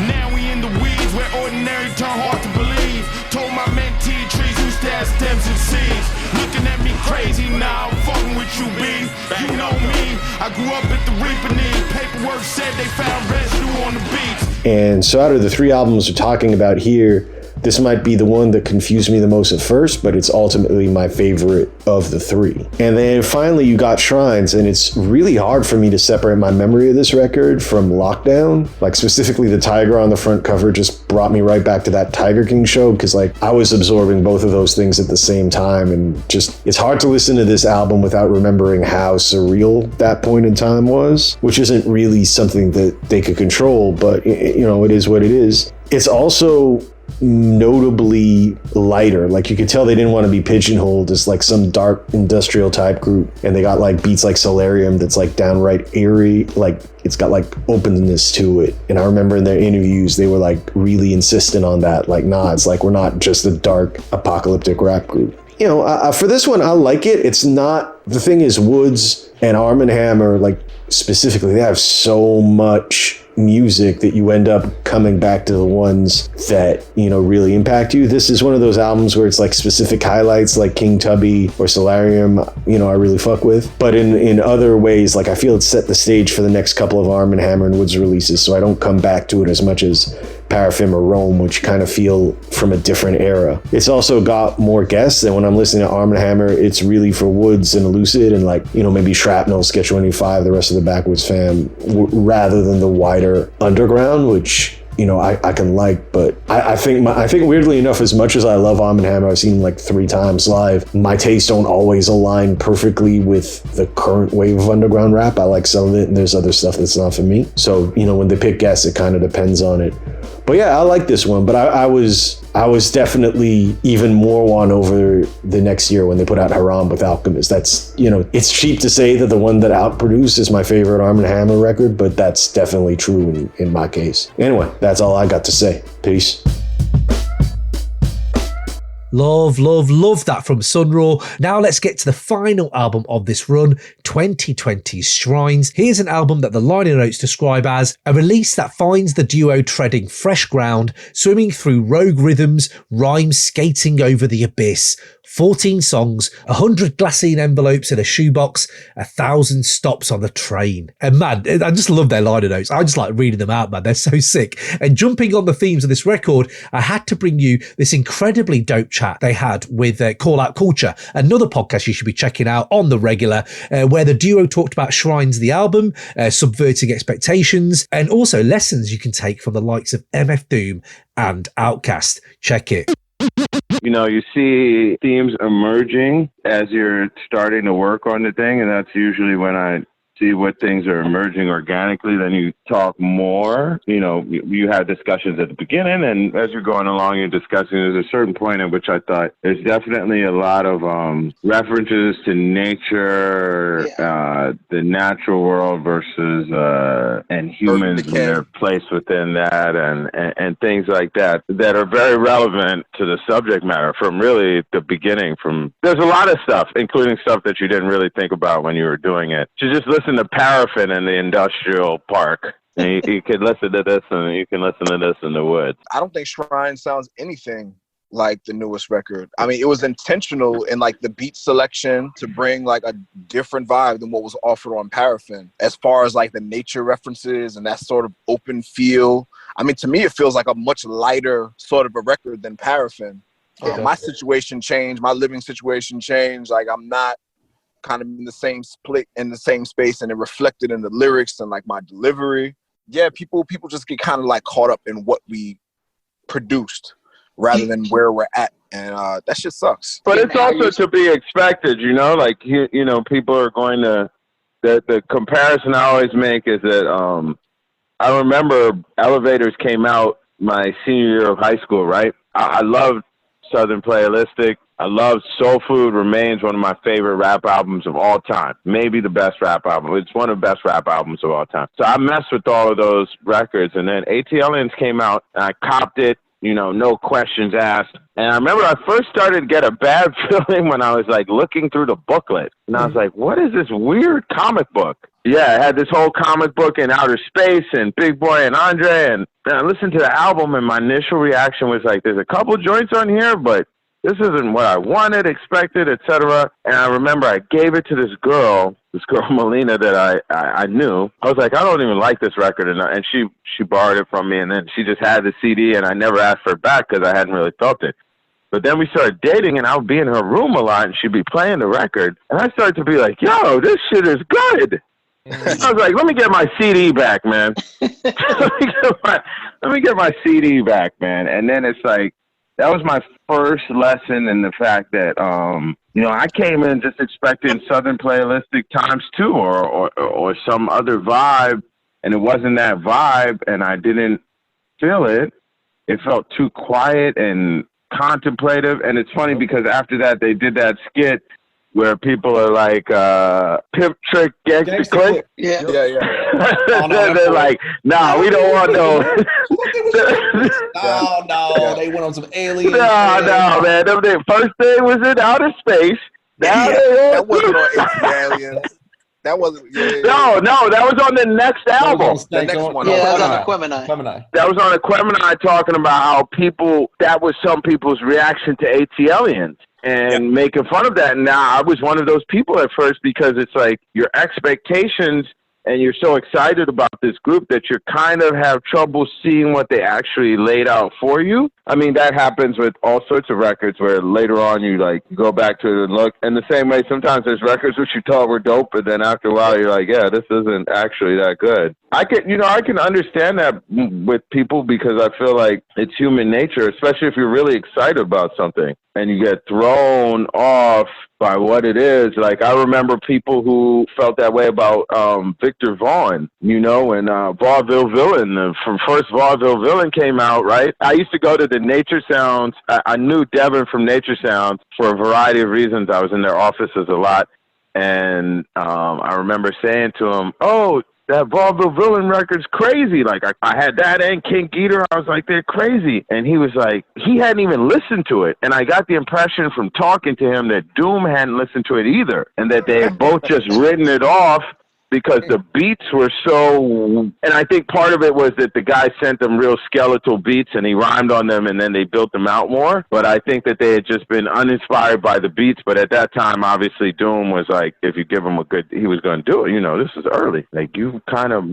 Now we in the weeds where ordinary turn hard to believe. Told my mentee trees used to have stems and seeds. Looking at me crazy now, fucking with you, B. You know me, I grew up at the Reaper Knee. Paperwork said they found residue on the beats. And so out of the 3 albums we're talking about here, This might be the one that confused me the most at first, but it's ultimately my favorite of the three. And then finally you got Shrines, and it's really hard for me to separate my memory of this record from Lockdown. Like specifically the tiger on the front cover just brought me right back to that Tiger King show, because like I was absorbing both of those things at the same time, and just it's hard to listen to this album without remembering how surreal that point in time was, which isn't really something that they could control, but you know, it is what it is. It's also notably lighter. Like you could tell they didn't want to be pigeonholed as like some dark industrial type group, and they got like beats like Solarium that's like downright eerie, like it's got like openness to it. And I remember in their interviews they were like really insistent on that, like nah, it's like we're not just a dark apocalyptic rap group. You know, for this one I like it. It's not, the thing is Woods and Armand Hammer, like specifically, they have so much music that you end up coming back to the ones that, you know, really impact you. This is one of those albums where it's like specific highlights like King Tubby or Solarium, you know, I really fuck with. But in other ways, like I feel it set the stage for the next couple of Armand Hammer and Woods releases, so I don't come back to it as much as Paraffin or Rome, which kind of feel from a different era. It's also got more guests, and when I'm listening to Armand Hammer, it's really for Woods and Elucid and like, you know, maybe Shrapnel, Sketch 25, the rest of the Backwoods fam, rather than the wider underground, which, you know, I can like. But I think weirdly enough, as much as I love Armand Hammer, I've seen him like 3 times live, my tastes don't always align perfectly with the current wave of underground rap. I like some of it, and there's other stuff that's not for me. So, you know, when they pick guests, it kind of depends on it. But yeah, I like this one, but I was definitely even more won over the next year when they put out Haram with Alchemist. That's, you know, it's cheap to say that the one that outproduced is my favorite Armand Hammer record, but that's definitely true in my case. Anyway, that's all I got to say. Peace. Love that from SonRaw. Now let's get to the final album of this run, 2020's Shrines. Here's an album that the liner notes describe as a release that finds the duo treading fresh ground, swimming through rogue rhythms, rhymes skating over the abyss. 14 songs, 100 glassine envelopes in a shoebox, 1,000 stops on the train. And man, I just love their liner notes. I just like reading them out, man. They're so sick. And jumping on the themes of this record, I had to bring you this incredibly dope chat they had with Call Out Culture, another podcast you should be checking out on the regular, where the duo talked about Shrines, the album, subverting expectations, and also lessons you can take from the likes of MF Doom and Outkast. Check it. You know, you see themes emerging as you're starting to work on the thing, and that's usually when I see what things are emerging organically. Then you talk more. You know, you have discussions at the beginning, and as you're going along, you're discussing. There's a certain point at which I thought there's definitely a lot of references to nature, the natural world versus and humans and their place within that, and things like that that are very relevant to the subject matter from really the beginning. There's a lot of stuff, including stuff that you didn't really think about when you were doing it. So just listen to Paraffin in the industrial park. And you can listen to this, and you can listen to this in the woods. I don't think Shrine sounds anything like the newest record. I mean, it was intentional in like the beat selection to bring like a different vibe than what was offered on Paraffin, as far as like the nature references and that sort of open feel. I mean, to me, it feels like a much lighter sort of a record than Paraffin. My situation changed, my living situation changed. Like I'm not kind of in the same split in the same space, and it reflected in the lyrics and like my delivery. Yeah, people just get kind of like caught up in what we produced rather than where we're at, and that shit sucks. But it's also to be expected, you know, like you know, people are going to the comparison I always make is that I remember Elevators came out my senior year of high school, right? I loved Southern Playalistic. I love Soul Food remains one of my favorite rap albums of all time. Maybe the best rap album. It's one of the best rap albums of all time. So I messed with all of those records. And then ATLiens came out, and I copped it, you know, no questions asked. And I remember I first started to get a bad feeling when I was like looking through the booklet. And I was like, what is this weird comic book? Yeah, it had this whole comic book in outer space and Big Boy and Andre. And then I listened to the album, and my initial reaction was like, there's a couple joints on here, but this isn't what I wanted, expected, etc. And I remember I gave it to this girl, this girl Melina that I knew. I was like, I don't even like this record, and she borrowed it from me, and then she just had the CD, and I never asked for it back because I hadn't really felt it. But then we started dating, and I would be in her room a lot, and she'd be playing the record, and I started to be like, yo, this shit is good. I was like, let me get my CD back, man. let me get my CD back, man. And then it's like, that was my first lesson in the fact that, I came in just expecting Southern Playalistic ×2 or some other vibe, and it wasn't that vibe, and I didn't feel it. It felt too quiet and contemplative. And it's funny because after that, they did that skit where people are like, pimp trick, gangster click. Yeah. They're like, nah, we don't want no. No, they went on some aliens. No, man. First day was in outer space. That wasn't on aliens. That wasn't. No, that was on the next album. The next one. That was on Aquemini. That was on Aquemini, talking about how that was some people's reaction to ATLiens. And making fun of that. And now I was one of those people at first because it's like your expectations and you're so excited about this group that you kind of have trouble seeing what they actually laid out for you. I mean, that happens with all sorts of records where later on you like go back to it and look. And the same way, sometimes there's records which you thought were dope, but then after a while you're like, yeah, this isn't actually that good. I can understand that with people because I feel like it's human nature, especially if you're really excited about something and you get thrown off by what it is. Like, I remember people who felt that way about Victor Vaughn, when Vaudeville Villain, from first Vaudeville Villain came out, right? I used to go to the Nature Sounds. I knew Devin from Nature Sounds for a variety of reasons. I was in their offices a lot. And I remember saying to him, oh, that Vaudeville Villain record's crazy. Like, I had that and King Geeter. I was like, they're crazy. And he was like, he hadn't even listened to it. And I got the impression from talking to him that Doom hadn't listened to it either. And that they had both just written it off because the beats were so... And I think part of it was that the guy sent them real skeletal beats and he rhymed on them and then they built them out more. But I think that they had just been uninspired by the beats. But at that time, obviously, Doom was like, if you give him he was going to do it. This is early. Like, you kind of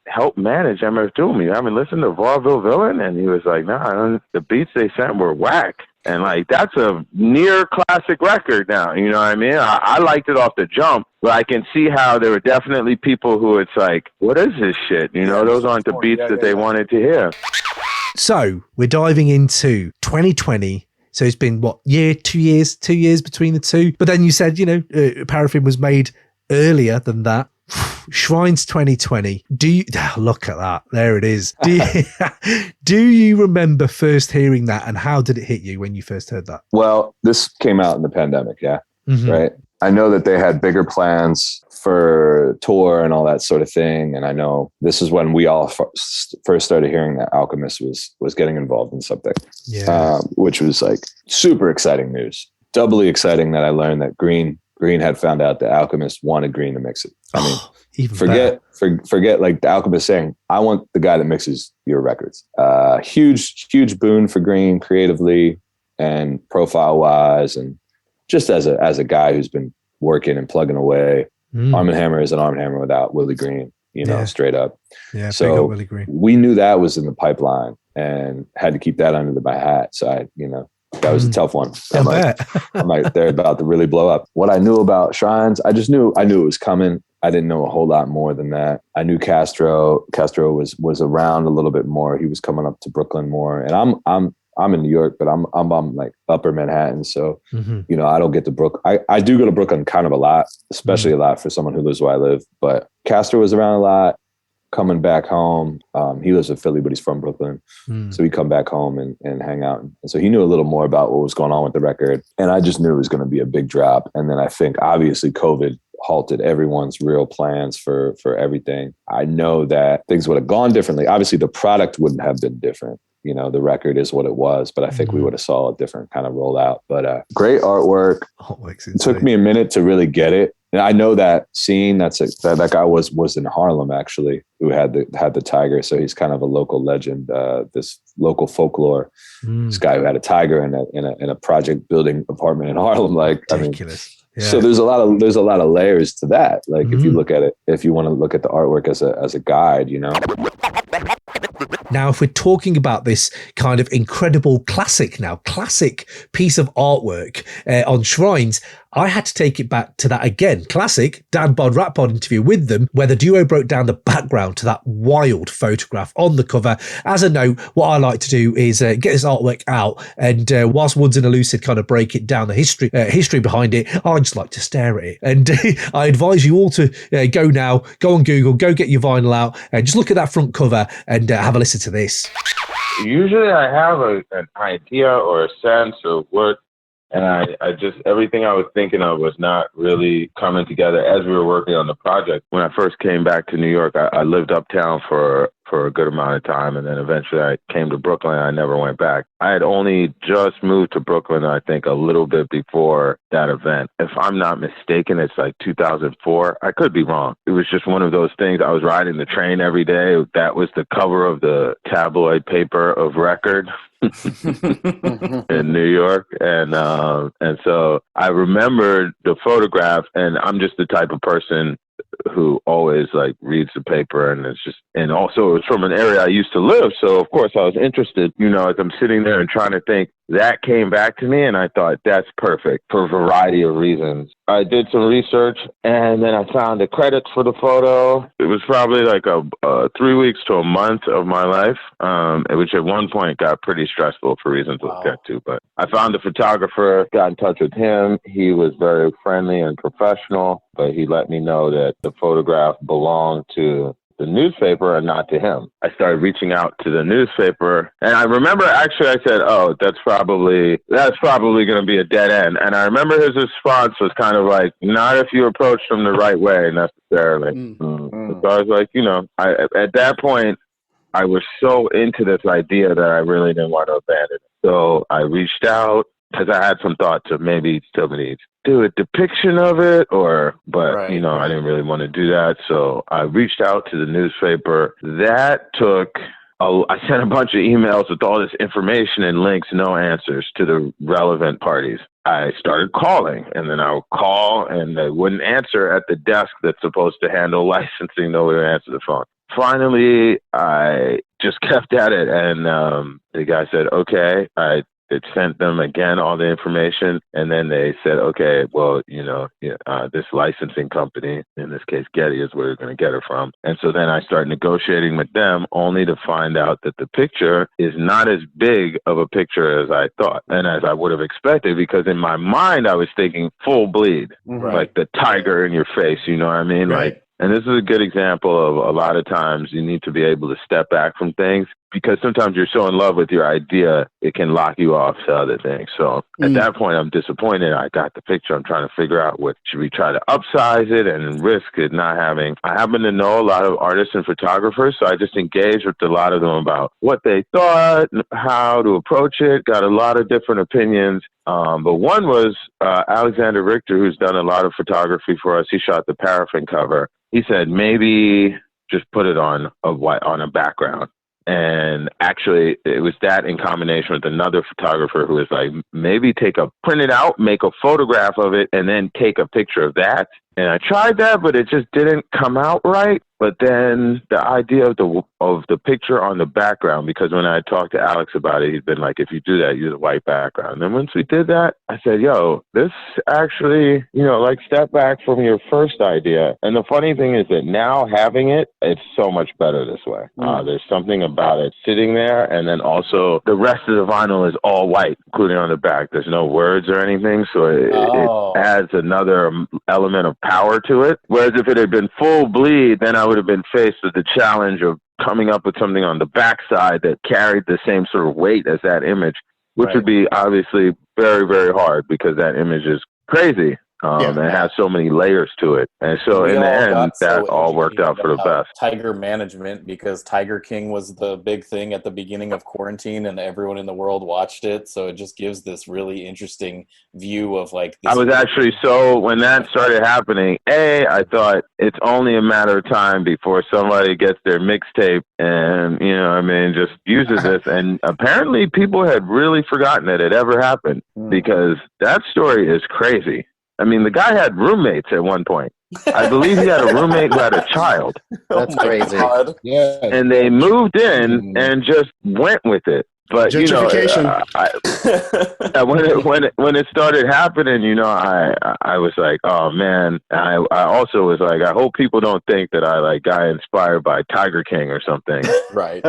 helped manage MF Doom. You haven't listened to Vaudeville Villain? And he was like, nah, the beats they sent were whack. And like, that's a near classic record now. You know what I mean? I liked it off the jump, but I can see how there were definitely people who it's like, what is this shit? Those aren't the beats that they wanted to hear. So we're diving into 2020. So it's been 2 years between the two. But then you said, Paraffin was made earlier than that. Shrines 2020. Look at that? There it is. Do you remember first hearing that, and how did it hit you when you first heard that? Well, this came out in the pandemic, Mm-hmm. right? I know that they had bigger plans for tour and all that sort of thing, and I know this is when we all first started hearing that Alchemist was getting involved in something, which was like super exciting news. Doubly exciting that I learned that Green had found out that Alchemist wanted Green to mix it. I mean, forget like the Alchemist saying, I want the guy that mixes your records. Huge boon for Green creatively and profile wise. And just as a guy who's been working and plugging away, Armand Hammer is an Armand Hammer without Willie Green, straight up. Yeah. So Willie Green. We knew that was in the pipeline and had to keep that under my hat. So that was a tough one. I'm like, they're about to really blow up. What I knew about Shrines, I knew it was coming. I didn't know a whole lot more than that. I knew Castro was around a little bit more. He was coming up to Brooklyn more. And I'm in New York, but I'm like upper Manhattan. So, I don't get to Brooklyn. I do go to Brooklyn kind of a lot, especially a lot for someone who lives where I live. But Castro was around a lot. Coming back home, he lives in Philly, but he's from Brooklyn. So he'd come back home and hang out. And so he knew a little more about what was going on with the record. And I just knew it was going to be a big drop. And then I think obviously COVID halted everyone's real plans for everything. I know that things would have gone differently. Obviously the product wouldn't have been different. The record is what it was, but I think we would have saw a different kind of rollout. But great artwork. It took me a minute to really get it. And I know that scene. That guy was in Harlem actually, who had the tiger. So he's kind of a local legend. This local folklore. This guy who had a tiger in a project building apartment in Harlem. Like, ridiculous. So there's a lot of layers to that. Like if you look at it, if you want to look at the artwork as a guide, you know. Now, if we're talking about this kind of incredible classic piece of artwork on Shrines, I had to take it back to that again. Classic Bod Rap Pod interview with them, where the duo broke down the background to that wild photograph on the cover. As a note, what I like to do is get this artwork out, and whilst Woods and Elucid kind of break it down, the history behind it, I just like to stare at it. And I advise you all to go on Google, go get your vinyl out, and just look at that front cover and have a listen to this. Usually I have an idea or a sense of what, and I just, everything I was thinking of was not really coming together as we were working on the project. When I first came back to New York, I lived uptown for a good amount of time, and then eventually I came to Brooklyn. I never went back. I had only just moved to Brooklyn, I think, a little bit before that event. If I'm not mistaken, it's like 2004. I could be wrong. It was just one of those things. I was riding the train every day. That was the cover of the tabloid paper of Record in New York, and so I remembered the photograph, and I'm just the type of person who always like reads the paper, and also it was from an area I used to live, so of course I was interested, you know, as I'm sitting there and trying to think. That came back to me, and I thought that's perfect for a variety of reasons. I did some research, and then I found the credits for the photo. It was probably like 3 weeks to a month of my life, which at one point got pretty stressful for reasons we'll get to. But I found the photographer, got in touch with him. He was very friendly and professional, but he let me know that the photograph belonged to the newspaper and not to him. I started reaching out to the newspaper, and I remember actually I said, "Oh, that's probably going to be a dead end." And I remember his response was kind of like, "Not if you approach them the right way necessarily." So I was like, you know, at that point I was so into this idea that I really didn't want to abandon it. So I reached out, because I had some thoughts of maybe somebody do a depiction of it, but you know, I didn't really want to do that. So I reached out to the newspaper. That took, I sent a bunch of emails with all this information and links, no answers to the relevant parties. I started calling, and then I would call and they wouldn't answer at the desk that's supposed to handle licensing. Nobody would answer the phone. Finally, I just kept at it, and the guy said, okay. It sent them again all the information, and then they said, okay, well, you know, this licensing company, in this case Getty, is where you're going to get it from. And so then I started negotiating with them, only to find out that the picture is not as big of a picture as I thought and as I would have expected, because in my mind I was thinking full bleed, like the tiger in your face, you know what I mean? Like, and this is a good example of a lot of times you need to be able to step back from things, because sometimes you're so in love with your idea, it can lock you off to other things. So at that point, I'm disappointed. I got the picture. I'm trying to figure out should we try to upsize it and risk it not having. I happen to know a lot of artists and photographers, so I just engaged with a lot of them about what they thought, how to approach it, got a lot of different opinions. But one was Alexander Richter, who's done a lot of photography for us. He shot the Paraffin cover. He said, maybe just put it on a background. And actually, it was that in combination with another photographer who was like, maybe print it out, make a photograph of it, and then take a picture of that. And I tried that, but it just didn't come out right. But then the idea of the picture on the background, because when I talked to Alex about it, he'd been like, if you do that, use a white background. And then once we did that, I said, yo, this actually, you know, like step back from your first idea. And the funny thing is that now having it, it's so much better this way. There's something about it sitting there. And then also the rest of the vinyl is all white, including on the back. There's no words or anything. So it adds another element of power to it. Whereas if it had been full bleed, then I would have been faced with the challenge of coming up with something on the backside that carried the same sort of weight as that image, which would be obviously very, very hard, because that image is crazy. And has so many layers to it. And so in the end, that all worked out for the best. Tiger management, because Tiger King was the big thing at the beginning of quarantine and everyone in the world watched it. So it just gives this really interesting view of like this. I was actually, so when that started happening, I thought it's only a matter of time before somebody gets their mixtape and, you know, I mean, just uses this. And apparently people had really forgotten that it ever happened, because that story is crazy. I mean, the guy had roommates at one point. I believe he had a roommate who had a child. That's crazy. God. Yeah. And they moved in and just went with it. But you know, when it started happening, you know, I was like, oh man. I also was like, I hope people don't think that I like got inspired by Tiger King or something. Right.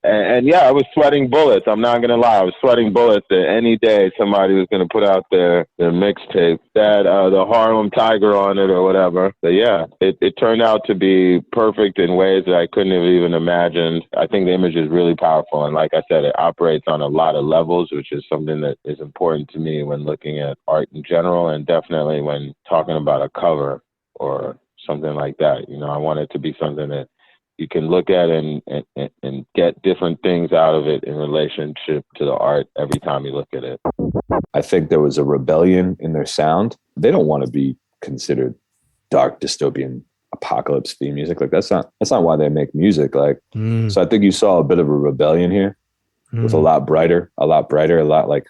And yeah, I was sweating bullets. I'm not gonna lie, I was sweating bullets that any day somebody was gonna put out their mixtape that the Harlem Tiger on it or whatever. But yeah, it turned out to be perfect in ways that I couldn't have even imagined. I think the image is really powerful, and like I said, it operates on a lot of levels, which is something that is important to me when looking at art in general, and definitely when talking about a cover or something like that. You know, I want it to be something that you can look at and get different things out of it in relationship to the art every time you look at it. I think there was a rebellion in their sound. They don't want to be considered dark dystopian apocalypse theme music. Like that's not why they make music. Like so I think you saw a bit of a rebellion here. It was a lot brighter, a lot like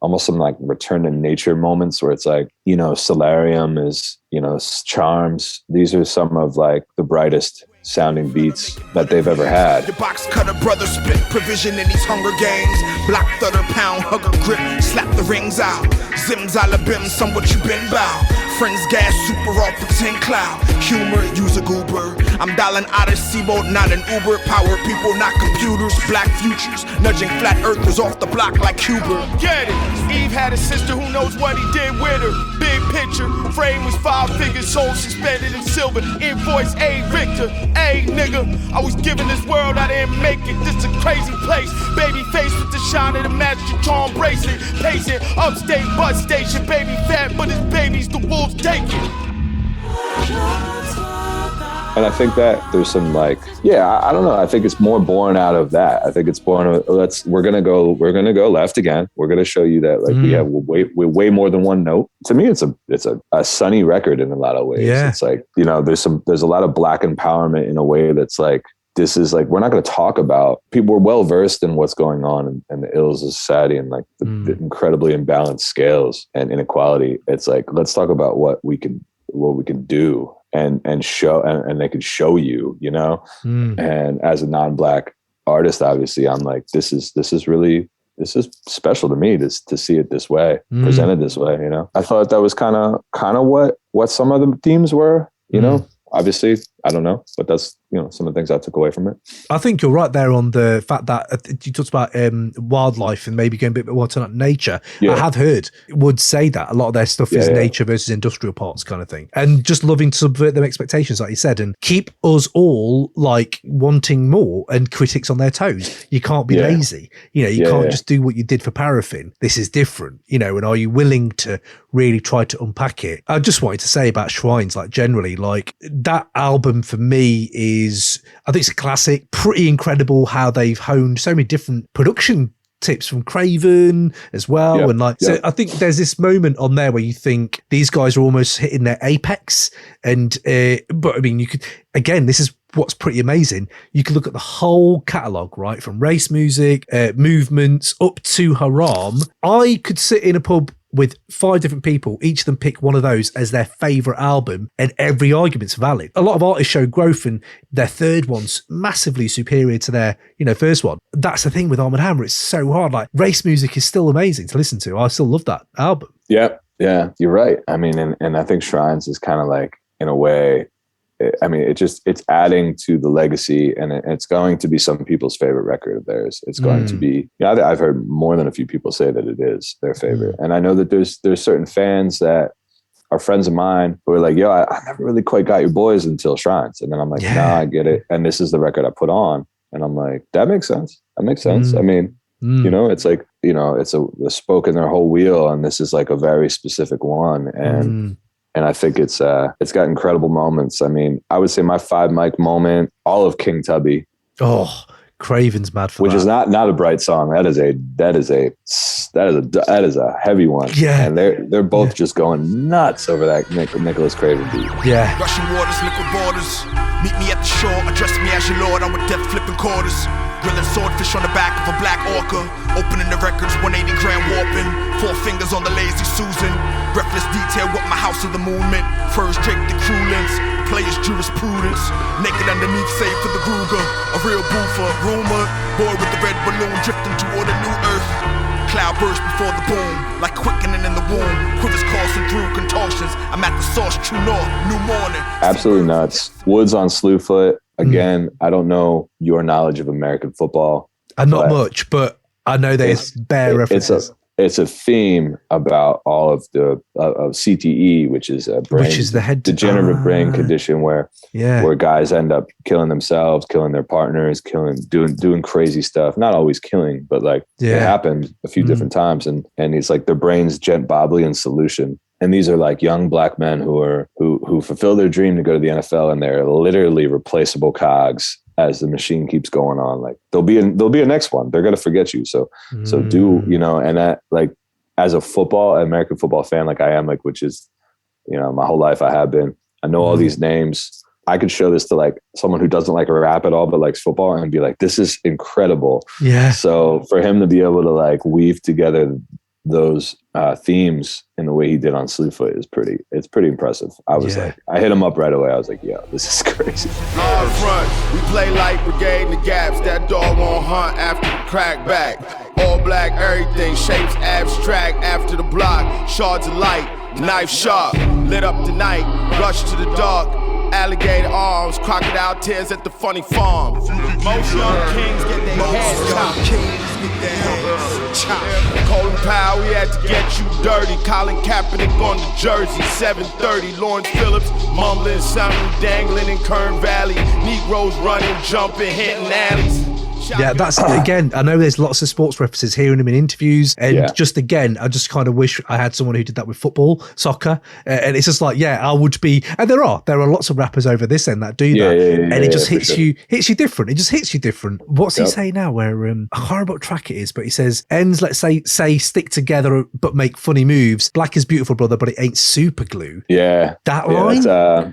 almost some like return to nature moments where it's like, you know, Solarium is, you know, Charms. These are some of like the brightest sounding beats that they've ever had. The box cutter brother spit provision in these Hunger Games. Block 30 pound hugger grip, slap the rings out. Zimzalabim, some what you been bow. Friends gas super off pretend cloud. Humor, use a goober. I'm dialing out of Seaboat, not an Uber. Power people, not computers. Black futures, nudging flat earthers off the block like Huber. Get it. Eve had a sister who knows what he did with her. Big picture, frame was 5 figures, soul suspended in silver. Invoice A Victor, A nigga. I was given this world, I didn't make it. This a crazy place. Baby face with the shine of the magic charm bracelet. Pacing upstate bus station. Baby fat, but his baby's the wolves take it. And I think that there's some like, I don't know. I think it's more born out of that. I think it's born of we're gonna go left again. We're gonna show you that like we have way more than one note. To me, it's a sunny record in a lot of ways. Yeah. It's like, you know, there's a lot of black empowerment in a way that's like, this is like, we're not going to talk about, people are well versed in what's going on and the ills of society and like the incredibly imbalanced scales and inequality. It's like, let's talk about what we can do and show, and they can show you, you know? And as a non-black artist, obviously I'm like, this is special to me to see it this way, presented this way, you know? I thought that was kind of what some of the themes were, you know? Obviously, I don't know, but that's, you know, some of the things I took away from it. I think you're right there on the fact that you talked about wildlife and maybe going a bit more to nature. Yeah. I have heard would say that a lot of their stuff is nature versus industrial parts kind of thing, and just loving to subvert their expectations, like you said, and keep us all like wanting more and critics on their toes. You can't be lazy, you know. You can't just do what you did for Paraffin. This is different, you know. And are you willing to really try to unpack it? I just wanted to say about Shrines, like generally, like that album for me is, I think it's a classic, pretty incredible how they've honed so many different production tips from Craven as well. And like, so I think there's this moment on there where you think these guys are almost hitting their apex. And, but I mean, you could, again, this is what's pretty amazing. You can look at the whole catalogue, right? From Race Music, Movements, up to Haram. I could sit in a pub with 5 different people, each of them pick one of those as their favourite album, and every argument's valid. A lot of artists show growth, and their third one's massively superior to their, you know, first one. That's the thing with Armand Hammer. It's so hard. Like, Race Music is still amazing to listen to. I still love that album. Yeah, you're right. I mean, and I think Shrines is kind of like, in a way, I mean, it's adding to the legacy, and it's going to be some people's favorite record of theirs. It's going to be, I've heard more than a few people say that it is their favorite. And I know that there's certain fans that are friends of mine who are like, yo, I never really quite got your boys until Shrines. And then I'm like, nah, I get it. And this is the record I put on. And I'm like, that makes sense. I mean, you know, it's like, you know, it's a spoke in their whole wheel, and this is like a very specific one. And I think it's got incredible moments. I mean, I would say my 5 mic moment, all of King Tubby. Oh, Craven's mad for which that. Is not a bright song. That is a heavy one. Yeah, and they're both just going nuts over that Nicholas Craven beat. Yeah. Russian waters, liquid borders. Meet me at the shore, address me as your lord. I'm with death flipping quarters. Grilling swordfish on the back of a black orca. Opening the records, 180 grand warping. 4 fingers on the lazy Susan. Breathless detail what my house of the moon meant. Furs draped the crew lengths. Players jurisprudence. Naked underneath, save for the Ruger. A real boofer, rumor. Boy with the red balloon drifting toward a new earth. Cloud burst before the boom, like quickening in the womb. Quivers coursing through contortions. I'm at the source, true north, new morning. Absolutely nuts. Woods on Slewfoot. Again, I don't know your knowledge of American football. Not much, but I know there's bare references. It's a theme about all of the of CTE, which is the head degenerative brain condition where guys end up killing themselves, killing their partners, doing crazy stuff. Not always killing, but like it happened a few different times. And he's like their brain's gent bobbly in solution. And these are like young black men who fulfill their dream to go to the NFL, and they're literally replaceable cogs as the machine keeps going on. Like there'll be a next one. They're gonna forget you. So do and that, like, as a American football fan, like I am, like, which is my whole life I have been. I know all these names. I could show this to like someone who doesn't like rap at all but likes football and be like, this is incredible. Yeah. So for him to be able to like weave together those themes in the way he did on Slewfoot is pretty impressive. I was like, I hit him up right away. I was like, yo, this is crazy. Up front, we play like brigade in the gaps. That dog won't hunt after the crack back. All black, everything, shapes abstract after the block. Shards of light, knife sharp, lit up the night, rush to the dark. Alligator arms, crocodile tears at the funny farm. Most young kings get their heads chopped. Colin Powell, we had to get you dirty. Colin Kaepernick on the jersey, 7:30. Lawrence Phillips, mumbling something, dangling in Kern Valley. Negroes running, jumping, hitting alleys. Yeah, that's again. I know there's lots of sports references, hearing him in interviews, and just again, I just kind of wish I had someone who did that with football, soccer, and it's just like, I would be. And there are lots of rappers over this end that do that, and it just hits you different. It just hits you different. What's he say now? Where I can't remember what track it is, but he says ends, let's say stick together but make funny moves. Black is beautiful, brother, but it ain't super glue. Yeah, that line. That's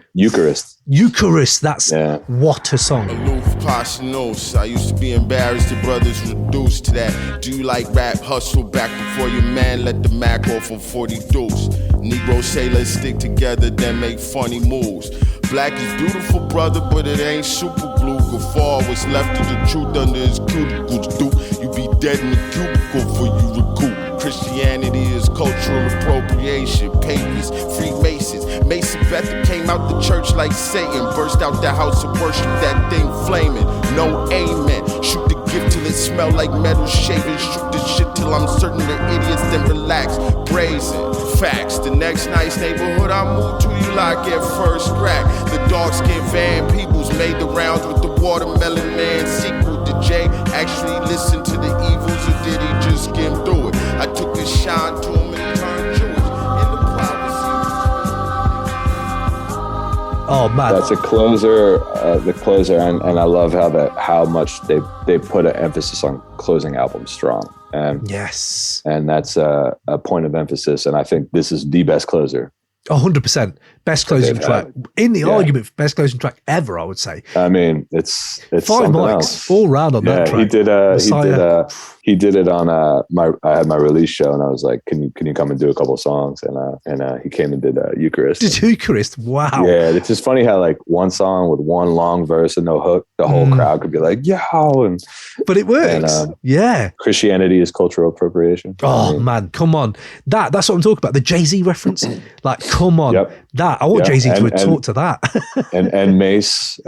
Eucharist. That's what a song. Aloof, passionos. I used to be embarrassed that brothers reduced to that. Do you like rap? Hustle back before your man let the Mac off of 40 deuce. Negro say let's stick together, then make funny moves. Black is beautiful, brother, but it ain't super glue. Guffaw what's left of the truth under his cuticles. You be dead in the cubicle for you recoup. Christianity is cultural appropriation. Papists, Freemasons. Mason Bethel came out the church like Satan. Burst out the house of worship, that thing flaming. No amen. Shoot the gift till it smell like metal shaving. Shoot the shit till I'm certain they're idiots, then relax. Brazen facts. The next nice neighborhood I moved to, you like at first crack. The dark-skinned Van Peebles made the rounds with the Watermelon Man sequel. Did Jay actually listen to the evils, or did he just skim through it? I took a shine to him and turned Jewish. Oh man, that's the closer, and I love how much they put an emphasis on closing albums strong. And yes, and that's a point of emphasis. And I think this is the best closer. 100% best closing track in the argument for best closing track ever, I would say. I mean, it's 5 mics else. all round on that track. He did it on I had my release show, and I was like, can you come and do a couple of songs? And he came and did Eucharist. Did Eucharist? Wow. Yeah, it's just funny how like one song with one long verse and no hook, the whole crowd could be like, but it works. And, Christianity is cultural appropriation. Oh man, come on. That's what I'm talking about. The Jay-Z reference. Like, come on. That I want Jay-Z to talk to that. and Mace.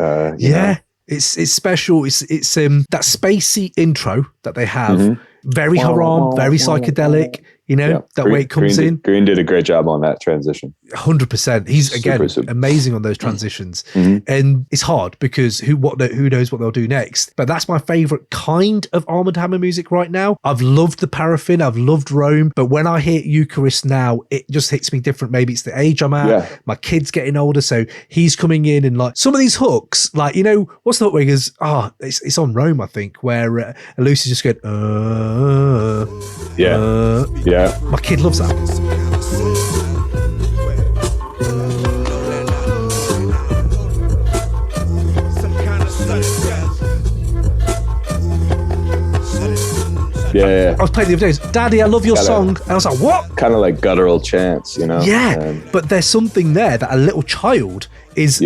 It's special. It's that spacey intro that they have. Very haram, very psychedelic. That way it comes in. Green did a great job on that transition. 100%. He's again amazing on those transitions, and it's hard because who knows what they'll do next. But that's my favorite kind of Armand Hammer music right now. I've loved the Paraffin, I've loved Rome, but when I hear Eucharist now, it just hits me different. Maybe it's the age I'm at. My kid's getting older, so he's coming in and like some of these hooks, like what's the hook where he goes, it's on Rome, I think, where Elucid just going, my kid loves that. Yeah. I was playing the other day. Daddy, I love your song. And I was like, what? Kind of like guttural chants, you know? Yeah, but there's something there that a little child is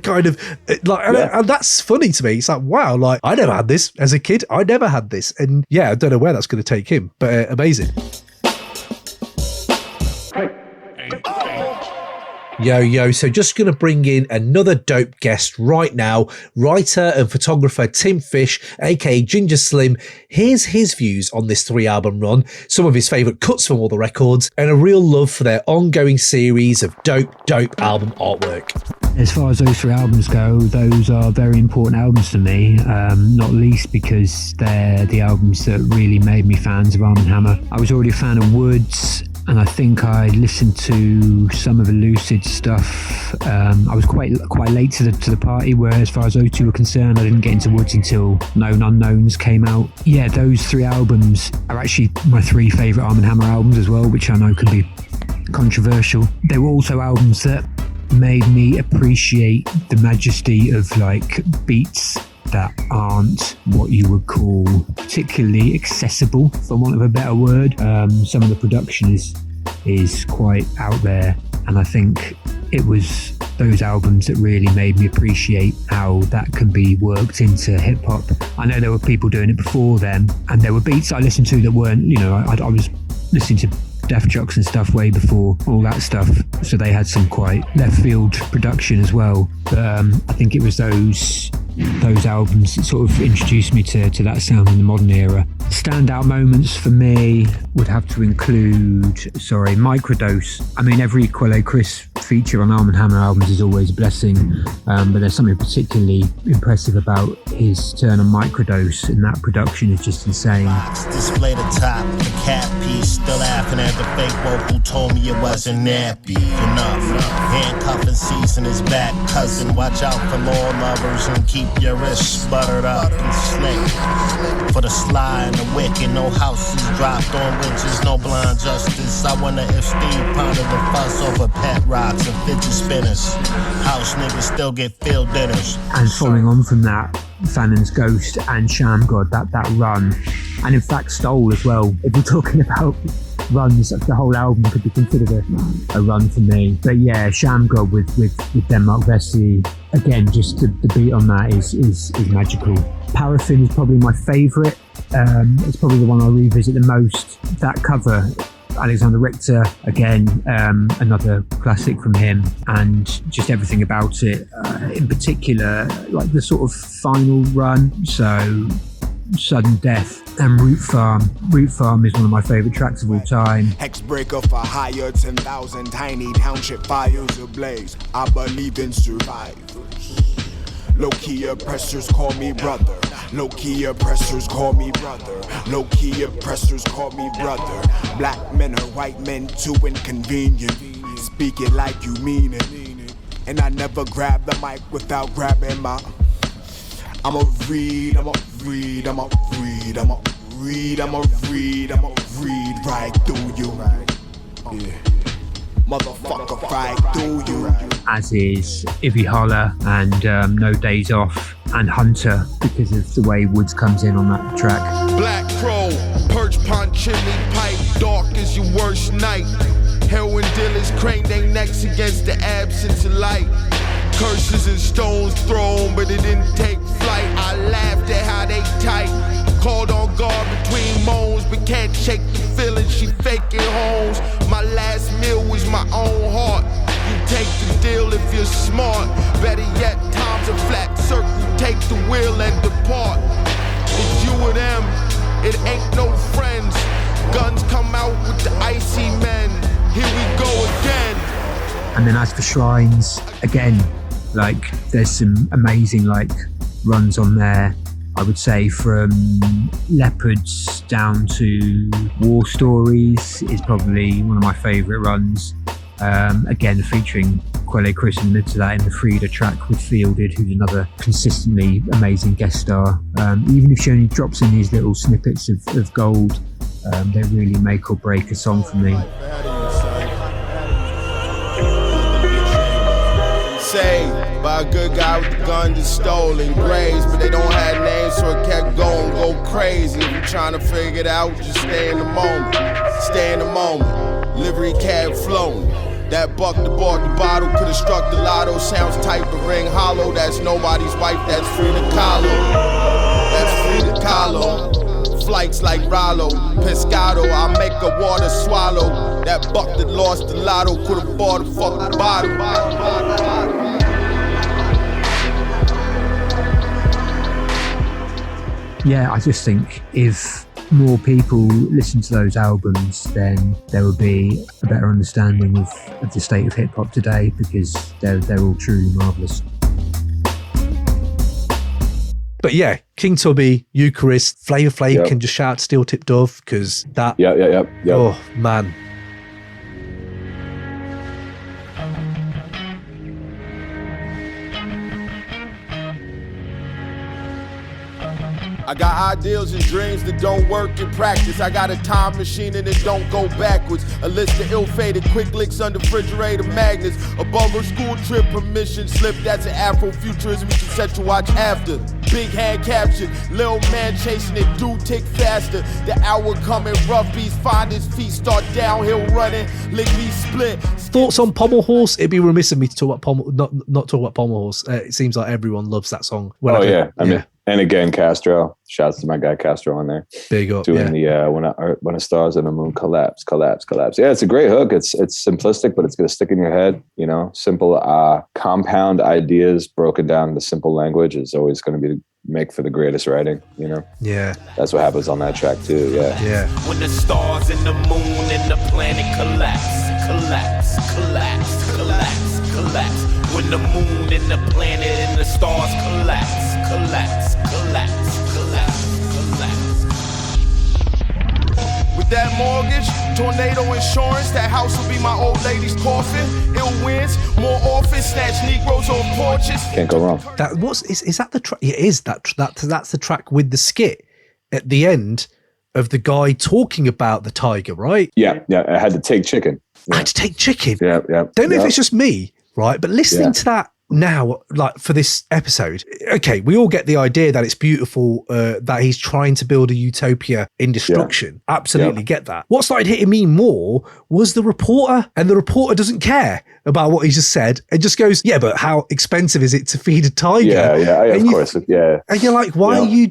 kind of like, and that's funny to me. It's like, wow, like I never had this as a kid. I never had this, and yeah, I don't know where that's going to take him, but amazing. Yo, so just going to bring in another dope guest right now, writer and photographer Tim Fish, aka Ginger Slim. Here's his views on this 3-album run, some of his favourite cuts from all the records, and a real love for their ongoing series of dope album artwork. As far as those 3 albums go, those are very important albums to me, not least because they're the albums that really made me fans of Armand Hammer. I was already a fan of Woods, and I think I listened to some of Elucid stuff. I was quite late to the party, where as far as O2 were concerned, I didn't get into Woods until Known Unknowns came out. Yeah, those 3 albums are actually my 3 favourite Armand Hammer albums as well, which I know can be controversial. They were also albums that made me appreciate the majesty of like beats that aren't what you would call particularly accessible, for want of a better word. Some of the production is quite out there, and I think it was those albums that really made me appreciate how that can be worked into hip hop. I know there were people doing it before them, and there were beats I listened to that weren't, you know, I was listening to Defcee and stuff way before all that stuff, so they had some quite left field production as well. But I think it was those albums that sort of introduced me to that sound in the modern era. Standout moments for me would have to include, Microdose. I mean, every Quelle Chris feature on Armand Hammer albums is always a blessing, but there's something particularly impressive about his turn on Microdose, and that production is just insane. Display the top, the cat piece, still laughing at the fake woke who told me it wasn't nappy enough. Handcuffing season is back, cousin. Watch out for law lovers and keep your wrists buttered up and slick. For the sly and the wicked, no houses dropped on witches, no blind justice. I wonder if Steve pounded the fuss over pet rocks and fidget spinners. House niggas still get field dinners. And following on from that, Fannon's Ghost and Sham God, that run, and in fact Stole as well. If we're talking about runs, the whole album could be considered a run for me. But yeah, Sham God with Denmark Vesey, again, just the beat on that is magical. Paraffin is probably my favourite. It's probably the one I revisit the most. That cover, Alexander Richter, again, another classic from him, and just everything about it, in particular, like the sort of final run, so Sudden Death and Root Farm. Root Farm is one of my favourite tracks of all time. Hex breaker for hire, 10,000 tiny township fires ablaze. I believe in survivors. Low-key oppressors call me brother. Low-key oppressors call me brother. Low-key oppressors call me brother. Black men are white men too inconvenient. Speak it like you mean it. And I never grab the mic without grabbing my... I'ma read right through you. Yeah. Motherfucker, right through you. As is Ivy Holler and No Days Off and Hunter, because of the way Woods comes in on that track. Black Crow, perch pond chimney pipe, dark is your worst night. Heroin dealers crane their necks against the absence of light. Curses and stones thrown, but it didn't take flight. I laughed at how they tight. Called on guard between moans, but can't shake the feeling. She faking homes. My last meal was my own heart. You take the deal if you're smart. Better yet, time's a flat circle. Take the wheel and depart. It's you or them. It ain't no friends. Guns come out with the icy men. Here we go again. And then as for Shrines, again, like there's some amazing like runs on there. I would say from Leopards down to War Stories is probably one of my favourite runs. Again, featuring Quelle Chris and to that in the Frida track with Fielded, who's another consistently amazing guest star. Even if she only drops in these little snippets of gold, they really make or break a song for me. Saved by a good guy with the gun that stolen graves, but they don't have names, so it kept going, go crazy. If you trying to figure it out, just stay in the moment. Stay in the moment. Livery cab flowing. That buck that bought the bottle could've struck the lotto. Sounds tight but ring hollow. That's nobody's wife, that's Frida Kahlo. That's Frida Kahlo. Flights like Rollo, Pescado, I make a water swallow. That buck that lost the lotto could've bought a fucking bottle. Yeah, I just think if more people listen to those albums, then there will be a better understanding of the state of hip hop today, because they're all truly marvelous. But yeah, King Tubby, Eucharist, Flavor Flav can just shout Steel Tip Dove, because that. Yeah. Oh man. I got ideals and dreams that don't work in practice. I got a time machine and it don't go backwards. A list of ill-fated quick licks under refrigerator magnets. Above her school trip permission slip, that's an Afrofuturism you can set your watch after. Big hand captured, little man chasing it, do tick faster. The hour coming, rough beats, find his feet, start downhill running, lickety split. Thoughts on Pommel Horse? It'd be remiss of me to talk about Pommel, not talk about Pommel Horse. It seems like everyone loves that song. I mean, and again, Castro. Shouts to my guy Castro on there. Big up. Doing the when the stars and the moon collapse. Yeah, it's a great hook. It's simplistic, but it's gonna stick in your head. You know, simple, compound ideas broken down into simple language is always gonna be make for the greatest writing. You know. Yeah. That's what happens on that track too. Yeah. Yeah. When the stars and the moon and the planet collapse. When the moon and the planet and the stars collapse. With that mortgage, tornado insurance, that house will be my old lady's coffin. Ill winds, more orphans, snatch Negroes on porches. Can't go wrong. Is that the track? It is that's the track with the skit at the end of the guy talking about the tiger, right? Yeah. I had to take chicken. I had to take chicken. Yeah. Don't know if it's just me, right? But listening to that now, like for this episode, okay, we all get the idea that it's beautiful, that he's trying to build a utopia in destruction. Absolutely get that. What started hitting me more was the reporter, and the reporter doesn't care about what he just said. It just goes, yeah, but how expensive is it to feed a tiger? Yeah, of course. Yeah. And you're like, why are you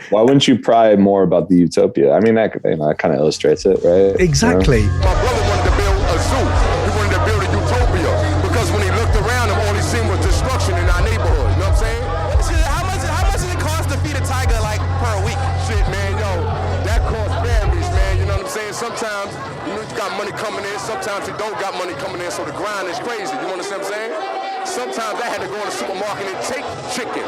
why wouldn't you pry more about the utopia? I mean, that kind of illustrates it, right? Exactly. My brother wanted to build a zoo. He wanted to build a utopia because when he looked around, all he seen was destruction in our neighborhood. You know what I'm saying? How much does it cost to feed a tiger like per week? Shit, man, that cost varies, man. You know what I'm saying? Sometimes you got money coming in, sometimes you don't got money coming in, so the grind is crazy. You understand what I'm saying? Sometimes I had to go in the supermarket and take chicken.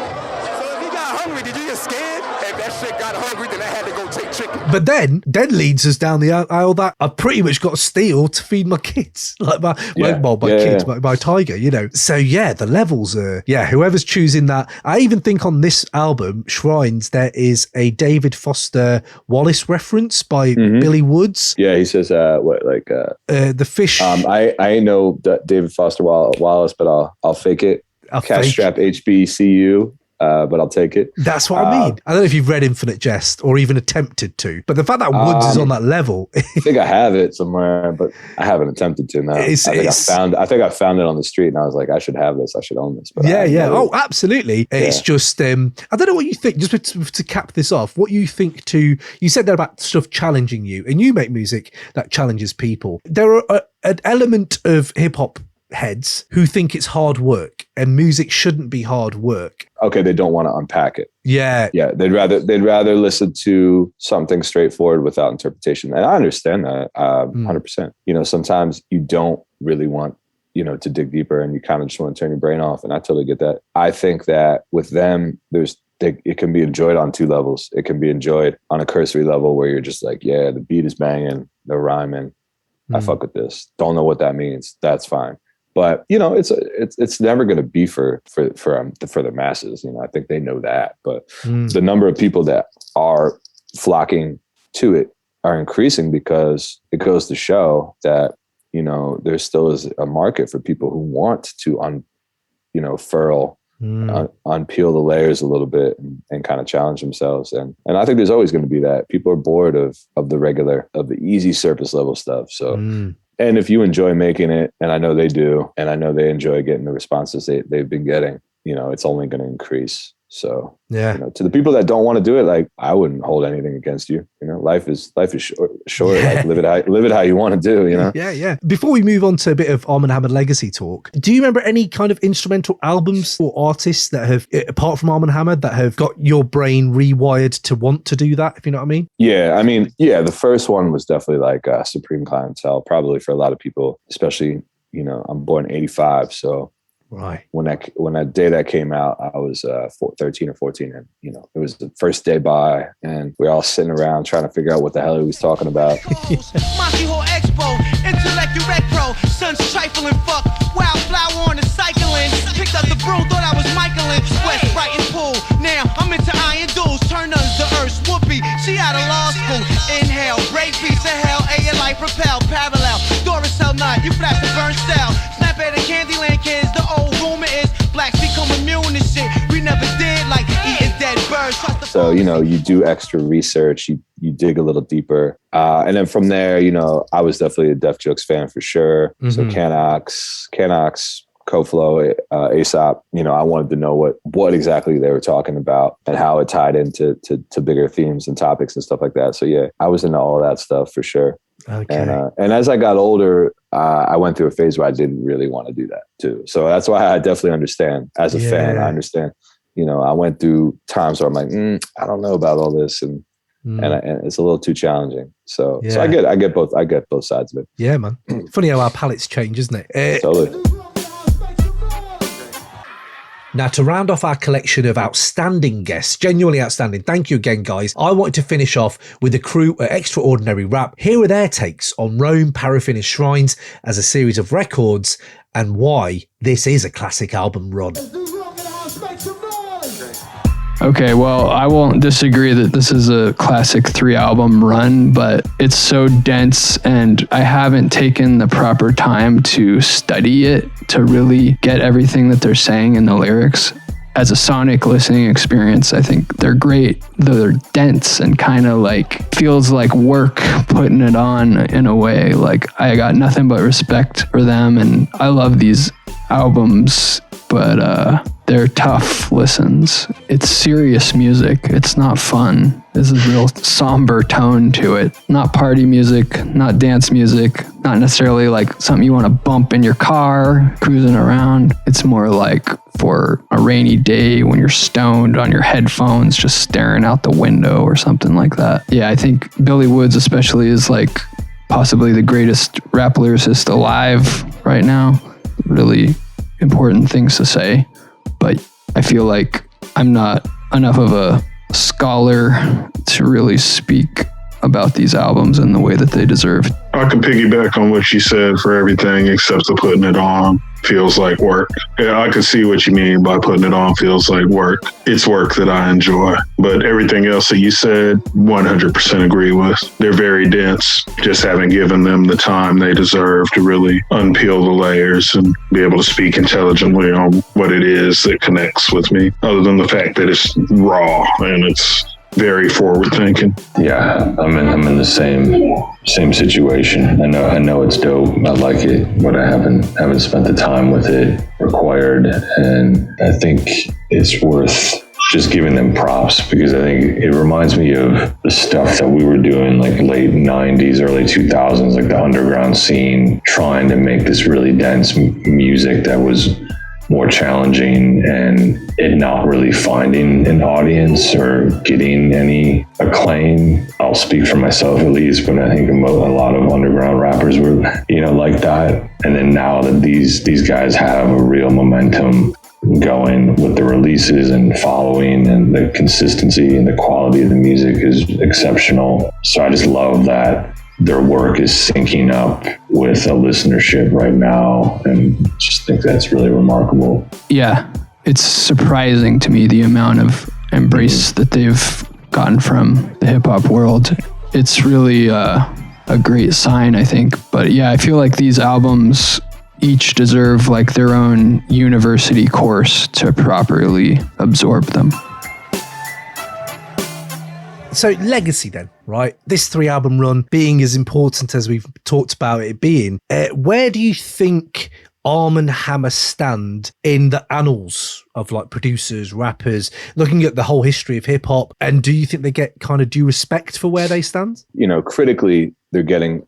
So if you got hungry, did you get scared? If that shit got hungry, then I had to go take chicken. But then leads us down the aisle that I've pretty much got to steal to feed my kids, like my tiger, you know. So yeah, the levels are whoever's choosing that. I even think on this album, Shrines, there is a David Foster Wallace reference by Billy Woods. Yeah, he says the fish. I know David Foster Wallace, but I'll fake it. Cash strap HBCU. But I'll take it. That's what I mean. I don't know if you've read Infinite Jest or even attempted to, but the fact that Woods is on that level. I think I have it somewhere, but I haven't attempted to. No, I think I found it on the street, and I was like, I should have this. I should own this. But Oh, absolutely. Yeah. It's just, I don't know what you think. Just to cap this off, what you think you said there about stuff challenging you, and you make music that challenges people. There are an element of hip hop heads who think it's hard work, and music shouldn't be hard work. Okay, they don't want to unpack it. Yeah. They'd rather listen to something straightforward without interpretation, and I understand that 100%. You know, sometimes you don't really want to dig deeper, and you kind of just want to turn your brain off, and I totally get that. I think that with them, it can be enjoyed on two levels. It can be enjoyed on a cursory level where you're just like, yeah, the beat is banging, they're rhyming. I fuck with this. Don't know what that means. That's fine. But it's never going to be for the masses. I think they know that. But the number of people that are flocking to it are increasing, because it goes to show that there still is a market for people who want to furl unpeel the layers a little bit and kind of challenge themselves. And I think there's always going to be that. People are bored of the easy surface level stuff. So, and if you enjoy making it, and I know they do, and I know they enjoy getting the responses they've been getting, it's only going to increase. So, to the people that don't want to do it, like, I wouldn't hold anything against you. Life is short. Like, live it how you want to do, Yeah. Before we move on to a bit of Armand Hammer legacy talk, do you remember any kind of instrumental albums or artists that have, apart from Armand Hammer, that have got your brain rewired to want to do that, if you know what I mean? Yeah, I mean, the first one was definitely like Supreme Clientele, probably for a lot of people, especially, I'm born in 85, so right. When that day that came out, I was 13 or 14, and it was the first day by, and we were all sitting around trying to figure out what the hell he was talking about. Monty Hall Expo, intellect direct pro, sun's trifling fuck, wildflower on the cycling, picked up the broom, thought I was Michaelin, West Brighton Pool, now I'm into iron duels, turn us to earth, whoopee, she out of law school, inhale, break piece of hell, A and life propel, parallel, Doris Hell Nut, you flap the burn cell, snap at the Candyland kids, the old rumor is blacks become immune to shit we never did, like eating dead birds. So you do extra research, you dig a little deeper, and then from there, I was definitely a Def Jux fan for sure. So Canox, Koflo, Aesop, I wanted to know what exactly they were talking about and how it tied into to bigger themes and topics and stuff like that. So I was into all of that stuff for sure. Okay. And as I got older, I went through a phase where I didn't really want to do that too. So that's why I definitely understand. As a fan, I understand. I went through times where I'm like, I don't know about all this, and it's a little too challenging. So I get both sides of it. Yeah, man. Funny how our palettes change, isn't it? Totally. Now, to round off our collection of outstanding guests, genuinely outstanding, thank you again, guys. I wanted to finish off with the crew at Extraordinary Rap. Here are their takes on Rome, Paraffin and Shrines as a series of records and why this is a classic album run. Okay, well, I won't disagree that this is a classic 3-album run, but it's so dense and I haven't taken the proper time to study it to really get everything that they're saying in the lyrics. As a sonic listening experience, I think they're great, though they're dense and kind of like feels like work putting it on in a way. Like, I got nothing but respect for them and I love these albums, but they're tough listens. It's serious music. It's not fun. There's a real somber tone to it. Not party music, not dance music, not necessarily like something you want to bump in your car, cruising around. It's more like for a rainy day when you're stoned on your headphones, just staring out the window or something like that. Yeah, I think Billy Woods especially is like possibly the greatest rap lyricist alive right now. Really important things to say. But I feel like I'm not enough of a scholar to really speak about these albums in the way that they deserve. I can piggyback on what you said for everything except the putting it on feels like work. Yeah, I can see what you mean by putting it on feels like work. It's work that I enjoy. But everything else that you said, 100% agree with. They're very dense. Just haven't given them the time they deserve to really unpeel the layers and be able to speak intelligently on what it is that connects with me, other than the fact that it's raw and it's very forward thinking. Yeah, I'm in the same situation. I know it's dope. I like it, but I haven't spent the time with it required, and I think it's worth just giving them props because I think it reminds me of the stuff that we were doing like late 90s, early 2000s, like the underground scene, trying to make this really dense music that was more challenging and it not really finding an audience or getting any acclaim. I'll speak for myself at least, but I think a lot of underground rappers were, like that. And then now that these guys have a real momentum going with the releases and following, and the consistency and the quality of the music is exceptional. So I just love that their work is syncing up with a listenership right now, and just think that's really remarkable. Yeah, it's surprising to me the amount of embrace that they've gotten from the hip-hop world. It's really a great sign, I think. But yeah, I feel like these albums, each deserve like their own university course to properly absorb them. So legacy then, right? This 3-album run being as important as we've talked about it being, where do you think Armand Hammer stand in the annals of like producers, rappers, looking at the whole history of hip hop? And do you think they get kind of due respect for where they stand? You know, critically, they're getting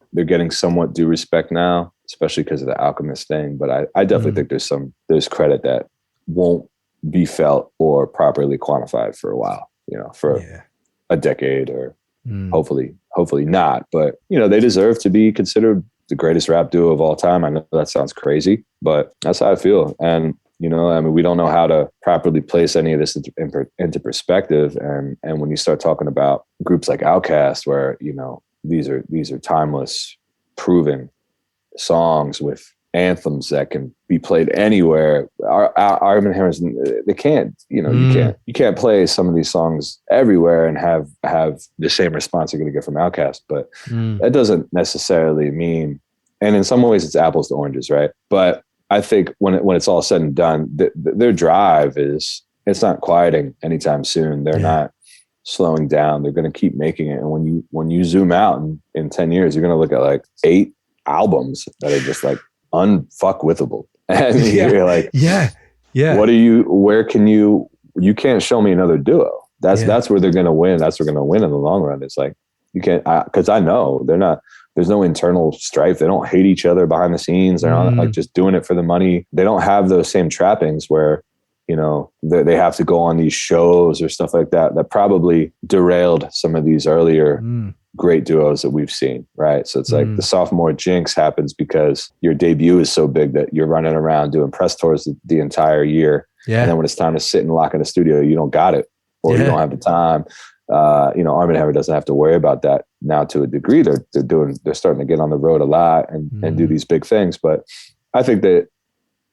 somewhat due respect now, especially because of the Alchemist thing. But I definitely think there's credit that won't be felt or properly quantified for a while, you know, for a decade or hopefully not. But, you know, they deserve to be considered the greatest rap duo of all time. I know that sounds crazy, but that's how I feel. And, you know, I mean, we don't know how to properly place any of this into perspective. And when you start talking about groups like Outkast, where, you know, these are timeless, proven songs with anthems that can be played anywhere. Armand Hammer, they can't, you know, you can't play some of these songs everywhere and have the same response you're going to get from Outkast. But that doesn't necessarily mean, and in some ways it's apples to oranges, right? But I think when it's all said and done, their drive it's not quieting anytime soon. They're not slowing down. They're going to keep making it. And when you zoom out in 10 years, you're going to look at like 8 albums that are just like unfuckwithable. And you're like, where can you can't show me another duo. That's where they're going to win. That's where they're going to win in the long run. It's like, you can't, cause I know there's no internal strife. They don't hate each other behind the scenes. They're not like just doing it for the money. They don't have those same trappings where, you know, they have to go on these shows or stuff like that probably derailed some of these earlier great duos that we've seen, right? So it's like the sophomore jinx happens because your debut is so big that you're running around doing press tours the entire year. Yeah. And then when it's time to sit and lock in the studio, you don't got it or you don't have the time. You know, Armand Hammer doesn't have to worry about that now to a degree. They're starting to get on the road a lot and do these big things. But I think that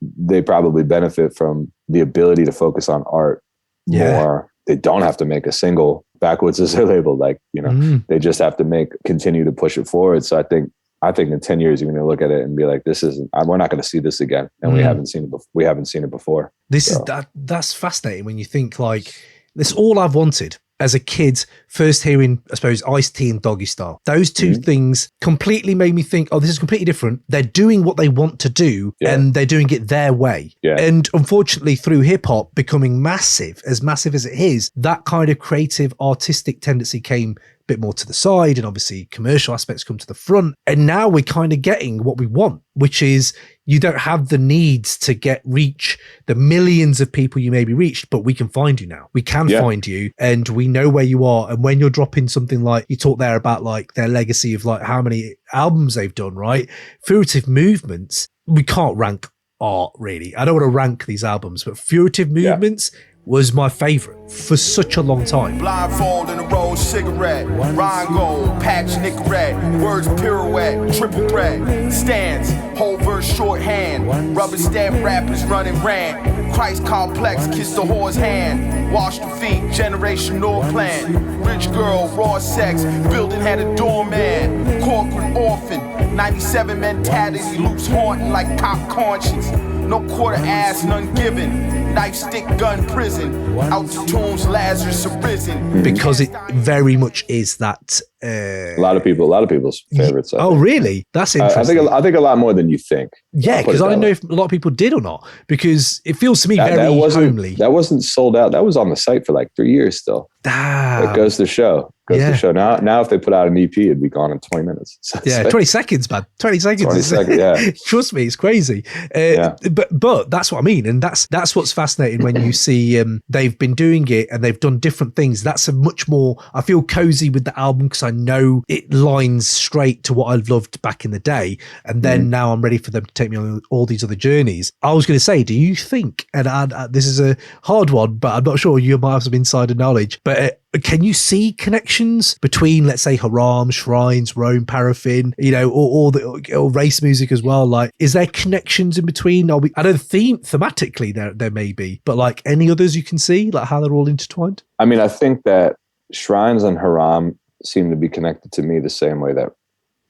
they probably benefit from the ability to focus on art more. They don't have to make a single. Backwoods is their label. Like, you know, they just have to continue to push it forward. So I think in 10 years, you're going to look at it and be like, we're not going to see this again. And we haven't seen it before. That's fascinating when you think like, this all I've wanted as a kid, first hearing, I suppose, Ice-T and Doggy Style. Those two things completely made me think, oh, this is completely different. They're doing what they want to do and they're doing it their way. Yeah. And unfortunately, through hip hop becoming massive as it is, that kind of creative, artistic tendency came a bit more to the side, and obviously commercial aspects come to the front. And now we're kind of getting what we want, which is you don't have the needs to reach the millions of people you maybe reached, but we can find you now. We can find you and we know where you are. And when you're dropping something like, you talk there about like their legacy of like how many albums they've done, right? Furtive Movements, we can't rank art really. I don't want to rank these albums, but Furtive Movements was my favorite for such a long time. Blindfold in a roll cigarette, Rheingold, patch Nicorette, words pirouette, triple threat, stands, whole verse shorthand, rubber stamp rappers running rant, Christ complex, kiss the whore's hand, wash the feet, generational plan, rich girl, raw sex, building had a doorman, corporate orphan, 97 mentality, loops haunting like cop conscience, no quarter ass, none given, knife stick gun prison, out the tombs Lazarus arisen. Because it very much is that a lot of people's favorites. Oh really? That's interesting. I think a lot more than you think. Yeah, because I don't know if a lot of people did or not, because it feels to me very homely. That wasn't sold out. That was on the site for like 3 years still. It goes to show. Now if they put out an EP, it'd be gone in 20 minutes. So 20 seconds, man. 20 seconds. Trust me, it's crazy. But that's what I mean. And that's what's fascinating when you see they've been doing it and they've done different things. That's a much more, I feel cozy with the album because I know it lines straight to what I've loved back in the day. And then now I'm ready for them to take me on all these other journeys. I was going to say, do you think, and this is a hard one, but I'm not sure, you might have some insider knowledge, but can you see connections between, let's say, Haram, Shrines, Rome, Paraffin, you know, or race music as well? Like, is there connections in between? I know thematically there may be, but like any others you can see, like how they're all intertwined? I mean, I think that Shrines and Haram seem to be connected to me the same way that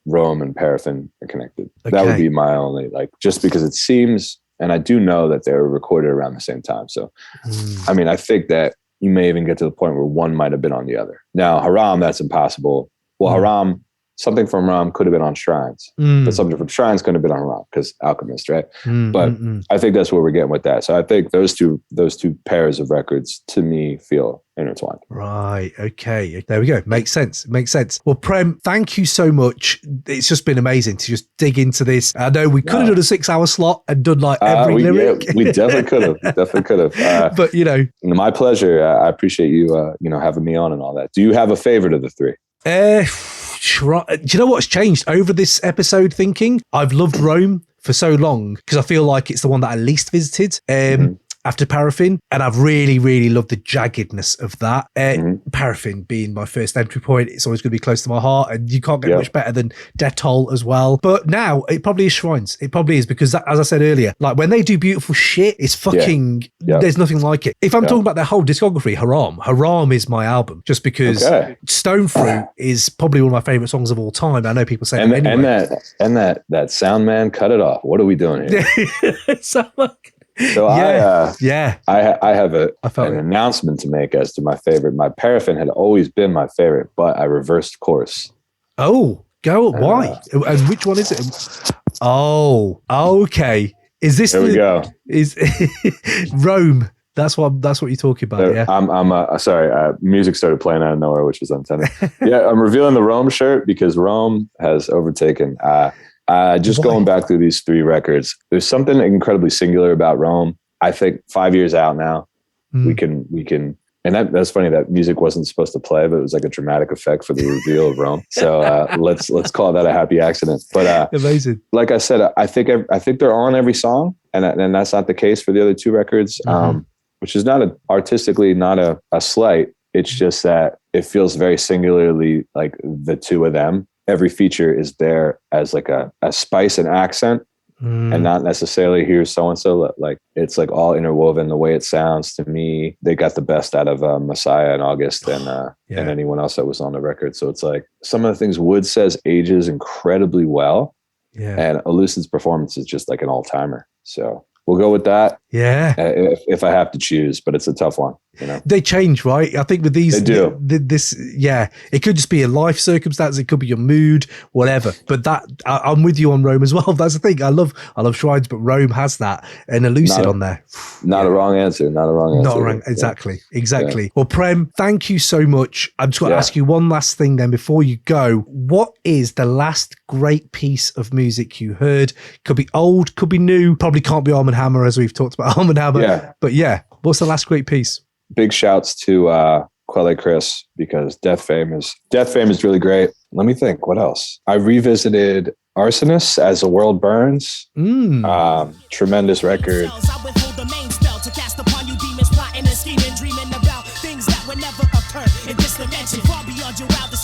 Rome and Paraffin are connected. Okay. That would be my only, like, just because it seems, and I do know that they were recorded around the same time. So, I mean, I think that you may even get to the point where one might have been on the other. Now, Haram, that's impossible. Well, Haram, something from Haram could have been on Shrines, but something from Shrines couldn't have been on Haram because Alchemist, right? But I think that's where we're getting with that. So I think those two pairs of records to me feel intertwined. Right. Okay. There we go. Makes sense. Well, Prem, thank you so much. It's just been amazing to just dig into this. I know we could have done a 6-hour slot and done like every lyric. Yeah, we definitely could have. But you know, my pleasure. I appreciate you, having me on and all that. Do you have a favorite of the three? Do you know what's changed over this episode? Thinking I've loved Rome for so long because I feel like it's the one that I least visited. After Paraffin, and I've really, really loved the jaggedness of that. Paraffin being my first entry point, it's always going to be close to my heart, and you can't get much better than Death Toll as well. But now it probably is Shrines. It probably is because, as I said earlier, like when they do beautiful shit, it's fucking. There's nothing like it. If I'm talking about their whole discography, Haram is my album, just because Stone Fruit is probably one of my favorite songs of all time. I know people say that anyway. And that sound man, cut it off. What are we doing here? So I have an announcement to make as to my favorite. My Paraffin had always been my favorite, but I reversed course. Oh, go. Why? And which one is it? Oh, okay. Is this? There we go. Is Rome? That's what you're talking about. Yeah. I'm sorry. Music started playing out of nowhere, which was unintended. I'm revealing the Rome shirt because Rome has overtaken. Just going back through these three records, there's something incredibly singular about Rome. I think 5 years out now, we can, and that's funny that music wasn't supposed to play, but it was like a dramatic effect for the reveal of Rome. So let's call that a happy accident. But amazing. Like I said, I think they're on every song, and that's not the case for the other two records, which is artistically not a slight. It's just that it feels very singularly like the two of them. Every feature is there as like a spice and accent, and not necessarily here's so-and-so. Like it's like all interwoven. The way it sounds to me, they got the best out of Messiah and August and anyone else that was on the record. So it's like some of the things Wood says ages incredibly well. Yeah. And Elucid's performance is just like an all-timer. So we'll go with that. Yeah. If I have to choose, but it's a tough one. They change, right? I think with these, they do. It could just be a life circumstance. It could be your mood, whatever. But I'm with you on Rome as well. That's the thing. I love Shrines, but Rome has that and Elucid on there. Not a wrong answer. Exactly. Yeah. Well, Prem, thank you so much. I'm just going to ask you one last thing then before you go. What is the last great piece of music you heard? Could be old, could be new. Probably can't be Armand Hammer, as we've talked about Armand Hammer. Yeah. But what's the last great piece? Big shouts to Quelle Chris because Death Fame is really great. Let me think. What else? I revisited Arsonist as the World Burns. Tremendous record.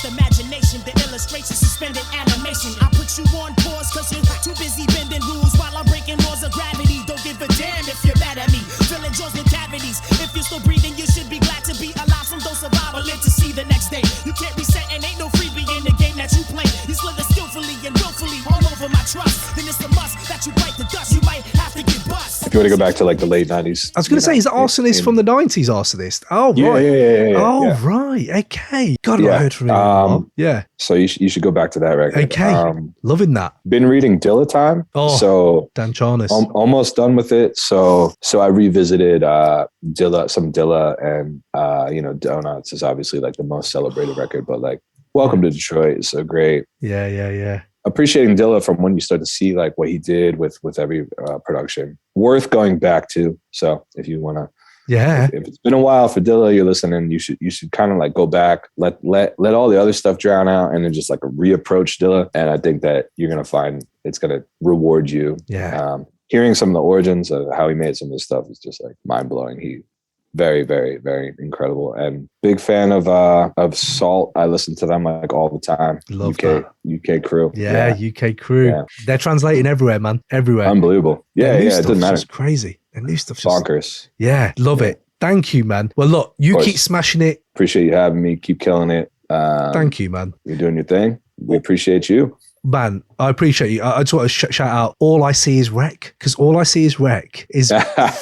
Imagination, the illustration, suspended animation. I put you on pause because you're too busy bending rules while I'm breaking laws of gravity. Don't give a damn if you're mad at me. Filling jaws with cavities. If you're still breathing, you should be glad to be alive. Some don't survive or live to see the next day. You can't reset and ain't no freebie in the game that you play. You slither skillfully and willfully all over my trust. Then it's a must that you bite the dust. You might have to get bust. If you want to go back to like the late 90s. I was going to say, is the Arsonist from the 90s Arsonist? Oh, right. Yeah. Right. Okay. God, I heard from him. So you should go back to that record. Okay. Loving that. Been reading Dilla Time. Oh, so Dan Charnas. Almost done with it. So I revisited Dilla and Donuts is obviously like the most celebrated record, but like Welcome to Detroit is so great. Yeah. Appreciating Dilla from when you start to see like what he did with every production. Worth going back to. So if you want to, if it's been a while for Dilla, you're listening, you should kind of like go back, let all the other stuff drown out, and then just like reapproach Dilla. And I think that you're gonna find it's gonna reward you. Hearing some of the origins of how he made some of this stuff is just like mind blowing. He very, very, very incredible, and big fan of Salt. I listen to them like all the time. Love UK crew. UK crew. Yeah. They're translating everywhere, man. Everywhere. Unbelievable. It doesn't matter. It's crazy. The new stuff's bonkers. Love it. Thank you, man. Well, look, you keep smashing it. Appreciate you having me. Keep killing it. Thank you, man. You're doing your thing. We appreciate you. man, I appreciate you. I just want to shout out All I See Is Wreck, because All I See Is Wreck is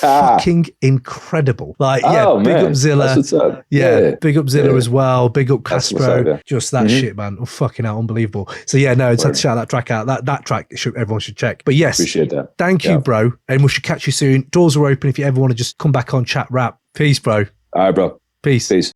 fucking incredible. Like, yeah, big up Zilla. Yeah, big up Zilla as well. Big up Castro. Just that shit, man. Oh, fucking hell, unbelievable. So yeah, no, just had to shout that track out. That track everyone should check. But yes, appreciate that. Thank you, bro. And we should catch you soon. Doors are open if you ever want to just come back on Chat Rap. Peace, bro. All right, bro. Peace. Peace.